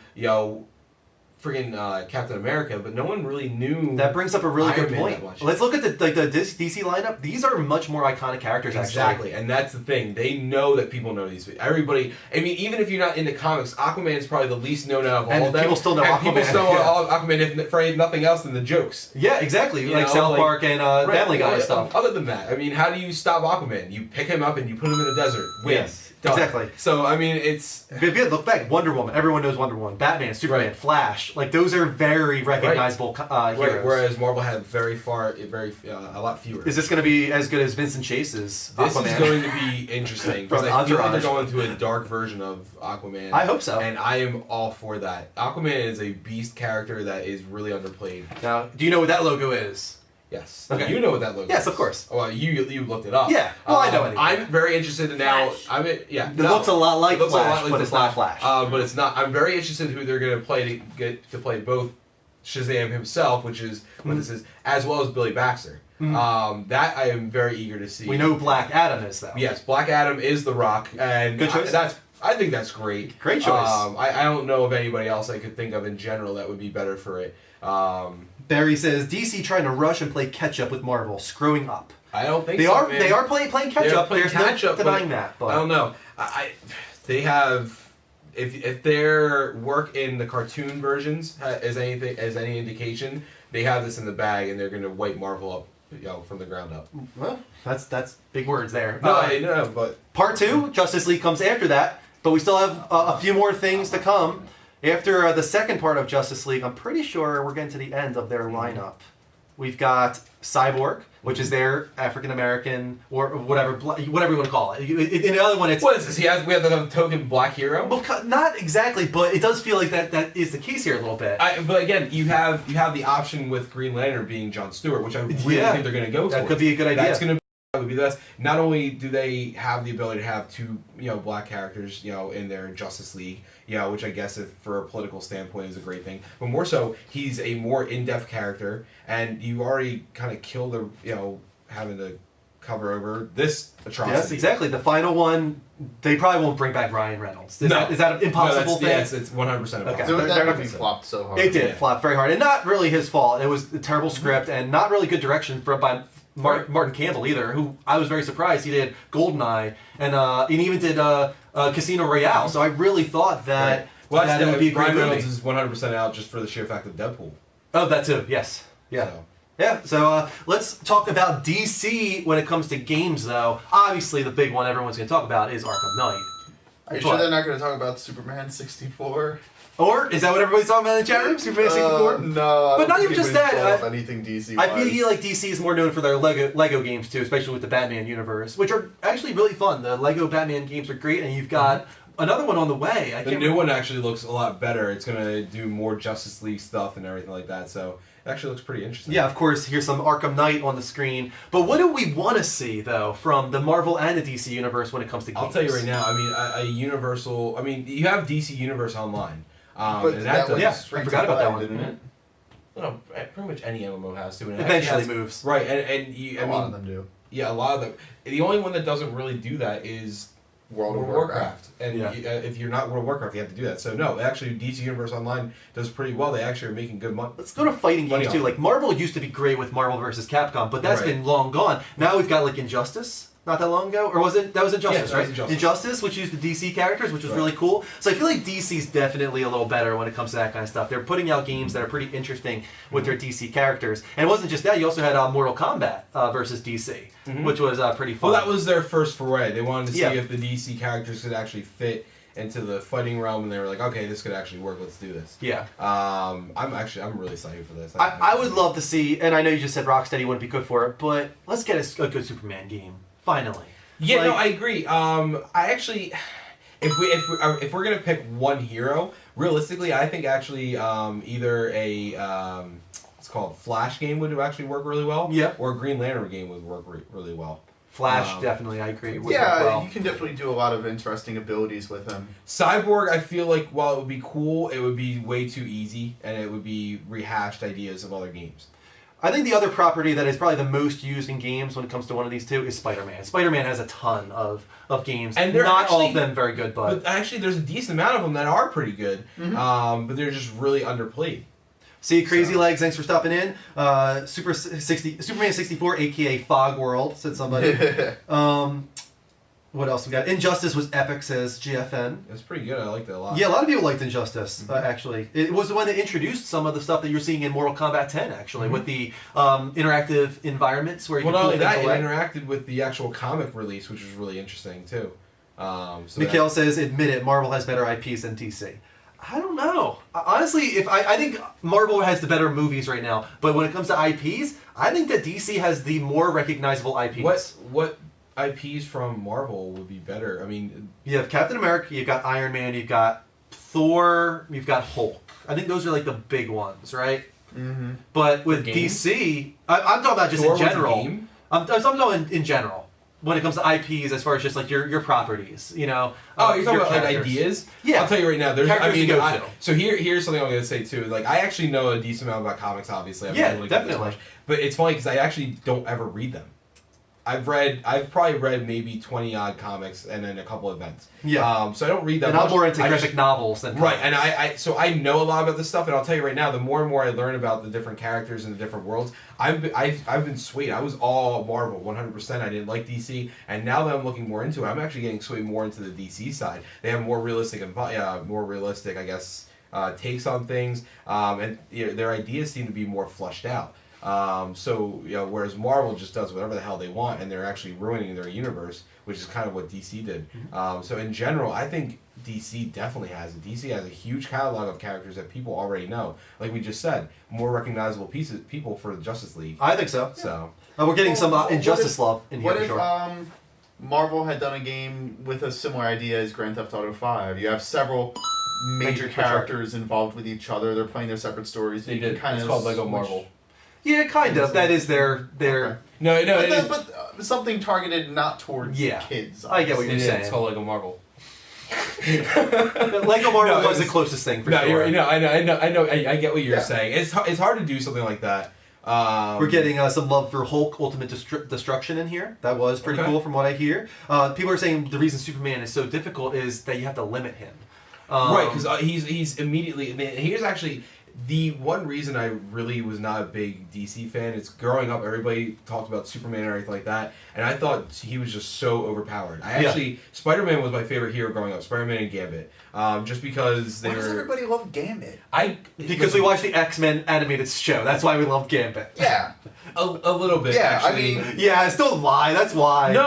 friggin' Captain America, but no one really knew. That brings up a really Iron good Man point. Let's look at the DC lineup. These are much more iconic characters, Exactly, and that's the thing. They know that people know these. Everybody. Even if you're not into comics, Aquaman is probably the least known out of all of them. People still know Aquaman. People still know Aquaman if for nothing else than the jokes. Yeah, exactly. South Park and Family Guy stuff. Other than that, how do you stop Aquaman? You pick him up and you put him in a desert. Win. Yes. Exactly. So it's good. Look back. Wonder Woman. Everyone knows Wonder Woman. Batman, Superman, Flash. Those are very recognizable heroes. Whereas Marvel had a lot fewer. Is this going to be as good as Vincent Chase's Aquaman? This is going to be interesting because I feel like they're going to a dark version of Aquaman. I hope so. And I am all for that. Aquaman is a beast character that is really underplayed. Now, do you know what that logo is? Yes. Okay. You know what that logo is. Yes, of course. Well, you looked it up. Yeah. Well, I know it. I'm very interested in now. It looks a lot like Flash, but it's not Flash. But it's not. I'm very interested in who they're going to play to get to play both Shazam himself, which is what this is, as well as Billy Baxter. That I am very eager to see. We know who Black Adam is, though. Yes, Black Adam is The Rock, and good choice. I think that's great. Great choice. I don't know of anybody else I could think of in general that would be better for it. Barry says DC trying to rush and play catch up with Marvel, screwing up. I don't think they so, are. man. They are playing catch up. There's no denying that. But I don't know. They have. If their work in the cartoon versions is any indication, they have this in the bag and they're going to wipe Marvel up, from the ground up. Well, that's big words there. No, but part 2, Justice League comes after that, but we still have a few more things to come. After the second part of Justice League, I'm pretty sure we're getting to the end of their lineup. We've got Cyborg, which is their African American or whatever you want to call it. In the other one, it's what is this? We have the token black hero. Well, not exactly, but it does feel like that is the case here a little bit. But again, you have the option with Green Lantern being John Stewart, which I really think they're going to go for. That could be a good idea. That's going to be the best. Not only do they have the ability to have two black characters in their Justice League, which I guess if for a political standpoint is a great thing, but more so he's a more in-depth character, and you already kind of kill the having to cover over this atrocity. Yes, exactly. The final one, they probably won't bring back Ryan Reynolds. Is that an impossible thing? Yes, it's 100% impossible. Okay. That movie flopped so hard. It did flop very hard, and not really his fault. It was a terrible script and not really good direction by Martin Campbell either, who I was very surprised. He did GoldenEye and even did Casino Royale. So I really thought that that would be a great Ryan movie. Reynolds is 100% out just for the sheer fact of Deadpool. Oh, that too. Yes. Yeah. So let's talk about DC when it comes to games, though. Obviously, the big one everyone's going to talk about is Arkham Knight. Are you sure they're not going to talk about Superman 64? Or is that what everybody's talking about in the chat room? Superman 64? No, but not even just that. Anything DC. I feel like DC is more known for their Lego games too, especially with the Batman universe, which are actually really fun. The Lego Batman games are great, and you've got another one on the way. The new one actually looks a lot better. It's going to do more Justice League stuff and everything like that. So it actually looks pretty interesting. Yeah, of course, here's some Arkham Knight on the screen. But what do we want to see, though, from the Marvel and the DC universe when it comes to games? I'll tell you right now, I mean, a Universal... I mean, you have DC Universe Online. But and that was I forgot about that one. didn't it? No, pretty much any MMO has to. And Eventually moves. Right, and you, A lot of them do. Yeah, a lot of them. The only one that doesn't really do that is World of Warcraft. And if you're not World of Warcraft, you have to do that. So no, actually, DC Universe Online does pretty well. They actually are making good money. Let's go to fighting games too. Like Marvel used to be great with Marvel vs. Capcom, but that's been long gone. Now we've got like Injustice. Not that long ago, or was it? That was Injustice, right? Injustice, which used the DC characters, which was really cool. So I feel like DC's definitely a little better when it comes to that kind of stuff. They're putting out games that are pretty interesting with their DC characters, and it wasn't just that. You also had Mortal Kombat versus DC, which was pretty fun. Well, that was their first foray. They wanted to see if the DC characters could actually fit into the fighting realm, and they were like, okay, this could actually work. Let's do this. Yeah. I'm really excited for this. I would love to see, and I know you just said Rocksteady wouldn't be good for it, but let's get a good Superman game finally. Yeah, no, I agree. I actually, if we're gonna pick one hero, realistically, I think actually either a it's called Flash game would actually work really well. Yeah. Or a Green Lantern game would work really well. Flash, definitely, I agree. You can definitely do a lot of interesting abilities with him. Cyborg, I feel like while it would be cool, it would be way too easy, and it would be rehashed ideas of other games. I think the other property that is probably the most used in games when it comes to one of these two is Spider-Man. Spider-Man has a ton of games, and they're not all of them very good, but actually there's a decent amount of them that are pretty good, but they're just really underplayed. See, Crazy Legs, thanks for stopping in. Superman 64, aka Fog World, said somebody. What else we got? Injustice was epic, says GFN. It was pretty good. I liked it a lot. Yeah, a lot of people liked Injustice, actually. It was the one that introduced some of the stuff that you're seeing in Mortal Kombat 10, actually, with the interactive environments where you can not pull only that, away. it interacted with the actual comic release, which was really interesting, too. Mikhail says, admit it, Marvel has better IPs than DC. I don't know. Honestly, I think Marvel has the better movies right now, but when it comes to IPs, I think that DC has the more recognizable IPs. What IPs from Marvel would be better? I mean, you have Captain America, you've got Iron Man, you've got Thor, you've got Hulk. I think those are like the big ones, right? Mm-hmm. But with DC, I'm talking about just Thor in general. I'm talking in general. When it comes to IPs, as far as just like your properties, you know. You're talking about like ideas? Yeah. I'll tell you right now. So here's something I'm going to say too. Like I actually know a decent amount about comics. Obviously, definitely. But it's funny because I actually don't ever read them. I've probably read maybe 20 odd comics and then a couple events. Yeah. So I don't read that. And I'm more into graphic novels than right. And I know a lot about this stuff, and I'll tell you right now, the more and more I learn about the different characters and the different worlds, I've been swayed. I was all Marvel 100%. I didn't like DC, and now that I'm looking more into it, I'm actually getting swayed more into the DC side. They have more realistic, I guess, takes on things, and their ideas seem to be more fleshed out. Whereas Marvel just does whatever the hell they want, and they're actually ruining their universe, which is kind of what DC did. So in general, I think DC definitely has it. DC has a huge catalog of characters that people already know. Like we just said, more recognizable people for the Justice League. I think so. So we're getting some Injustice love in here. What if Marvel had done a game with a similar idea as Grand Theft Auto 5? You have several major characters involved with each other. They're playing their separate stories. They did. It's called Lego Marvel. Yeah, kind of. That is their. No. But something targeted not towards kids. I get what you're saying. It's called Lego Marvel. Lego Marvel was the closest thing for sure. I know. I get what you're saying. It's hard to do something like that. We're getting some love for Hulk Ultimate Destruction in here. That was pretty cool from what I hear. People are saying the reason Superman is so difficult is that you have to limit him. Right, because he's immediately. Here's actually the one reason I really was not a big DC fan. Is growing up, everybody talked about Superman and everything like that, and I thought he was just so overpowered. Spider-Man was my favorite hero growing up. Spider-Man and Gambit, just because they were. Why does everybody love Gambit? Because we watched the X-Men animated show. That's why we love Gambit. Yeah. A little bit. Yeah, actually. I mean. Yeah, don't lie. That's why. No.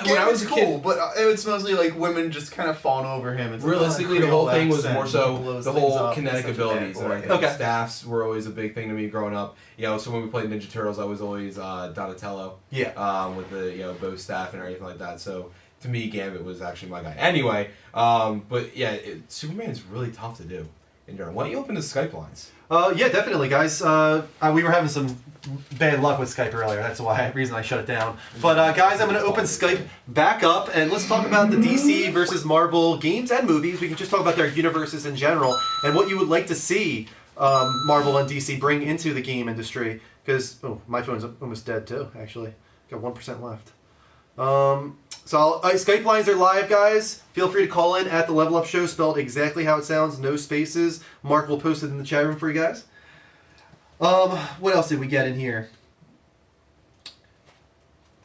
When I was a cool, kid, but it's mostly like women just kind of fawning over him. It's realistically, the whole thing was more so the whole kinetic abilities and everything. Okay. staffs were always a big thing to me growing up. So when we played Ninja Turtles, I was always Donatello. Yeah. With the bow staff and everything like that. So to me, Gambit was actually my guy. Anyway, but yeah, Superman is really tough to do. Why don't you open the Skype lines? Yeah, definitely, guys. We were having some bad luck with Skype earlier. That's the reason I shut it down. But guys, I'm going to open Skype back up, and let's talk about the DC versus Marvel games and movies. We can just talk about their universes in general and what you would like to see Marvel and DC bring into the game industry. Because my phone's almost dead too. Actually, got 1% left. Skype lines are live, guys. Feel free to call in at the Level Up Show, spelled exactly how it sounds, no spaces. Mark will post it in the chat room for you guys. What else did we get in here?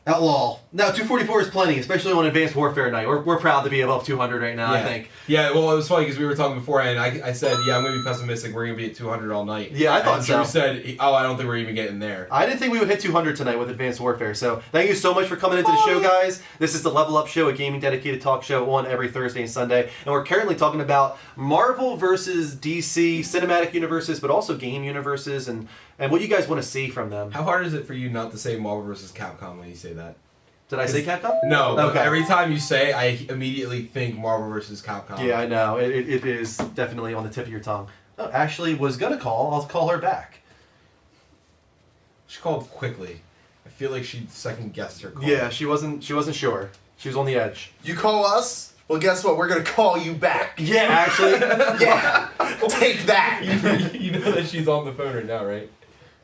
Outlaw. Now, 244 is plenty, especially on Advanced Warfare night. We're proud to be above 200 right now, I think. Yeah, well, it was funny because we were talking beforehand. I said, I'm going to be pessimistic. We're going to be at 200 all night. Yeah, I thought and so. You said, I don't think we're even getting there. I didn't think we would hit 200 tonight with Advanced Warfare. So thank you so much for coming into the show, guys. This is the Level Up Show, a gaming-dedicated talk show on every Thursday and Sunday. And we're currently talking about Marvel versus DC cinematic universes, but also game universes, and what you guys want to see from them. How hard is it for you not to say Marvel versus Capcom when you say that? Did I say Capcom? No. Okay. Every time you say, I immediately think Marvel versus Capcom. Yeah, I know. It is definitely on the tip of your tongue. Oh, Ashley was gonna call. I'll call her back. She called quickly. I feel like she second guessed her call. Yeah, she wasn't sure. She was on the edge. You call us? Well, guess what? We're gonna call you back. Yeah, actually. Yeah. Take that. You know that she's on the phone right now, right?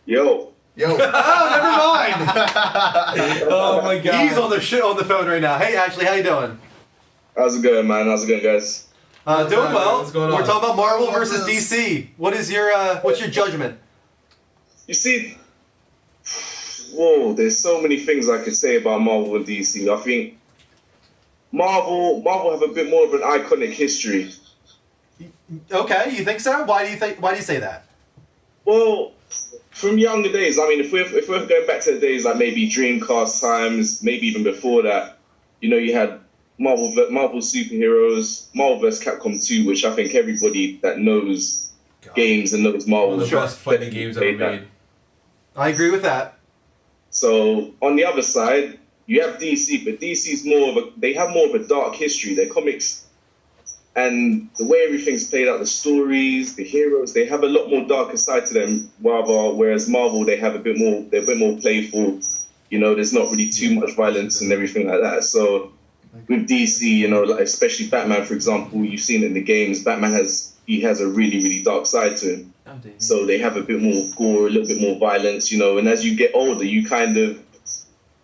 Yo. Oh, never mind. Oh my God. He's on the phone right now. Hey, Ashley, how you doing? How's it going, man? How's it going, guys? Doing well. What's going on? We're talking about Marvel versus DC. What's your judgment? You see, there's so many things I could say about Marvel and DC. I think Marvel have a bit more of an iconic history. Okay, you think so? Why do you say that? Well, from younger days, I mean, if we're going back to the days like maybe Dreamcast times, maybe even before that, you had Marvel superheroes, Marvel vs. Capcom 2, which I think everybody that knows games and knows Marvel. One of the best fighting games ever made. I agree with that. So on the other side, you have DC, but DC's they have more of a dark history. Their comics and the way everything's played out, the stories, the heroes, they have a lot more darker side to them. Whereas Marvel, they're a bit more playful. There's not really too much violence and everything like that. So with DC, like especially Batman, for example, you've seen it in the games. Batman has a really, really dark side to him. So they have a bit more gore, a little bit more violence, and as you get older, you kind of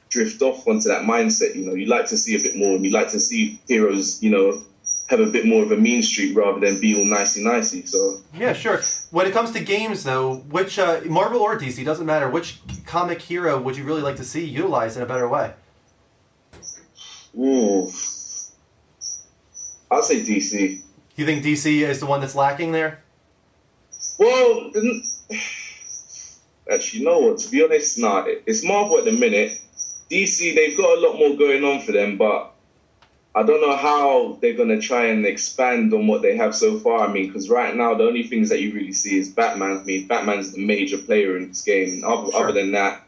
drift off onto that mindset. You like to see a bit more, and you like to see heroes, have a bit more of a mean streak rather than be all nicey. So yeah, sure. When it comes to games, though, which Marvel or DC, doesn't matter, which comic hero would you really like to see utilized in a better way? Ooh, I'll say DC. You think DC is the one that's lacking there? Well, actually, no. To be honest, nah. It's Marvel at the minute. DC, they've got a lot more going on for them, but I don't know how they're going to try and expand on what they have so far. I mean, because right now, the only things that you really see is Batman. I mean, Batman's the major player in this game. Other than that,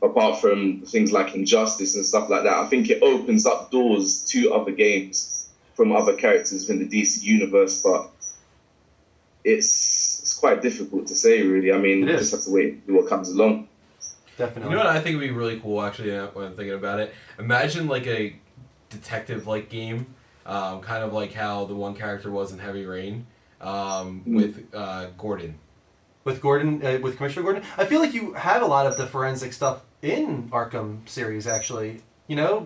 apart from things like Injustice and stuff like that, I think it opens up doors to other games from other characters in the DC universe, but it's quite difficult to say, really. I mean, you just have to wait and see what comes along. Definitely. You know what I think would be really cool, actually, when I'm thinking about it? Imagine, like, a detective-like game, kind of like how the one character was in Heavy Rain, with Gordon. With Gordon, with Commissioner Gordon? I feel like you have a lot of the forensic stuff in Arkham series, actually.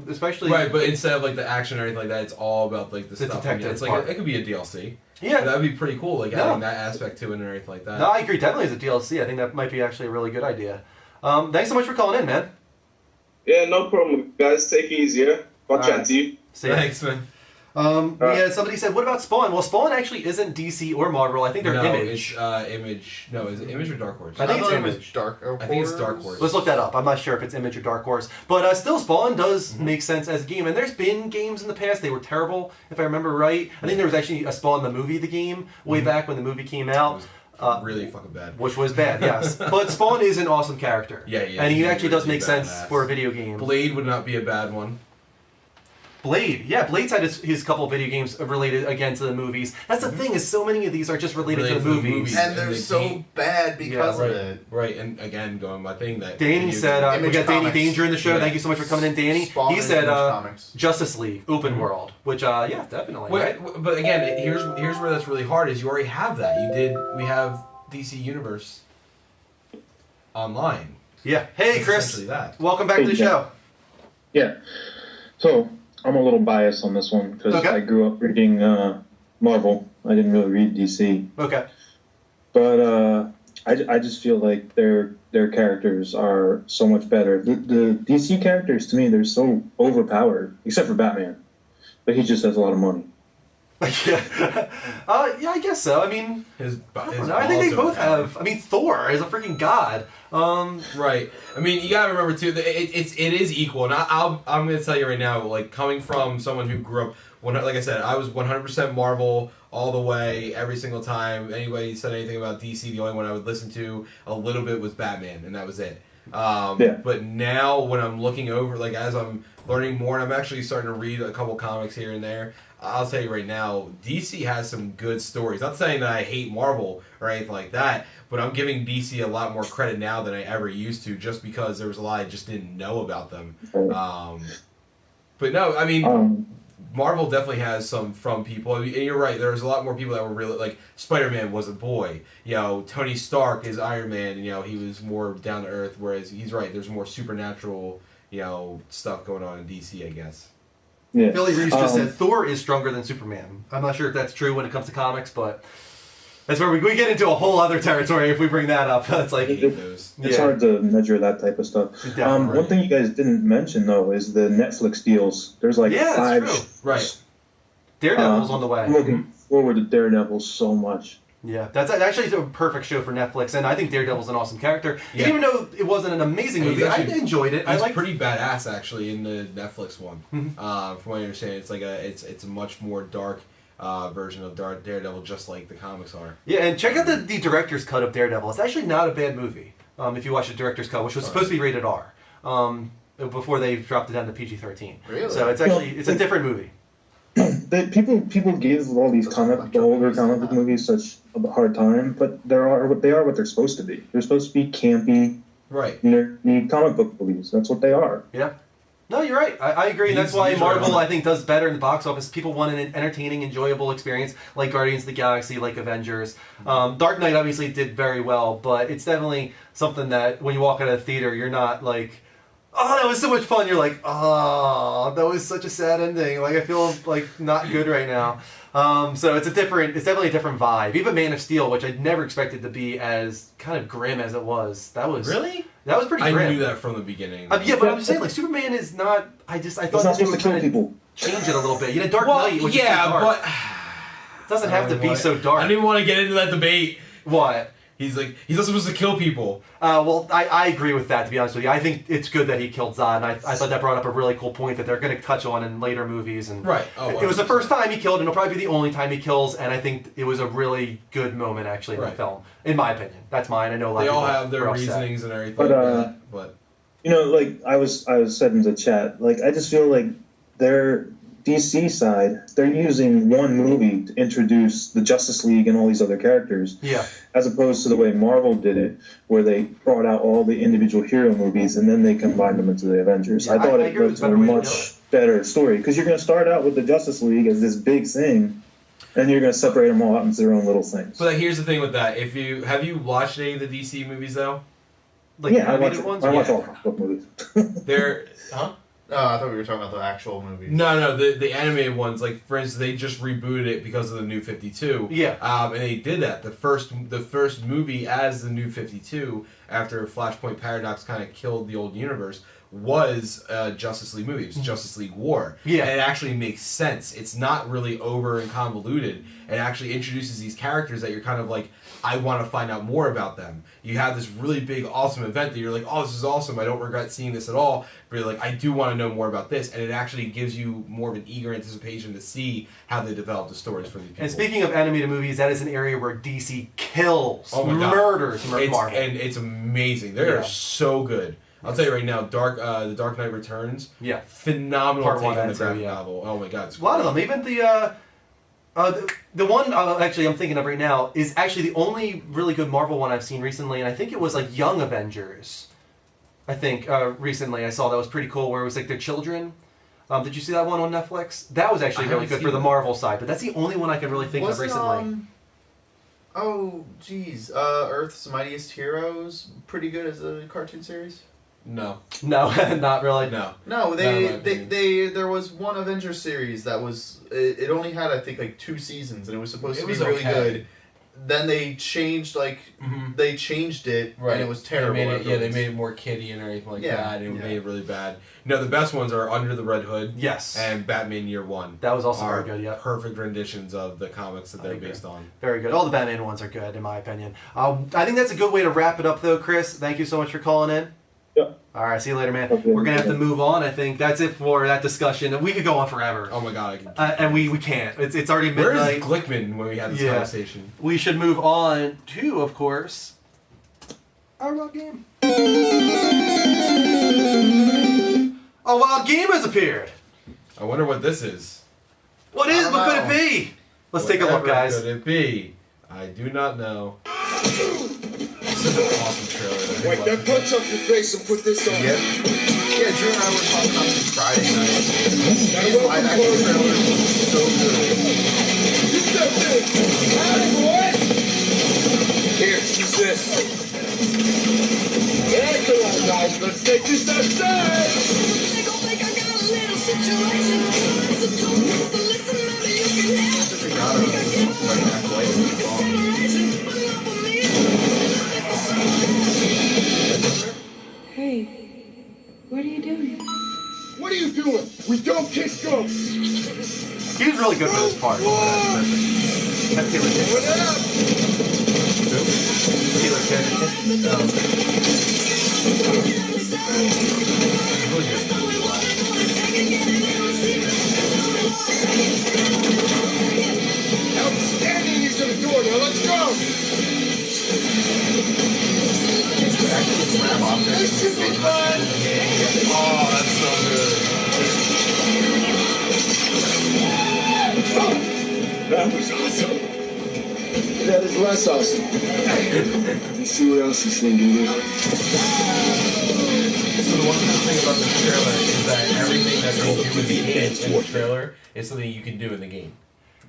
Especially... Right, but instead of, like, the action or anything like that, it's all about, like, the stuff. Detective it's like, it could be a DLC. Yeah. That would be pretty cool, like, adding that aspect to it and everything like that. No, I agree. Definitely as a DLC. I think that might be actually a really good idea. Thanks so much for calling in, man. Yeah, no problem, guys. Take it easy, yeah? I'll chat to you. Thanks, man. Yeah, somebody said, what about Spawn? Well, Spawn actually isn't DC or Marvel. I think they're Image. It's Image. No, is it Image or Dark Horse? I think it's Image. I think it's Dark Horse. Let's look that up. I'm not sure if it's Image or Dark Horse. But still, Spawn does make sense as a game. And there's been games in the past. They were terrible, if I remember right. I think there was actually a Spawn the movie, the game, way back when the movie came out. really fucking bad. Which was bad, yes. But Spawn is an awesome character. Yeah. And he actually does make sense badass. for a video game. Blade would not be a bad one. Blade, yeah, Blade's had his couple of video games related again to the movies. That's the thing, is so many of these are just related to the movies. And they're so bad because of it. Right, and again, going by thing that Danny said, we got Danny Danger in the show. Thank you so much for coming in, Danny. He said Justice League, open world, which, yeah, definitely. Wait, but again, here's where that's really hard, is you already have that. We have DC Universe online. Yeah. Hey, Chris. That. Welcome back to the show. Yeah. So, I'm a little biased on this one because I grew up reading Marvel. I didn't really read DC. Okay. But I just feel like their characters are so much better. The DC characters, to me, they're so overpowered, except for Batman. But he just has a lot of money. Yeah, I guess so. I mean, I think they both have. I mean, Thor is a freaking god. Right. I mean, you gotta remember too that it is equal. And I'm gonna tell you right now, like coming from someone who grew up, like I said, I was 100% Marvel all the way, every single time anybody said anything about DC, the only one I would listen to a little bit was Batman, and that was it. But now when I'm looking over, like as I'm learning more, and I'm actually starting to read a couple comics here and there, I'll tell you right now, DC has some good stories. Not saying that I hate Marvel or anything like that, but I'm giving DC a lot more credit now than I ever used to, just because there was a lot I just didn't know about them. But no, I mean, Marvel definitely has some from people. I mean, and you're right, there's a lot more people that were really, like, Spider-Man was a boy. You know, Tony Stark is Iron Man, and, you know, he was more down to earth, whereas he's right, there's more supernatural, you know, stuff going on in DC, I guess. Yeah. Billy Reese just said Thor is stronger than Superman. I'm not sure if that's true when it comes to comics, but that's where we get into a whole other territory if we bring that up. It's like it's hard to measure that type of stuff. One thing you guys didn't mention though is the Netflix deals. There's like 5 shows. Right. Daredevil's on the way. I'm looking forward to Daredevil so much. Yeah, that's actually a perfect show for Netflix, and I think Daredevil's an awesome character. Yeah. Even though it wasn't an amazing movie, I enjoyed it. He's pretty badass actually in the Netflix one. From what I understand, it's like it's a much more dark version of Daredevil, just like the comics are. Yeah, and check out the director's cut of Daredevil. It's actually not a bad movie. If you watch the director's cut, which was supposed to be rated R, before they dropped it down to PG-13. Really? So it's actually it's a different movie. People give all these older comic book movies such a hard time, but they are what they're supposed to be. They're supposed to be campy, right? Nerdy comic book movies. That's what they are. Yeah. No, you're right. I agree. And that's why Marvel, I think, does better in the box office. People want an entertaining, enjoyable experience like Guardians of the Galaxy, like Avengers. Dark Knight obviously did very well, but it's definitely something that when you walk out of the theater, you're not like, oh, that was so much fun. You're like, oh, that was such a sad ending. Like, I feel like not good right now. So it's definitely a different vibe. Even Man of Steel, which I never expected to be as kind of grim as it was. That was pretty grim. I knew that from the the yeah, but I'm just saying, like, Superman is not. I thought that they were going to change it a little bit. You know, Dark Knight, which is so dark. But it doesn't have to be so dark. I didn't even want to get into that debate. What? He's not supposed to kill people. Well, I agree with that, to be honest with you. I think it's good that he killed Zod, and I thought that brought up a really cool point that they're going to touch on in later movies. And right. It was the first time he killed, and it'll probably be the only time he kills, and I think it was a really good moment, actually, in the film, in my opinion. That's mine. I know a lot of people have their reasonings and everything. But you know, like I was said in the chat, like I just feel like their DC side, they're using one movie to introduce the Justice League and all these other characters. Yeah. As opposed to the way Marvel did it, where they brought out all the individual hero movies and then they combined them into the Avengers. Yeah, I thought it was a much better story, because you're going to start out with the Justice League as this big thing, and you're going to separate them all out into their own little things. But here's the thing with that: have you watched any of the DC movies though? Like I watch all comic book movies. They're huh? Oh, I thought we were talking about the actual movies. No, the animated ones. Like, for instance, they just rebooted it because of the New 52. Yeah. And they did that. The first movie as the New 52, after Flashpoint Paradox kind of killed the old universe, was a Justice League movie. It was Justice League War. Yeah. And it actually makes sense. It's not really over and convoluted. It actually introduces these characters that you're kind of like, I want to find out more about them. You have this really big, awesome event that you're like, oh, this is awesome. I don't regret seeing this at all. But you're like, I do want to know more about this. And it actually gives you more of an eager anticipation to see how they develop the stories for these people. And speaking of animated movies, that is an area where DC kills, murders Marvel. And it's amazing. They're so good. I'll tell you right now, The Dark Knight Returns. Yeah. Phenomenal Part take one on the and two, graphic novel. Oh my god, it's a lot of them. Even the one actually I'm thinking of right now is actually the only really good Marvel one I've seen recently, and I think it was like Young Avengers. I think recently I saw that was pretty cool, where it was like their children. Did you see that one on Netflix? That was actually really good for the Marvel side, but that's the only one I can really think of recently. Oh, geez. Earth's Mightiest Heroes, pretty good as a cartoon series? No, not really. No, there was one Avengers series that was, it only had, I think, like 2 seasons, and it was supposed to be really good. Then they changed, they changed it, and it was terrible. They made it more kiddie and everything like that, and it made it really bad. No, the best ones are Under the Red Hood. Yes. And Batman Year One. That was also very good, yeah. Perfect renditions of the comics that they're based on. Very good. All the Batman ones are good, in my opinion. I think that's a good way to wrap it up, though, Chris. Thank you so much for calling in. Yeah. All right, see you later, man. We're gonna have to move on. I think that's it for that discussion. We could go on forever. Oh my god, and we can't. It's already midnight. Where's Glickman when we had this conversation? We should move on to, of course, our wild game. A wild game has appeared. I wonder what this is. What could it be? Let's take a look, guys. What could it be? I do not know. This is an awesome trailer. Wipe that punch off your face and put this on. Yeah, Drew and I were talking about this Friday night. These live action trailers are so good. You stepped in. Howdy, boy. Here, use this. Yeah, come on, guys. Let's take this outside. They gon' think I got a little situation. Hey, what are you doing? What are you doing? We don't kiss ghosts. He was really good for this part. That's Taylor Kidd. What up? Taylor Outstanding use of the door. Now let's go. This should be fun. Oh, that's so good. That was awesome. That is less awesome. Let's see what else he's thinking, dude. So the one thing about the trailer is that everything that they do in the trailer is something you can do in the game.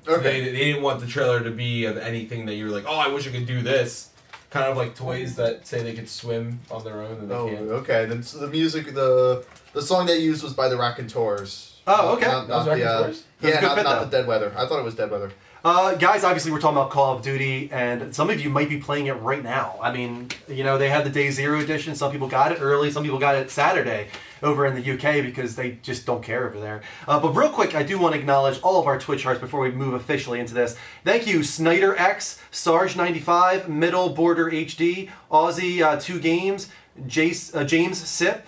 Okay. They didn't want the trailer to be of anything that you're like, oh, I wish I could do this. Kind of like toys that say they could swim on their own and they can't. Okay. Then so the music, the song they used was by the Raconteurs. Oh, okay. Not the Dead Weather. I thought it was Dead Weather. Guys, obviously we're talking about Call of Duty, and some of you might be playing it right now. I mean, they had the Day Zero edition. Some people got it early. Some people got it Saturday over in the UK because they just don't care over there. But real quick, I do want to acknowledge all of our Twitch hearts before we move officially into this. Thank you, Snyder X, Sarge95, Middle Border HD, Aussie 2 Games, James Sip,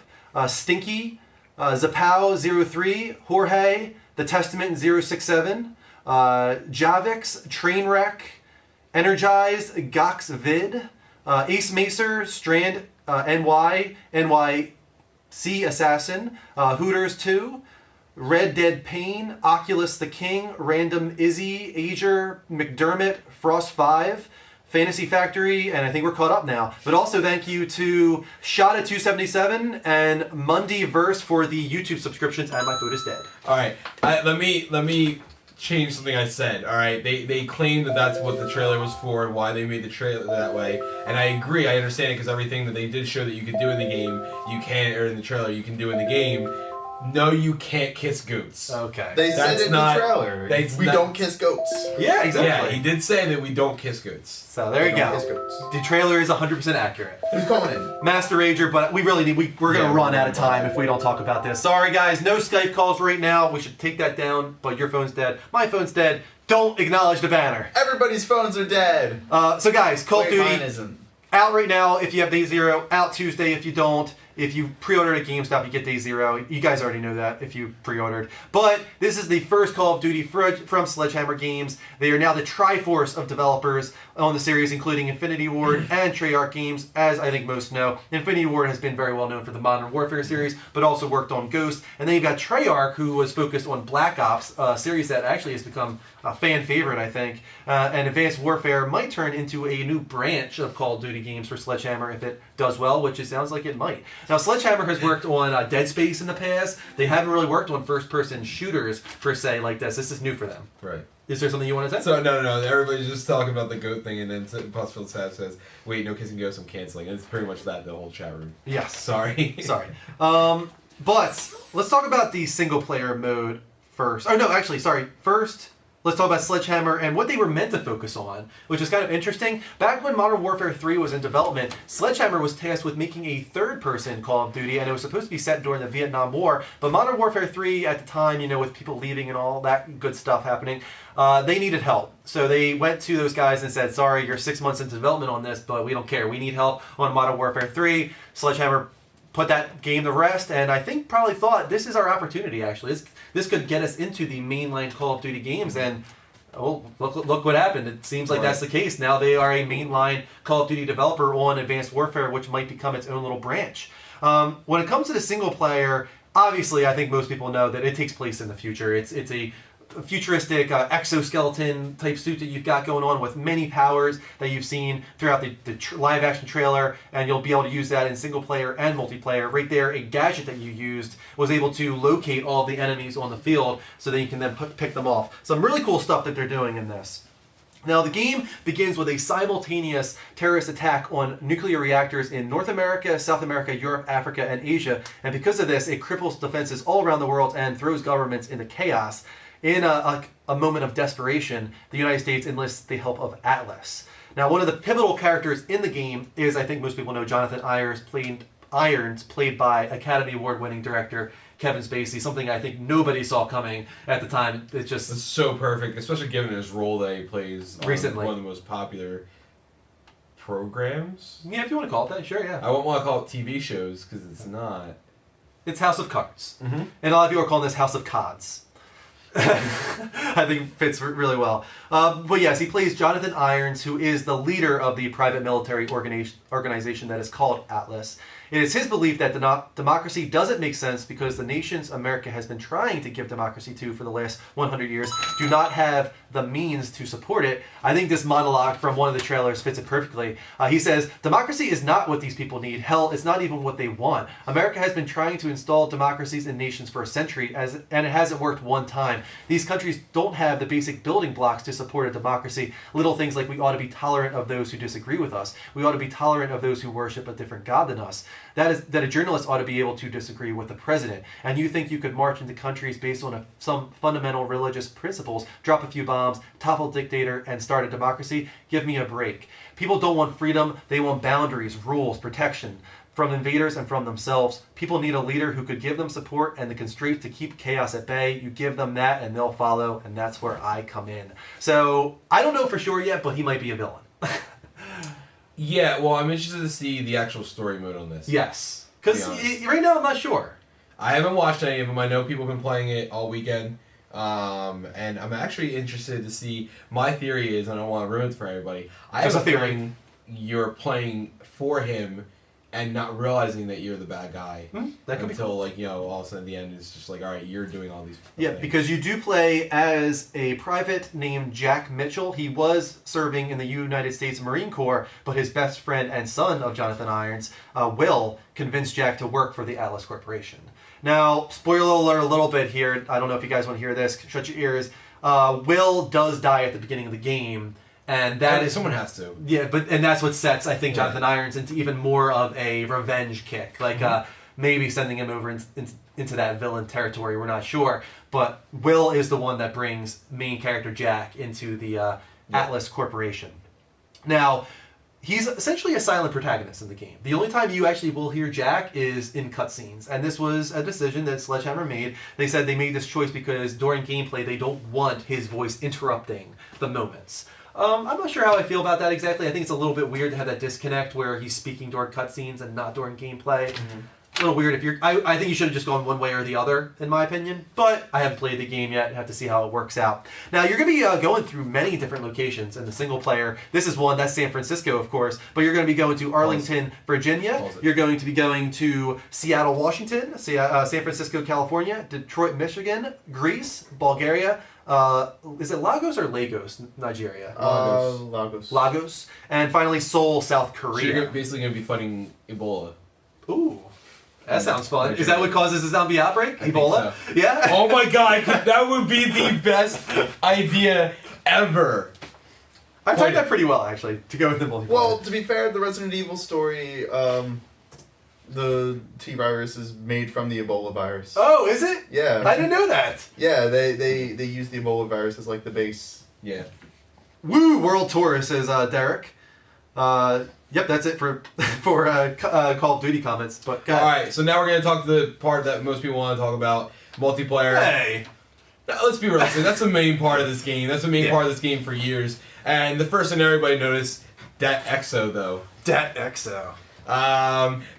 Stinky, Zapow03, Jorge, The Testament 067, Javix, Trainwreck, Energized, Gox Vid, Ace Macer, Strand, NY, NYC Assassin, Hooters 2, Red Dead Pain, Oculus the King, Random Izzy, Ager, McDermott, Frost 5, Fantasy Factory, and I think we're caught up now. But also thank you to Shot at277 and Mundyverse for the YouTube subscriptions, and My Food is Dead. All right, let me change something I said. All right, they claim that that's what the trailer was for and why they made the trailer that way, and I agree. I understand it because everything that they did show that you could do in the game, you can, or in the trailer, you can do in the game. No, you can't kiss goats. Okay. They said That's in not- the trailer, that's we not- don't kiss goats. Yeah, exactly. Yeah, he did say that we don't kiss goats. So there you We don't go. kiss goats. The trailer is 100% accurate. Who's going in? Master Rager, but we really need. We're gonna Yeah, run we're out of time if we don't talk about this. Sorry, guys. No Skype calls right now. We should take that down. But your phone's dead. My phone's dead. Don't acknowledge the banner. Everybody's phones are dead. So guys, Call of Wait, mine Duty isn't. out right now. If you have Day Zero, out Tuesday. If you don't, if you pre-ordered at GameStop, you get Day Zero. You guys already know that if you pre-ordered. But this is the first Call of Duty from Sledgehammer Games. They are now the Triforce of developers on the series, including Infinity Ward and Treyarch Games, as I think most know. Infinity Ward has been very well known for the Modern Warfare series, but also worked on Ghost. And then you've got Treyarch, who was focused on Black Ops, a series that actually has become a fan favorite, I think. And Advanced Warfare might turn into a new branch of Call of Duty games for Sledgehammer if it does well, which it sounds like it might. Now, Sledgehammer has worked on Dead Space in the past. They haven't really worked on first-person shooters, per se, like this. This is new for them. Right. Is there something you want to say? So, no. Everybody's just talking about the goat thing, and then Possible says, wait, no kissing ghosts, I'm canceling. And it's pretty much that, the whole chat room. Yes. Sorry. Sorry. But let's talk about the single-player mode first. Oh, no, actually, sorry. First, let's talk about Sledgehammer and what they were meant to focus on, which is kind of interesting. Back when Modern Warfare 3 was in development, Sledgehammer was tasked with making a third-person Call of Duty, and it was supposed to be set during the Vietnam War. But Modern Warfare 3, at the time, with people leaving and all that good stuff happening, they needed help. So they went to those guys and said, sorry, you're 6 months into development on this, but we don't care. We need help on Modern Warfare 3. Sledgehammer put that game to rest, and I think probably thought, this is our opportunity, actually. This could get us into the mainline Call of Duty games, and look what happened. It seems like that's the case. Now they are a mainline Call of Duty developer on Advanced Warfare, which might become its own little branch. When it comes to the single player, obviously I think most people know that it takes place in the future. It's a futuristic exoskeleton type suit that you've got going on with many powers that you've seen throughout the live action trailer, and you'll be able to use that in single player and multiplayer. Right there, a gadget that you used was able to locate all the enemies on the field so that you can then pick them off. Some really cool stuff that they're doing in this. Now, the game begins with a simultaneous terrorist attack on nuclear reactors in North America, South America, Europe, Africa, and Asia, and because of this, it cripples defenses all around the world and throws governments into chaos. In a moment of desperation, the United States enlists the help of Atlas. Now, one of the pivotal characters in the game is, I think most people know, Jonathan Irons, played by Academy Award-winning director Kevin Spacey, something I think nobody saw coming at the time. It's so perfect, especially given his role that he plays on recently. One of the most popular programs. Yeah, if you want to call it that, sure, yeah. I won't want to call it TV shows because it's not. It's House of Cards. Mm-hmm. And a lot of people are calling this House of Cods. I think fits really well. But yes, he plays Jonathan Irons, who is the leader of the private military organization that is called Atlas. It is his belief that democracy doesn't make sense because the nations America has been trying to give democracy to for the last 100 years do not have the means to support it. I think this monologue from one of the trailers fits it perfectly. He says, democracy is not what these people need. Hell, it's not even what they want. America has been trying to install democracies in nations for a century, and it hasn't worked one time. These countries don't have the basic building blocks to support a democracy. Little things like we ought to be tolerant of those who disagree with us. We ought to be tolerant of those who worship a different God than us. That a journalist ought to be able to disagree with the president. And you think you could march into countries based on some fundamental religious principles, drop a few bombs, topple a dictator, and start a democracy? Give me a break. People don't want freedom. They want boundaries, rules, protection from invaders and from themselves. People need a leader who could give them support and the constraints to keep chaos at bay. You give them that and they'll follow, and that's where I come in. So I don't know for sure yet, but he might be a villain. Yeah, well, I'm interested to see the actual story mode on this. Yes, because right now I'm not sure. I haven't watched any of them. I know people have been playing it all weekend. And I'm actually interested to see. My theory is, I don't want to ruin it for everybody. I have a theory you're playing for him and not realizing that you're the bad guy that could until, be cool. All of a sudden at the end it's just like, all right, you're doing all these things. Because you do play as a private named Jack Mitchell. He was serving in the United States Marine Corps, but his best friend and son of Jonathan Irons, Will, convinced Jack to work for the Atlas Corporation. Now, spoiler alert a little bit here. I don't know if you guys want to hear this. Shut your ears. Will does die at the beginning of the game. And someone has to. Yeah, and that's what sets, I think, Jonathan Irons into even more of a revenge kick. Maybe sending him over into into that villain territory. We're not sure, but Will is the one that brings main character Jack into the Atlas Corporation. Now, he's essentially a silent protagonist in the game. The only time you actually will hear Jack is in cutscenes, and this was a decision that Sledgehammer made. They said they made this choice because during gameplay they don't want his voice interrupting the moments. I'm not sure how I feel about that exactly. I think it's a little bit weird to have that disconnect where he's speaking during cutscenes and not during gameplay. Mm-hmm. A little weird. I think you should have just gone one way or the other, in my opinion. But I haven't played the game yet. I have to see how it works out. Now, you're going to be going through many different locations in the single player. This is one. That's San Francisco, of course. But you're going to be going to Arlington, Virginia. You're going to be going to Seattle, Washington, San Francisco, California, Detroit, Michigan, Greece, Bulgaria. Is it Lagos or Lagos, Nigeria? Lagos. And finally, Seoul, South Korea. So you're basically going to be fighting Ebola. Ooh. That sounds fun. Is that what causes a zombie outbreak? Ebola? So. Yeah? Oh my god, that would be the best idea ever. I played that pretty well, actually, to go with the multiplayer. Well, to be fair, the Resident Evil story, the T-virus is made from the Ebola virus. Oh, is it? Yeah. I didn't know that. Yeah, they use the Ebola virus as like the base. Yeah. Woo, World Tour, says Derek. Yep, that's it for Call of Duty comments. But all right, so now we're gonna talk to the part that most people want to talk about: multiplayer. Hey, now, let's be realistic. That's the main part of this game. That's the main part of this game for years. And the first thing everybody noticed, that EXO though. Dat EXO.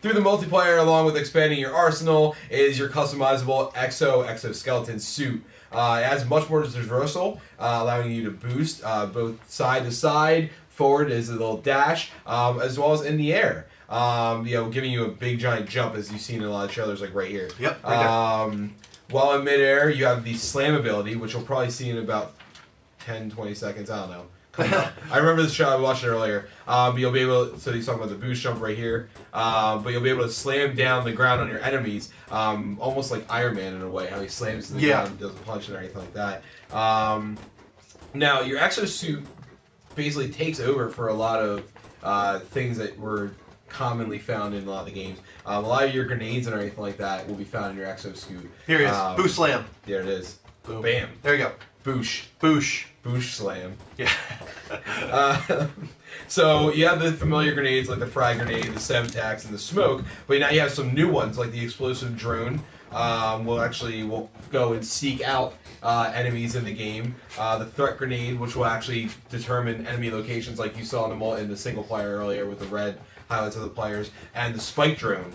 Through the multiplayer, along with expanding your arsenal, is your customizable exoskeleton suit. It has much more traversal, allowing you to boost both side to side. Forward is a little dash, as well as in the air. Giving you a big giant jump, as you've seen in a lot of trailers, like right here. Yep. Right there. While in midair, you have the slam ability, which you'll probably see in about 10, 20 seconds. I don't know. I remember this show, I watched it earlier. You'll be able to, so he's talking about the boost jump right here. But you'll be able to slam down the ground on your enemies, almost like Iron Man in a way, how he slams to the ground, doesn't punch and everything like that. Now, your exosuit basically takes over for a lot of things that were commonly found in a lot of the games. A lot of your grenades and everything like that will be found in your exosuit. Here he is. Boost slam. There it is. Boom. Bam. There you go. Boosh. Boosh. Boosh slam. Yeah. So you have the familiar grenades like the frag grenade, the Semtex, and the smoke, but now you have some new ones like the explosive drone. Will go and seek out enemies in the game. The threat grenade, which will actually determine enemy locations, like you saw in the single player earlier with the red highlights of the players, and the spike drone,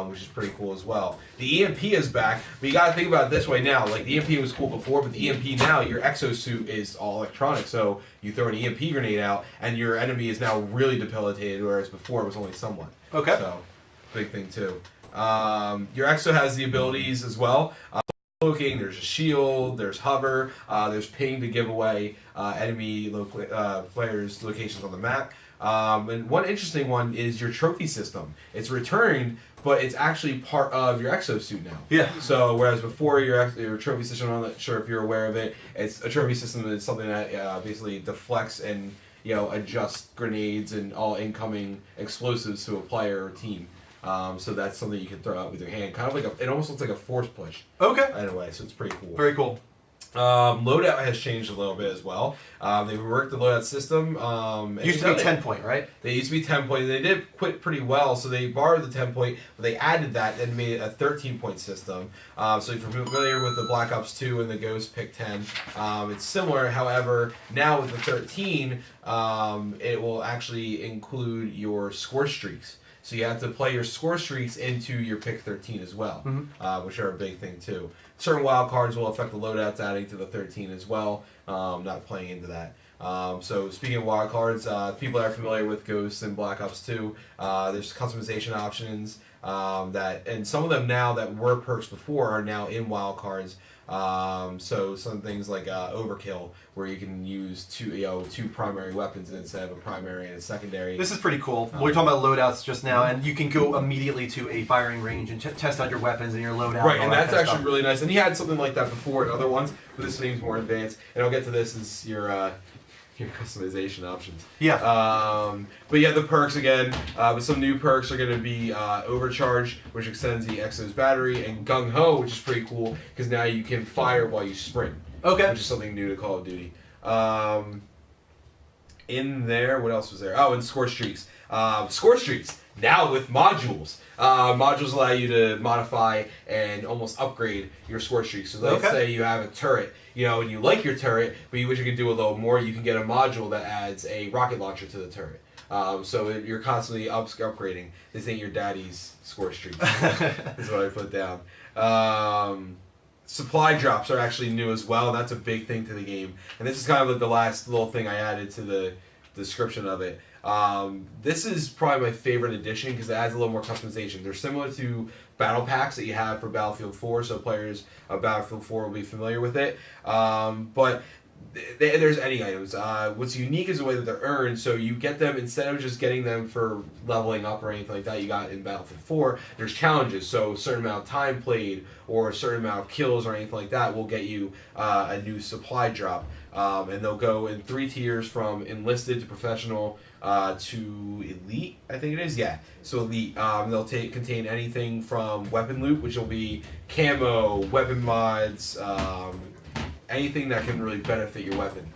which is pretty cool as well. The EMP is back, but you got to think about it this way now. Like the EMP was cool before, but the EMP now, your exosuit is all electronic, so you throw an EMP grenade out, and your enemy is now really debilitated, whereas before it was only somewhat. Okay. So, big thing too. Your exo has the abilities as well. Cloaking, there's a shield, there's hover, there's ping to give away enemy players' locations on the map. And one interesting one is your trophy system. It's returned, but it's actually part of your exosuit now. Yeah. So whereas before your trophy system, I'm not sure if you're aware of it, it's a trophy system is something that basically deflects and adjusts grenades and all incoming explosives to a player or team. So that's something you can throw out with your hand. Kind of like it almost looks like a force push. Okay. In a way, so it's pretty cool. Very cool. Loadout has changed a little bit as well. They reworked the loadout system. Used to be 10 point, right? They used to be 10 point. They did quit pretty well, so they borrowed the 10 point, but they added that and made it a 13 point system. So if you're familiar with the Black Ops 2 and the Ghost Pick 10, it's similar. However, now with the 13, it will actually include your score streaks. So you have to play your score streaks into your pick 13 as well, which are a big thing too. Certain wild cards will affect the loadouts adding to the 13 as well. Not playing into that. So speaking of wild cards, people that are familiar with Ghosts and Black Ops 2, there's customization options and some of them now that were perks before are now in wild cards. So some things like Overkill, where you can use two primary weapons instead of a primary and a secondary. This is pretty cool. We're talking about loadouts just now, and you can go immediately to a firing range and test out your weapons and your loadout. Right, and that's actually really nice. And he had something like that before in other ones, but this seems more advanced. And I'll get to this as your your customization options. Yeah. But yeah, the perks again. But some new perks are going to be Overcharge, which extends the Exo's battery, and Gung Ho, which is pretty cool because now you can fire while you sprint. Okay. Which is something new to Call of Duty. In there, what else was there? Oh, and Score Streaks. Score Streaks now with modules. Modules allow you to modify and almost upgrade your score streaks. So let's say you have a turret, and you like your turret, but you wish you could do a little more. You can get a module that adds a rocket launcher to the turret. So you're constantly upgrading. This ain't your daddy's score streak. Is what I put down. Supply drops are actually new as well. That's a big thing to the game. And this is kind of like the last little thing I added to the description of it. This is probably my favorite addition because it adds a little more customization. They're similar to battle packs that you have for Battlefield 4, so players of Battlefield 4 will be familiar with it. But there's any items. What's unique is the way that they're earned, so you get them instead of just getting them for leveling up or anything like that you got in Battlefield 4, there's challenges, so a certain amount of time played or a certain amount of kills or anything like that will get you a new supply drop. And they'll go in 3 tiers from enlisted to professional to elite, I think it is. Yeah, so elite. They'll contain anything from weapon loot, which will be camo, weapon mods, anything that can really benefit your weapon.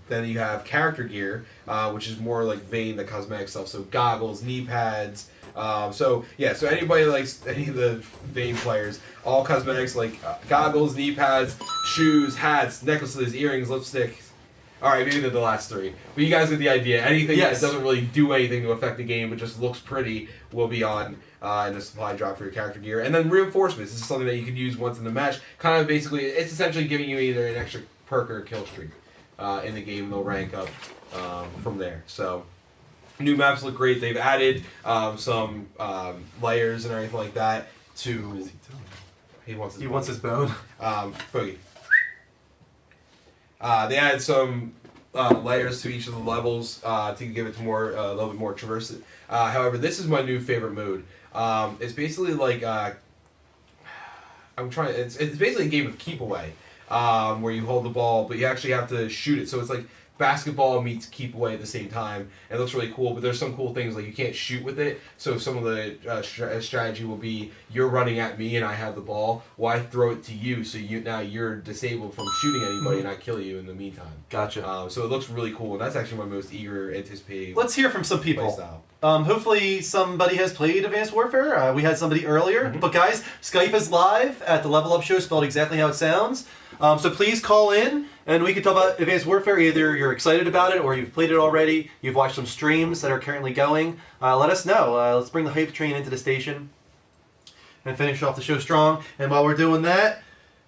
Then you have character gear, which is more like Vayne, the cosmetic stuff. So goggles, knee pads. So anybody likes any of the Vayne players, all cosmetics like goggles, knee pads, shoes, hats, necklaces, earrings, lipstick. All right, maybe they're the last 3, but you guys get the idea. Anything that doesn't really do anything to affect the game, but just looks pretty, will be on in the supply drop for your character gear. And then reinforcements. This is something that you can use once in the match. Kind of basically, it's essentially giving you either an extra perk or a kill streak in the game. They'll rank up from there. So new maps look great. They've added some layers and everything like that to. He wants his bone. Boogie. They added some layers to each of the levels to give it more a little bit more traverse. However, this is my new favorite mode. It's basically like It's basically a game of keep away, where you hold the ball, but you actually have to shoot it. So it's like basketball meets keep away at the same time. It looks really cool, but there's some cool things like you can't shoot with it. So some of the strategy will be you're running at me and I have the ball. Well, I throw it to you, so you're disabled from shooting anybody and I kill you in the meantime. Gotcha. So it looks really cool, and that's actually my most eager, anticipated. Let's hear from some people. Hopefully somebody has played Advanced Warfare. We had somebody earlier. But guys, Skype is live at the Level Up Show, spelled exactly how it sounds. So please call in, and we can talk about Advanced Warfare. Either you're excited about it, or you've played it already, you've watched some streams that are currently going. Let us know. Let's bring the hype train into the station and finish off the show strong. And while we're doing that,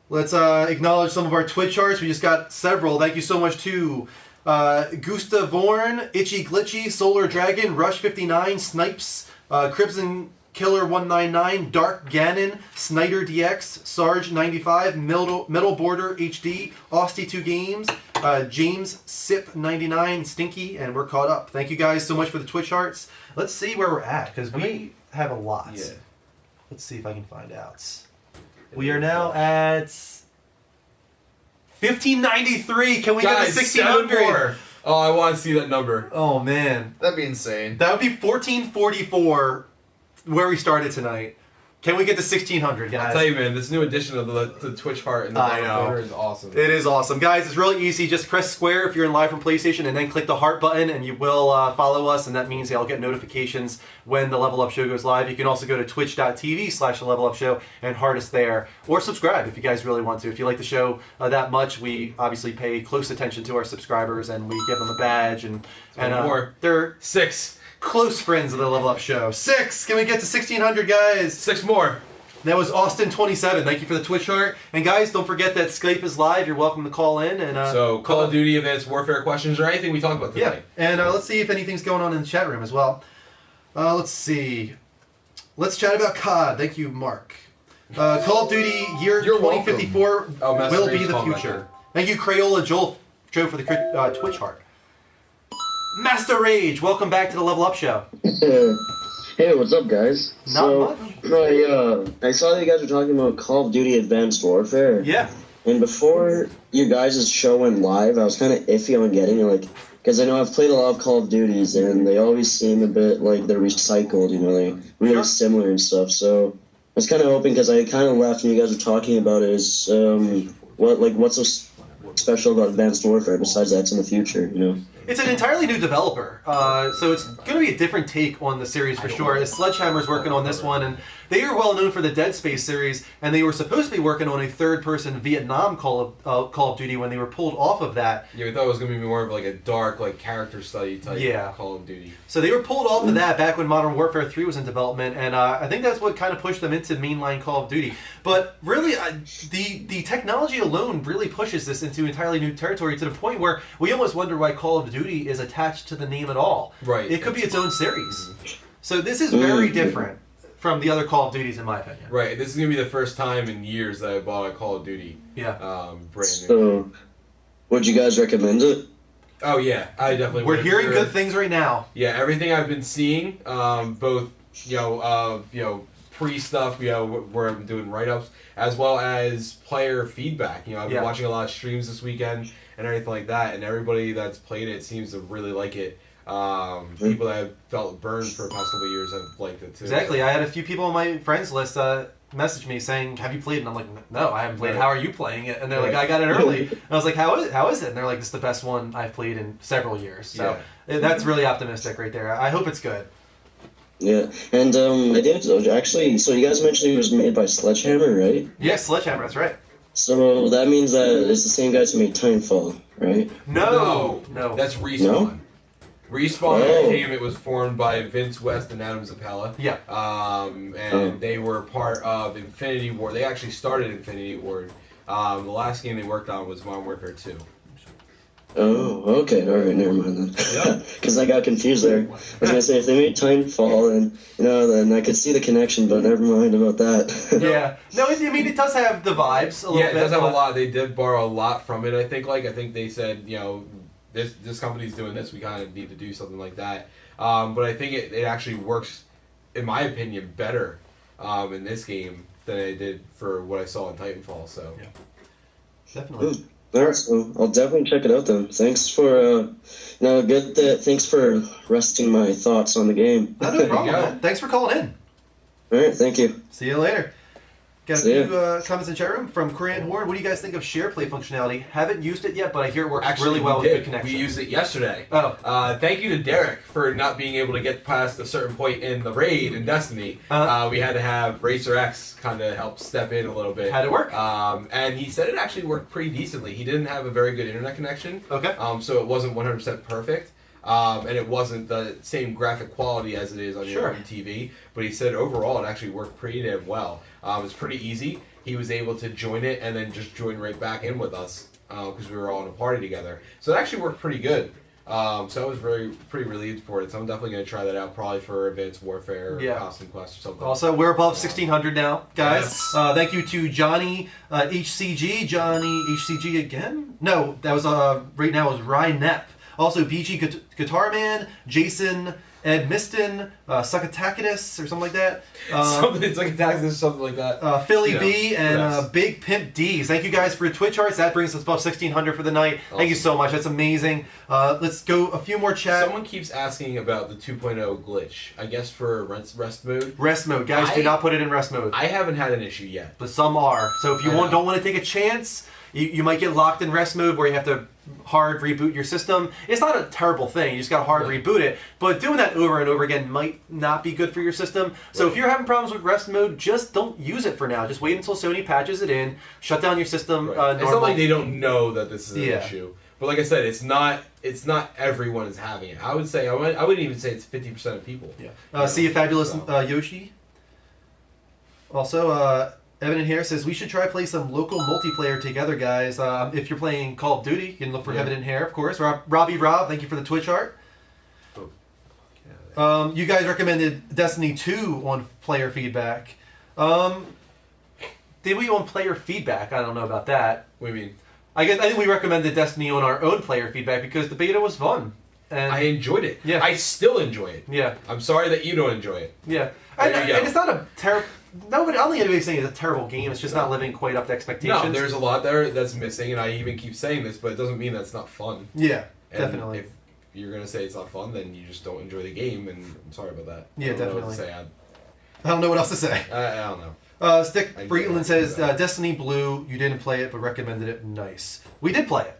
let's acknowledge some of our Twitch charts. We just got several. Thank you so much to Gustav Vorn, Itchy Glitchy, Solar Dragon, Rush 59, Snipes, Crimson Killer 199, Dark Ganon, Snyder DX, Sarge 95, Metal Border HD, Austy 2 Games, James Sip 99, Stinky, and we're caught up. Thank you guys so much for the Twitch charts. Let's see where we're at, because we have a lot. Yeah. Let's see if I can find out. We are now at 1593. Can we get to 1600? Oh, I want to see that number. Oh man, that'd be insane. That would be 1444. Where we started tonight. Can we get to 1600, guys? I'll tell you, man, this new edition of the Twitch heart in the bottom corner is awesome. It is awesome. Guys, it's really easy. Just press square if you're in live from PlayStation, and then click the heart button, and you will follow us, and that means you'll get notifications when the Level Up Show goes live. You can also go to twitch.tv/the Level Up Show and heart us there, or subscribe if you guys really want to. If you like the show that much, we obviously pay close attention to our subscribers, and we give them a badge, and more. They're 6. Close friends of the Level Up Show. 6! Can we get to 1600, guys? 6 more. That was Austin27. Thank you for the Twitch chart. And guys, don't forget that Skype is live. You're welcome to call in. And so Call of Duty, Advanced Warfare questions, or anything we talk about today. Yeah. And let's see if anything's going on in the chat room as well. Let's see. Let's chat about COD. Thank you, Mark. Call of Duty year 2054 will be the future. Thank you, Crayola Joe for the Twitch heart. Master Rage, welcome back to the Level Up Show. Hey, what's up, guys? Not much. I saw that you guys were talking about Call of Duty Advanced Warfare. Yeah. And before you guys' show went live, I was kind of iffy on getting it, like, because I know I've played a lot of Call of Duties, and they always seem a bit like they're recycled, you know, they're really similar and stuff. So I was kind of hoping, because I kind of left and you guys were talking about it, is what's so special about Advanced Warfare besides that's in the future, you know? It's an entirely new developer, so it's going to be a different take on the series for sure. Sledgehammer's working on this one, and they are well known for the Dead Space series, and they were supposed to be working on a third-person Vietnam Call of Duty when they were pulled off of that. Yeah, we thought it was going to be more of like a dark, like character study type Call of Duty. So they were pulled off of that back when Modern Warfare 3 was in development, and I think that's what kind of pushed them into mainline Call of Duty. But really, the technology alone really pushes this into entirely new territory to the point where we almost wonder why Call of Duty is attached to the name at all. Right. It could be its own series. So this is very different from the other Call of Duties, in my opinion. Right. This is going to be the first time in years that I bought a Call of Duty. Yeah. Brand new. So, would you guys recommend it? Oh, yeah. I definitely would. We're hearing good things right now. Yeah, everything I've been seeing, both, pre-stuff, where I'm doing write-ups, as well as player feedback. I've been watching a lot of streams this weekend and everything like that, and everybody that's played it seems to really like it. People that have felt burned for the past couple of years have liked it too. Exactly. I had a few people on my friends list message me saying, "Have you played?" And I'm like, "No, I haven't played. Right. How are you playing it?" And they're like, "I got it early." And I was like, "How is it?" And they're like, "This is the best one I've played in several years." So that's really optimistic right there. I hope it's good. Yeah, and I did actually. So you guys mentioned it was made by Sledgehammer, right? Yeah, Sledgehammer. That's right. So that means that it's the same guys who made Timefall, right? No. That's Respawn. No? Respawn Entertainment was formed by Vince West and Adam Zappella. Yeah. They were part of Infinity Ward. They actually started Infinity Ward. The last game they worked on was Modern Warfare 2. Oh, okay. All right, never mind then. Yeah. Because I got confused there. I was going to say, if they made Timefall, then I could see the connection, but never mind about that. Yeah. No, it does have the vibes a little bit. Yeah, it does have a lot. They did borrow a lot from it, I think. I think they said, this company's doing this, we kind of need to do something like that. But I think it actually works, in my opinion, better in this game than it did for what I saw in Titanfall. So yeah, definitely. All right, so I'll definitely check it out then. Thanks for thanks for resting my thoughts on the game. No problem, man. Thanks for calling in. All right, thank you. See you later. Got a few comments in the chat room from Korean Horn. What do you guys think of share play functionality? Haven't used it yet, but I hear it works really well with good connection. We used it yesterday. Oh. Thank you to Derek for not being able to get past a certain point in the raid in Destiny. We had to have Racer X kind of help step in a little bit. How'd it work? And he said it actually worked pretty decently. He didn't have a very good internet connection. Okay. So it wasn't 100% perfect. And it wasn't the same graphic quality as it is on your own TV, but he said overall it actually worked pretty damn well. It's pretty easy. He was able to join it and then just join right back in with us because we were all in a party together. So it actually worked pretty good. So I was pretty relieved for it. So I'm definitely going to try that out probably for Advanced Warfare or Costume Quest or something. Also, we're above 1,600 now, guys. Yes. Thank you to Johnny HCG. Johnny HCG again? No, that was right now is Ryan Knepp. Also, BG Guitar Man, Jason Ed Miston, Suckatakidis or something like that. Suckatakidis or something like that. Philly B and Big Pimp D's. Thank you guys for your Twitch hearts. That brings us above 1,600 for the night. Awesome. Thank you so much. That's amazing. Let's go a few more chats. Someone keeps asking about the 2.0 glitch. I guess for rest mode. Rest mode. Guys, do not put it in rest mode. I haven't had an issue yet. But some are. So if you don't want to take a chance, you might get locked in rest mode where you have to hard reboot your system. It's not a terrible thing. You just got to hard reboot it. But doing that over and over again might not be good for your system. So if you're having problems with rest mode, just don't use it for now. Just wait until Sony patches it in. Shut down your system. It's not like they don't know that this is an issue. But like I said, it's not everyone is having it. I would say I wouldn't even say it's 50% of people. Yeah. See a fabulous Yoshi. Also, Evan in here says we should try play some local multiplayer together, guys. If you're playing Call of Duty, you can look for Evan in here, of course. Robbie Rob, thank you for the Twitch art. You guys recommended Destiny 2 on player feedback. Did we on player feedback? I don't know about that. What do you mean? I think we recommended Destiny on our own player feedback because the beta was fun. And I enjoyed it. Yeah. I still enjoy it. Yeah. I'm sorry that you don't enjoy it. Yeah. And it's not a terrible... nobody. I don't think anybody's saying it's a terrible game. It's just not living quite up to expectations. No, there's a lot there that's missing, and I even keep saying this, but it doesn't mean that's not fun. Yeah, and definitely. If you're gonna say it's not fun, then you just don't enjoy the game, and I'm sorry about that. Yeah, I don't know definitely. what to say. I don't know what else to say. I don't know. Stick Breitland says Destiny Blue. You didn't play it, but recommended it. Nice. We did play it.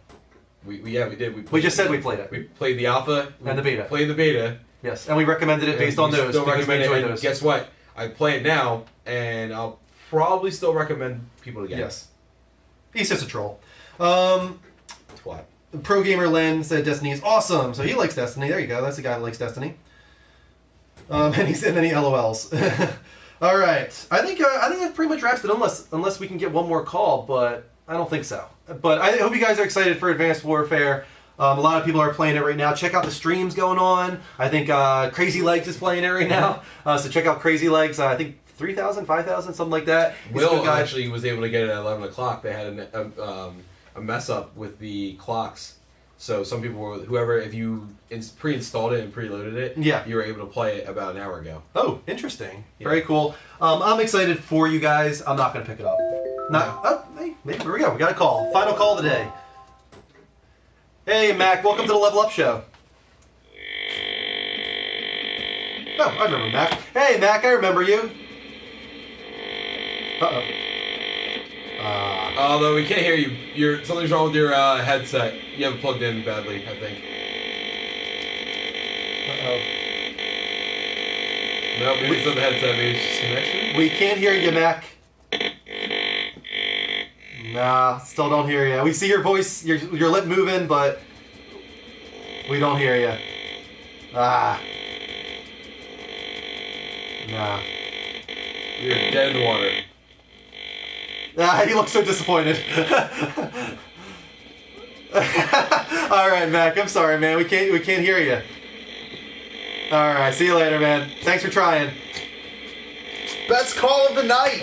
We did. We just said we played it. We played the alpha and the beta. Played the beta. Yes, and we recommended it based on those. Still because we recommend enjoyed it. those. Guess what? I play it now, and I'll probably still recommend people to get it. Yes. He's just a troll. Twat. Pro Gamer Len said Destiny is awesome, so he likes Destiny. There you go. That's the guy that likes Destiny. And then he LOLs. All right. I think that pretty much wraps it. Unless we can get one more call, but I don't think so. But I hope you guys are excited for Advanced Warfare. A lot of people are playing it right now. Check out the streams going on. I think Crazy Legs is playing it right now. So check out Crazy Legs. I think 3,000, 5,000, something like that. Will actually was able to get it at 11 o'clock. They had a mess up with the clocks. So some people were, if you pre-installed it and preloaded it, you were able to play it about an hour ago. Oh, interesting. Yeah. Very cool. I'm excited for you guys. I'm not going to pick it up. Hey, here we go. We got a call. Final call of the day. Hey, Mac. Welcome to the Level Up Show. Oh, I remember Mac. Hey, Mac. I remember you. Uh-oh. Although we can't hear you. Something's wrong with your headset. You have it plugged in badly, I think. Uh-oh. No, maybe it's not the headset. Maybe it's just connection. We can't hear you, Mac. Nah, still don't hear you. We see your voice, your lip moving, but we don't hear you. Nah. You're dead in the water. He looks so disappointed. All right, Mac. I'm sorry, man. We can't hear you. All right. See you later, man. Thanks for trying. Best call of the night.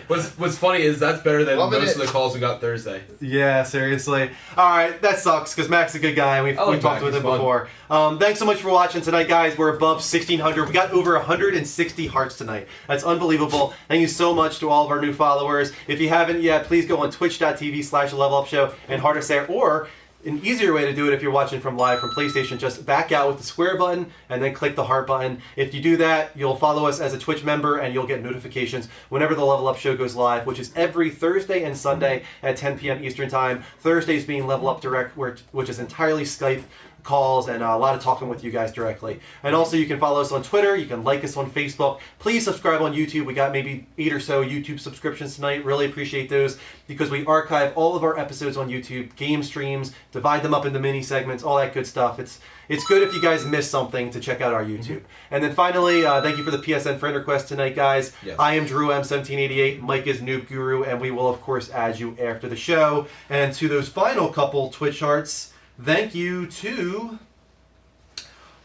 What's funny is that's better than most of the calls we got Thursday. Yeah, seriously. All right, that sucks because Mac's a good guy and we've talked with him before. Thanks so much for watching tonight, guys. We're above 1,600. We got over 160 hearts tonight. That's unbelievable. Thank you so much to all of our new followers. If you haven't yet, please go on twitch.tv/levelupshow and heart us there, or an easier way to do it if you're watching from live from PlayStation, just back out with the square button and then click the heart button. If you do that, you'll follow us as a Twitch member and you'll get notifications whenever the Level Up Show goes live, which is every Thursday and Sunday at 10 p.m. Eastern Time. Thursdays being Level Up Direct, which is entirely Skype calls and a lot of talking with you guys directly. And also you can follow us on Twitter, you can like us on Facebook, please subscribe on YouTube. We got maybe 8 or so YouTube subscriptions tonight. Really appreciate those because we archive all of our episodes on YouTube, game streams, divide them up into mini segments, all that good stuff. It's good if you guys miss something to check out our YouTube. And then finally, thank you for the PSN friend request tonight, guys. Yes. I am Drew M1788, Mike is Noob Guru, and we will of course add you after the show. And to those final couple Twitch hearts, thank you to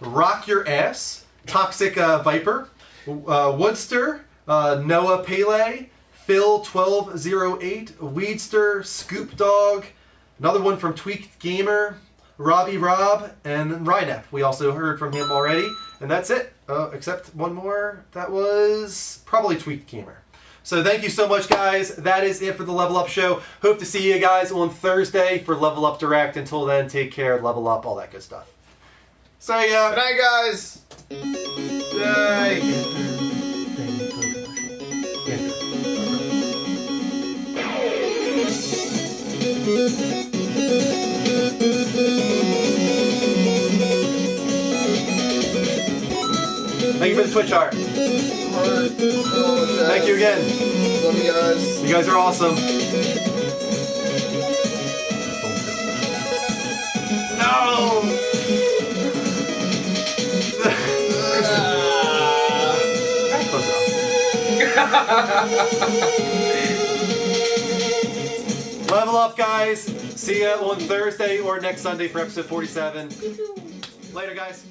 Rock Your Ass, Toxic Viper, Woodster, Noah Pele, Phil1208, Weedster, Scoop Dog, another one from Tweaked Gamer, Robbie Rob, and Rynep. We also heard from him already, and that's it. Except one more. That was probably Tweaked Gamer. So thank you so much, guys. That is it for the Level Up Show. Hope to see you guys on Thursday for Level Up Direct. Until then, take care, level up, all that good stuff. So yeah. Good night, guys. Thank you for the Twitch heart. Thank you again. Love you guys. You guys are awesome. No! Close enough. Level up, guys. See ya on Thursday or next Sunday for episode 47. Later, guys.